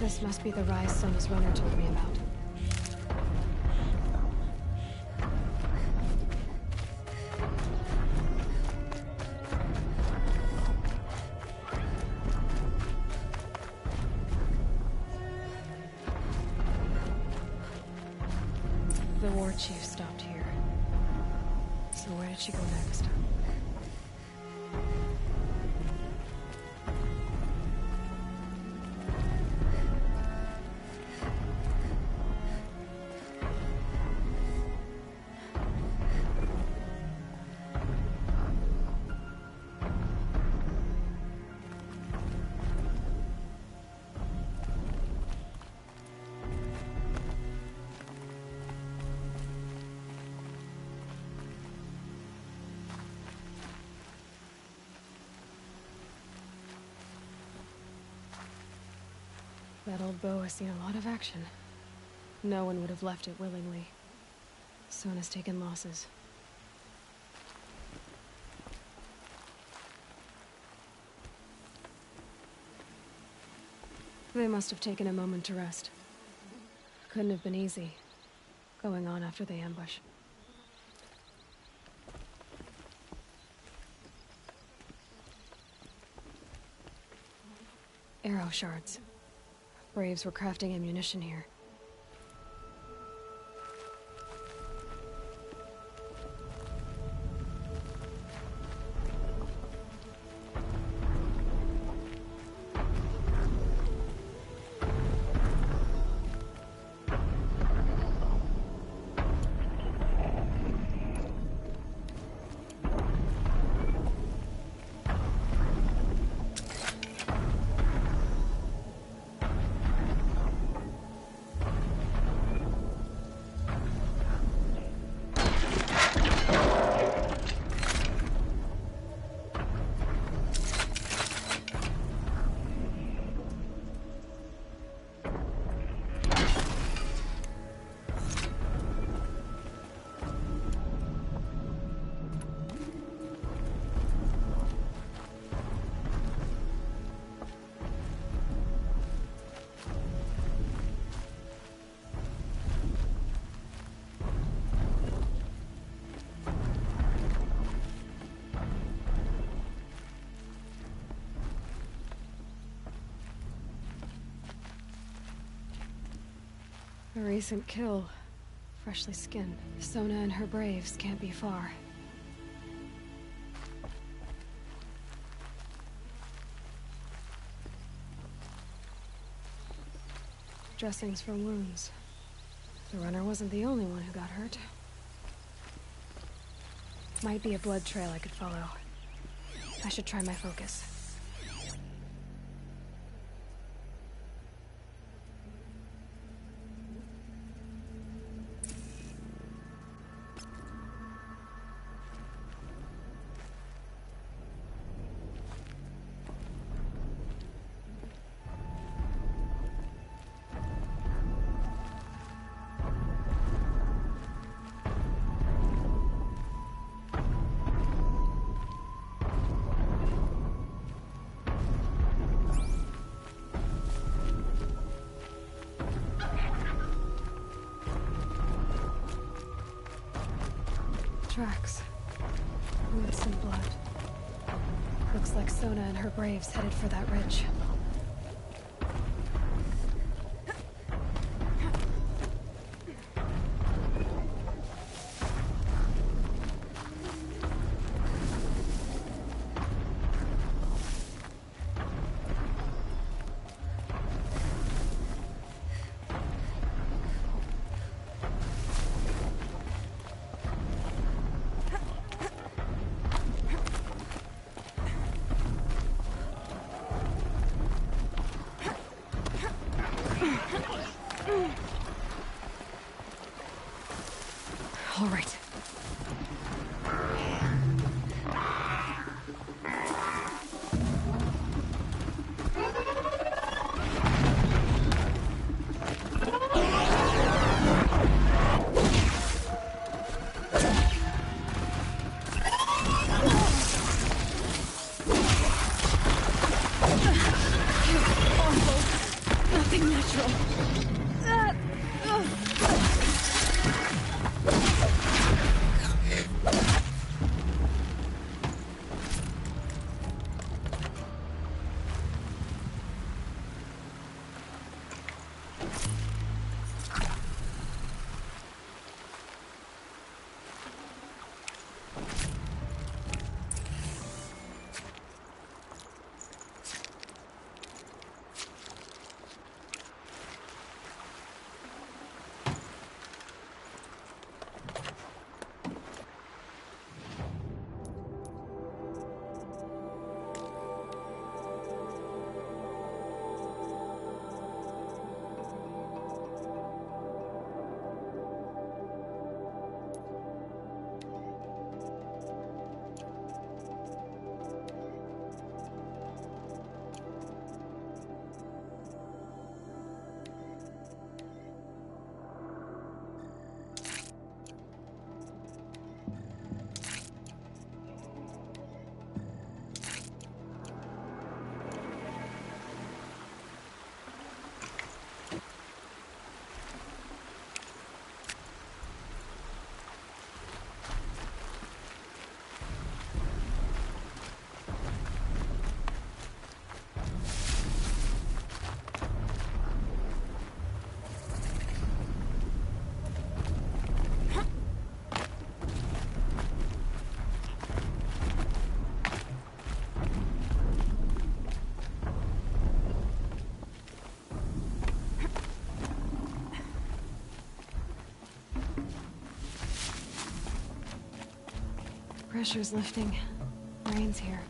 This must be the rise Sona's runner told me about. The war chief stopped here. So where did she go next? That old bow has seen a lot of action. No one would have left it willingly. Sona's taken losses. They must have taken a moment to rest. Couldn't have been easy, going on after the ambush. Arrow shards. Braves were crafting ammunition here. A recent kill. Freshly skinned. Sona and her braves can't be far. Dressings for wounds. The runner wasn't the only one who got hurt. Might be a blood trail I could follow. I should try my focus. Tracks. Roots and blood. Looks like Sona and her braves headed for that ridge. All right. Awful. Nothing natural. Pressure's lifting. Rain's here.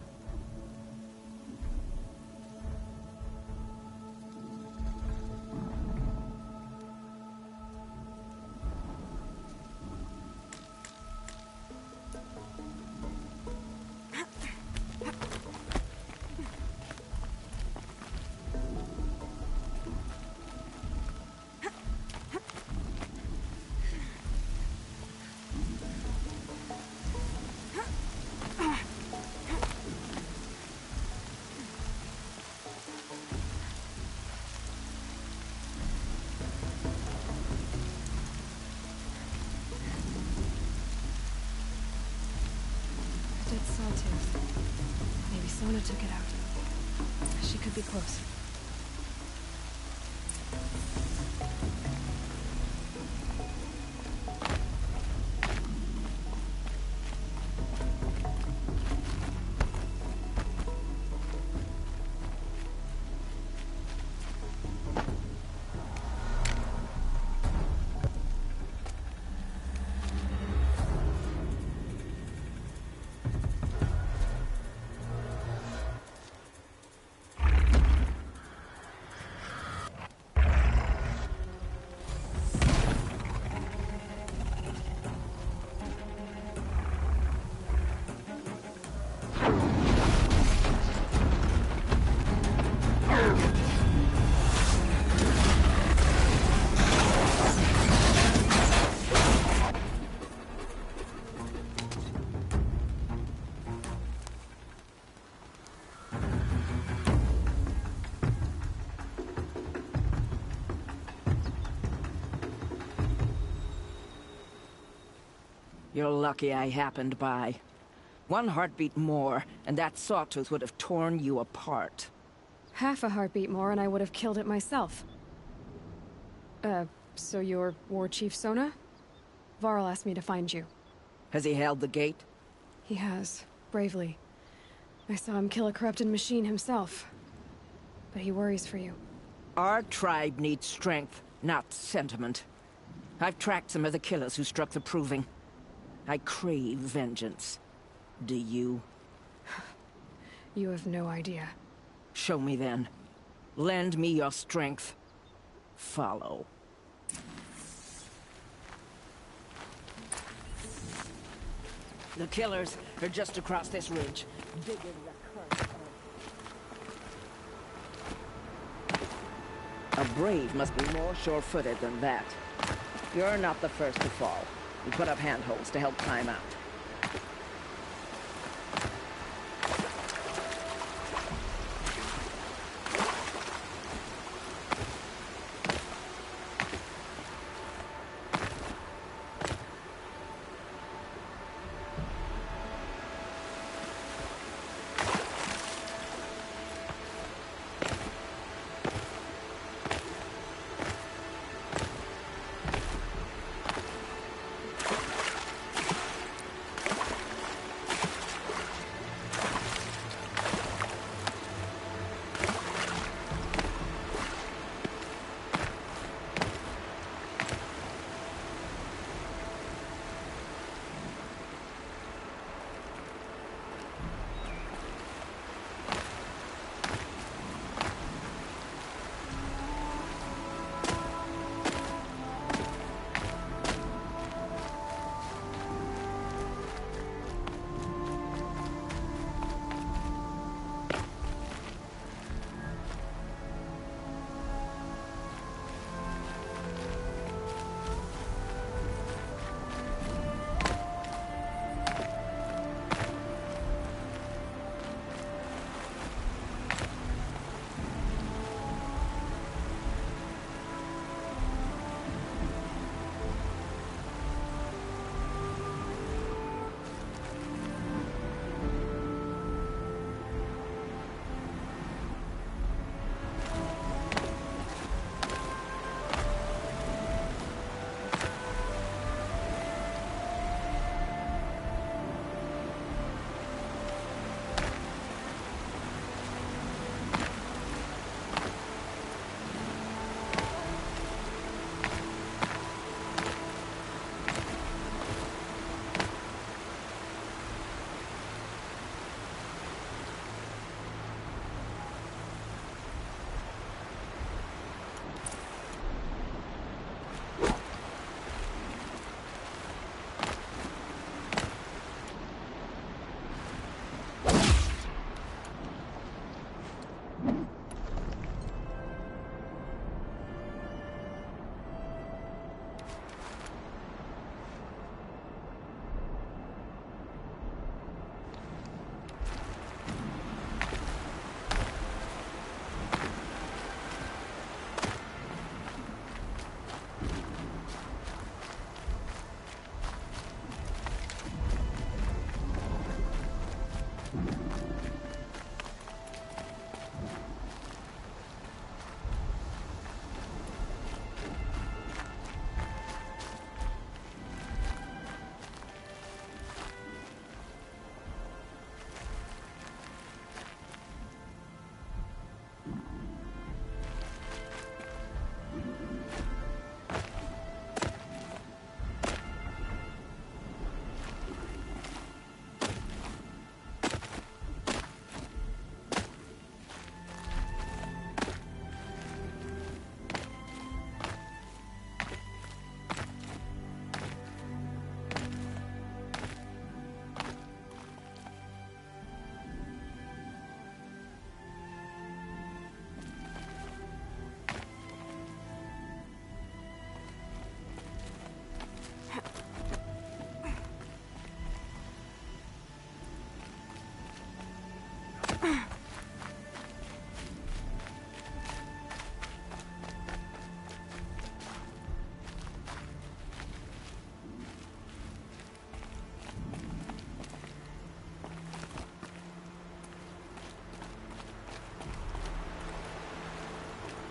Maybe Sona took it out. She could be close. You're lucky I happened by. One heartbeat more, and that sawtooth would have torn you apart. Half a heartbeat more and I would have killed it myself. So you're War Chief Sona? Varl asked me to find you. Has he held the gate? He has, bravely. I saw him kill a corrupted machine himself. But he worries for you. Our tribe needs strength, not sentiment. I've tracked some of the killers who struck the Proving. I crave vengeance. Do you? You have no idea. Show me then. Lend me your strength. Follow. The killers are just across this ridge, digging the curse. A brave must be more sure-footed than that. You're not the first to fall. We put up handholds to help climb out.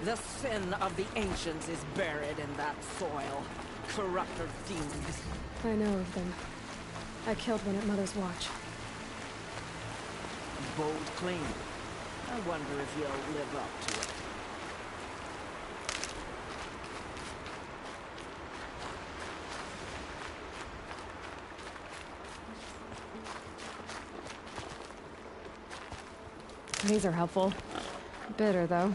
The sin of the ancients is buried in that soil. Corrupter demons. I know of them. I killed one at Mother's Watch. Bold claim. I wonder if you'll live up to it. These are helpful. Bitter, though.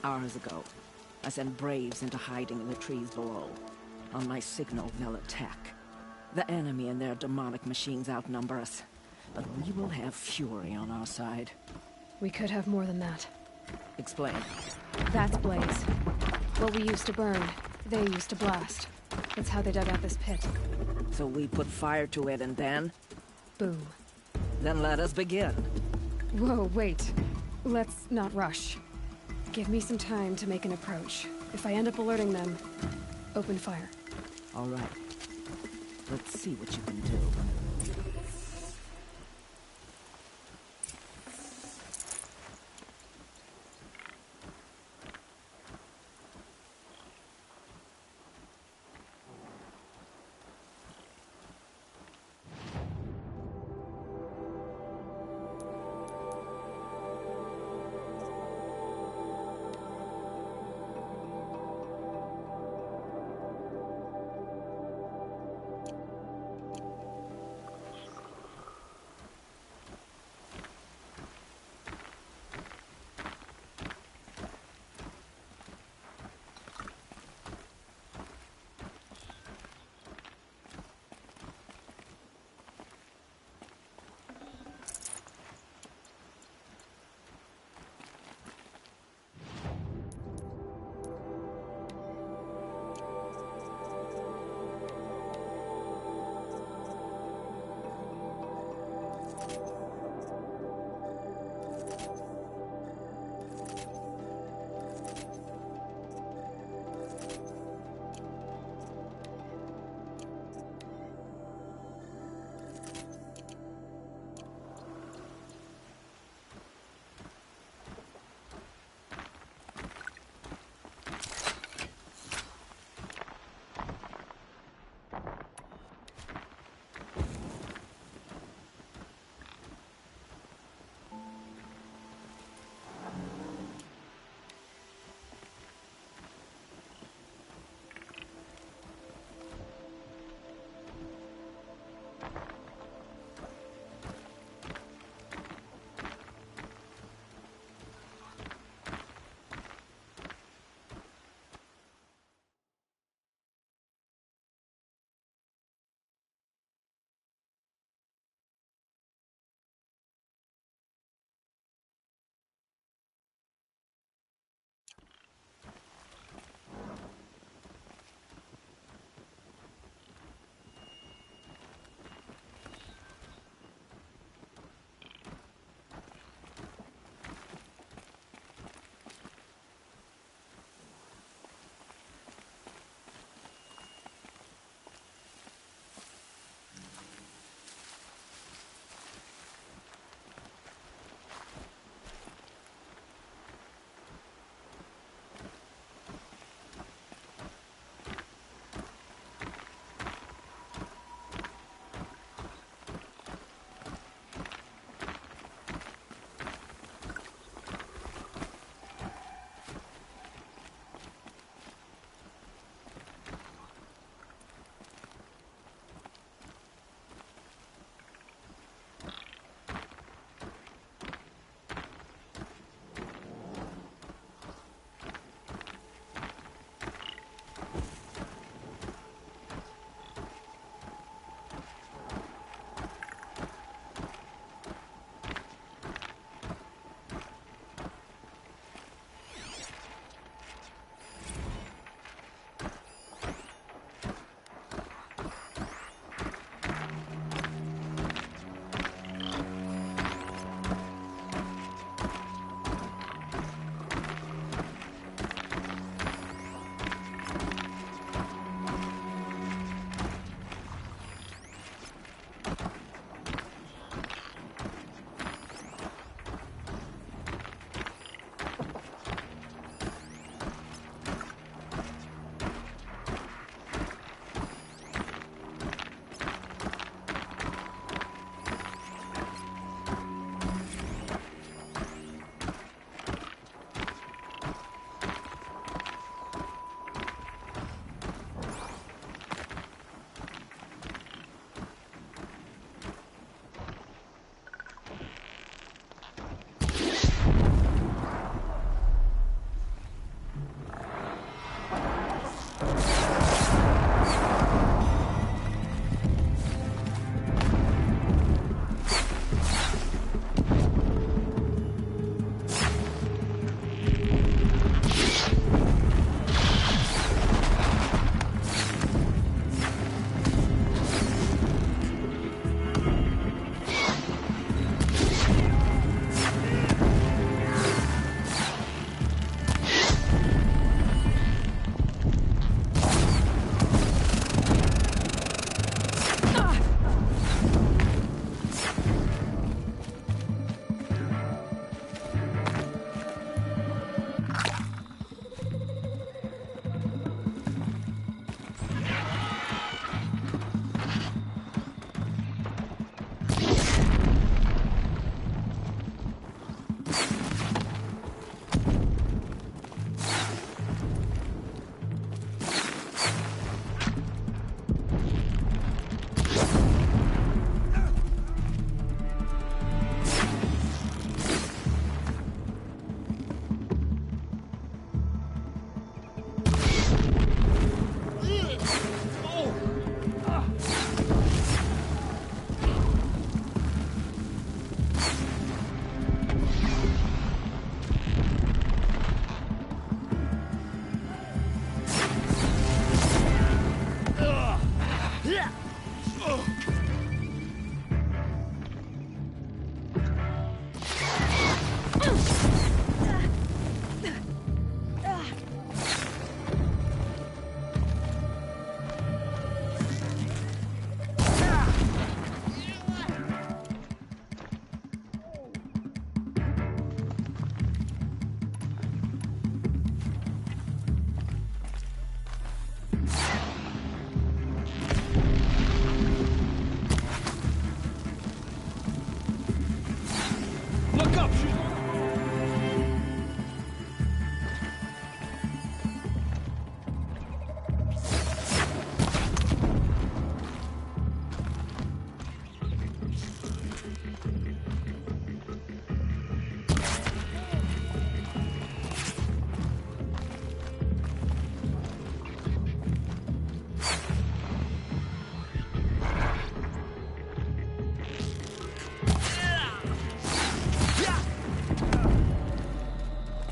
Hours ago, I sent Braves into hiding in the trees below. On my signal, they'll attack. The enemy and their demonic machines outnumber us, but we will have fury on our side. We could have more than that. Explain. That's Blaze. What we used to burn, they used to blast. That's how they dug out this pit. So we put fire to it and then? Boom. Then let us begin. Whoa, wait. Let's not rush. Give me some time to make an approach. If I end up alerting them, open fire. All right. Let's see what you can do.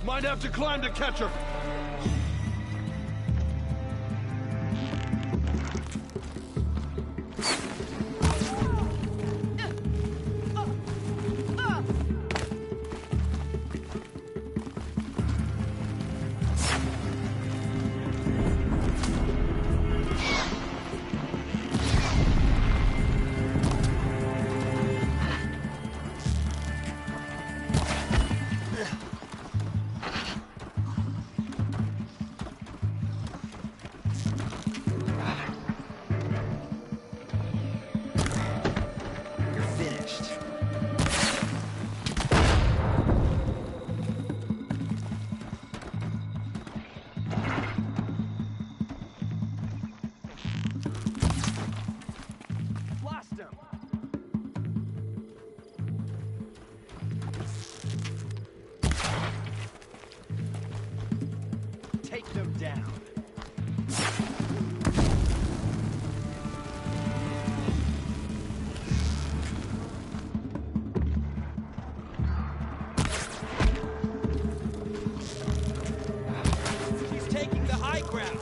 Might have to climb to catch her. Take them down. He's taking the high ground.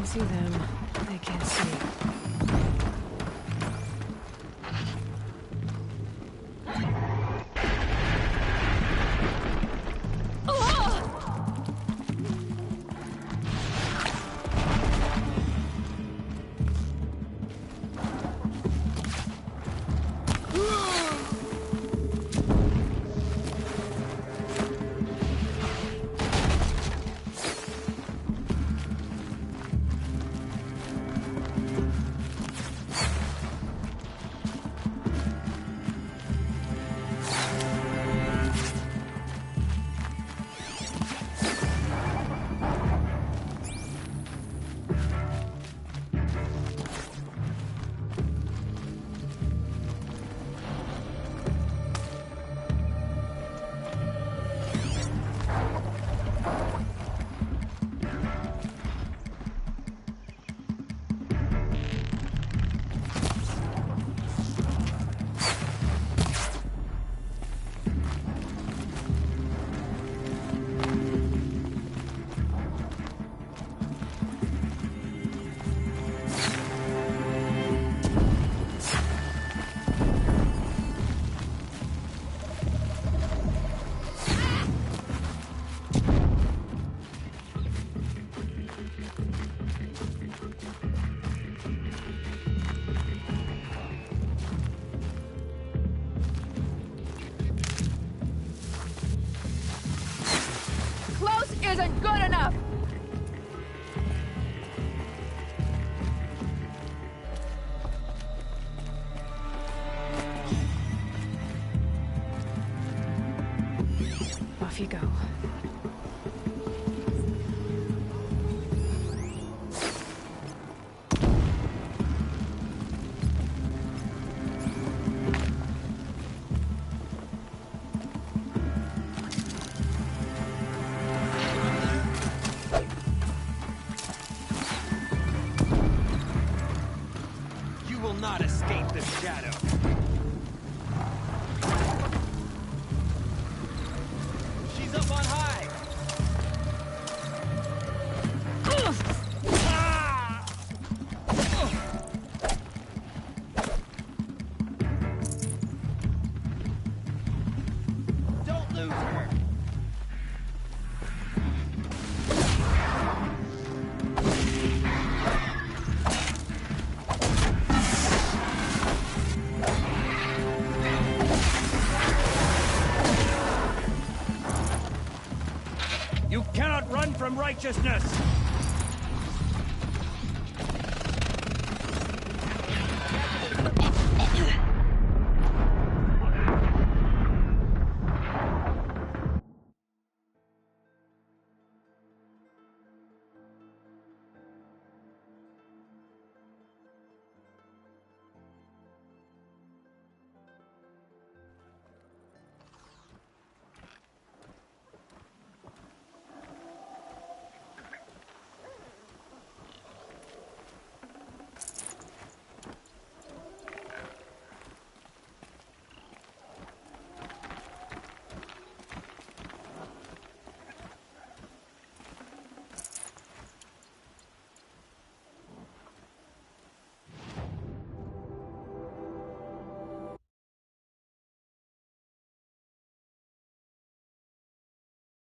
See them. They can't see. isn't good enough! Off you go. You will not escape the shadow. She's up on high. Don't lose her. You cannot run from righteousness!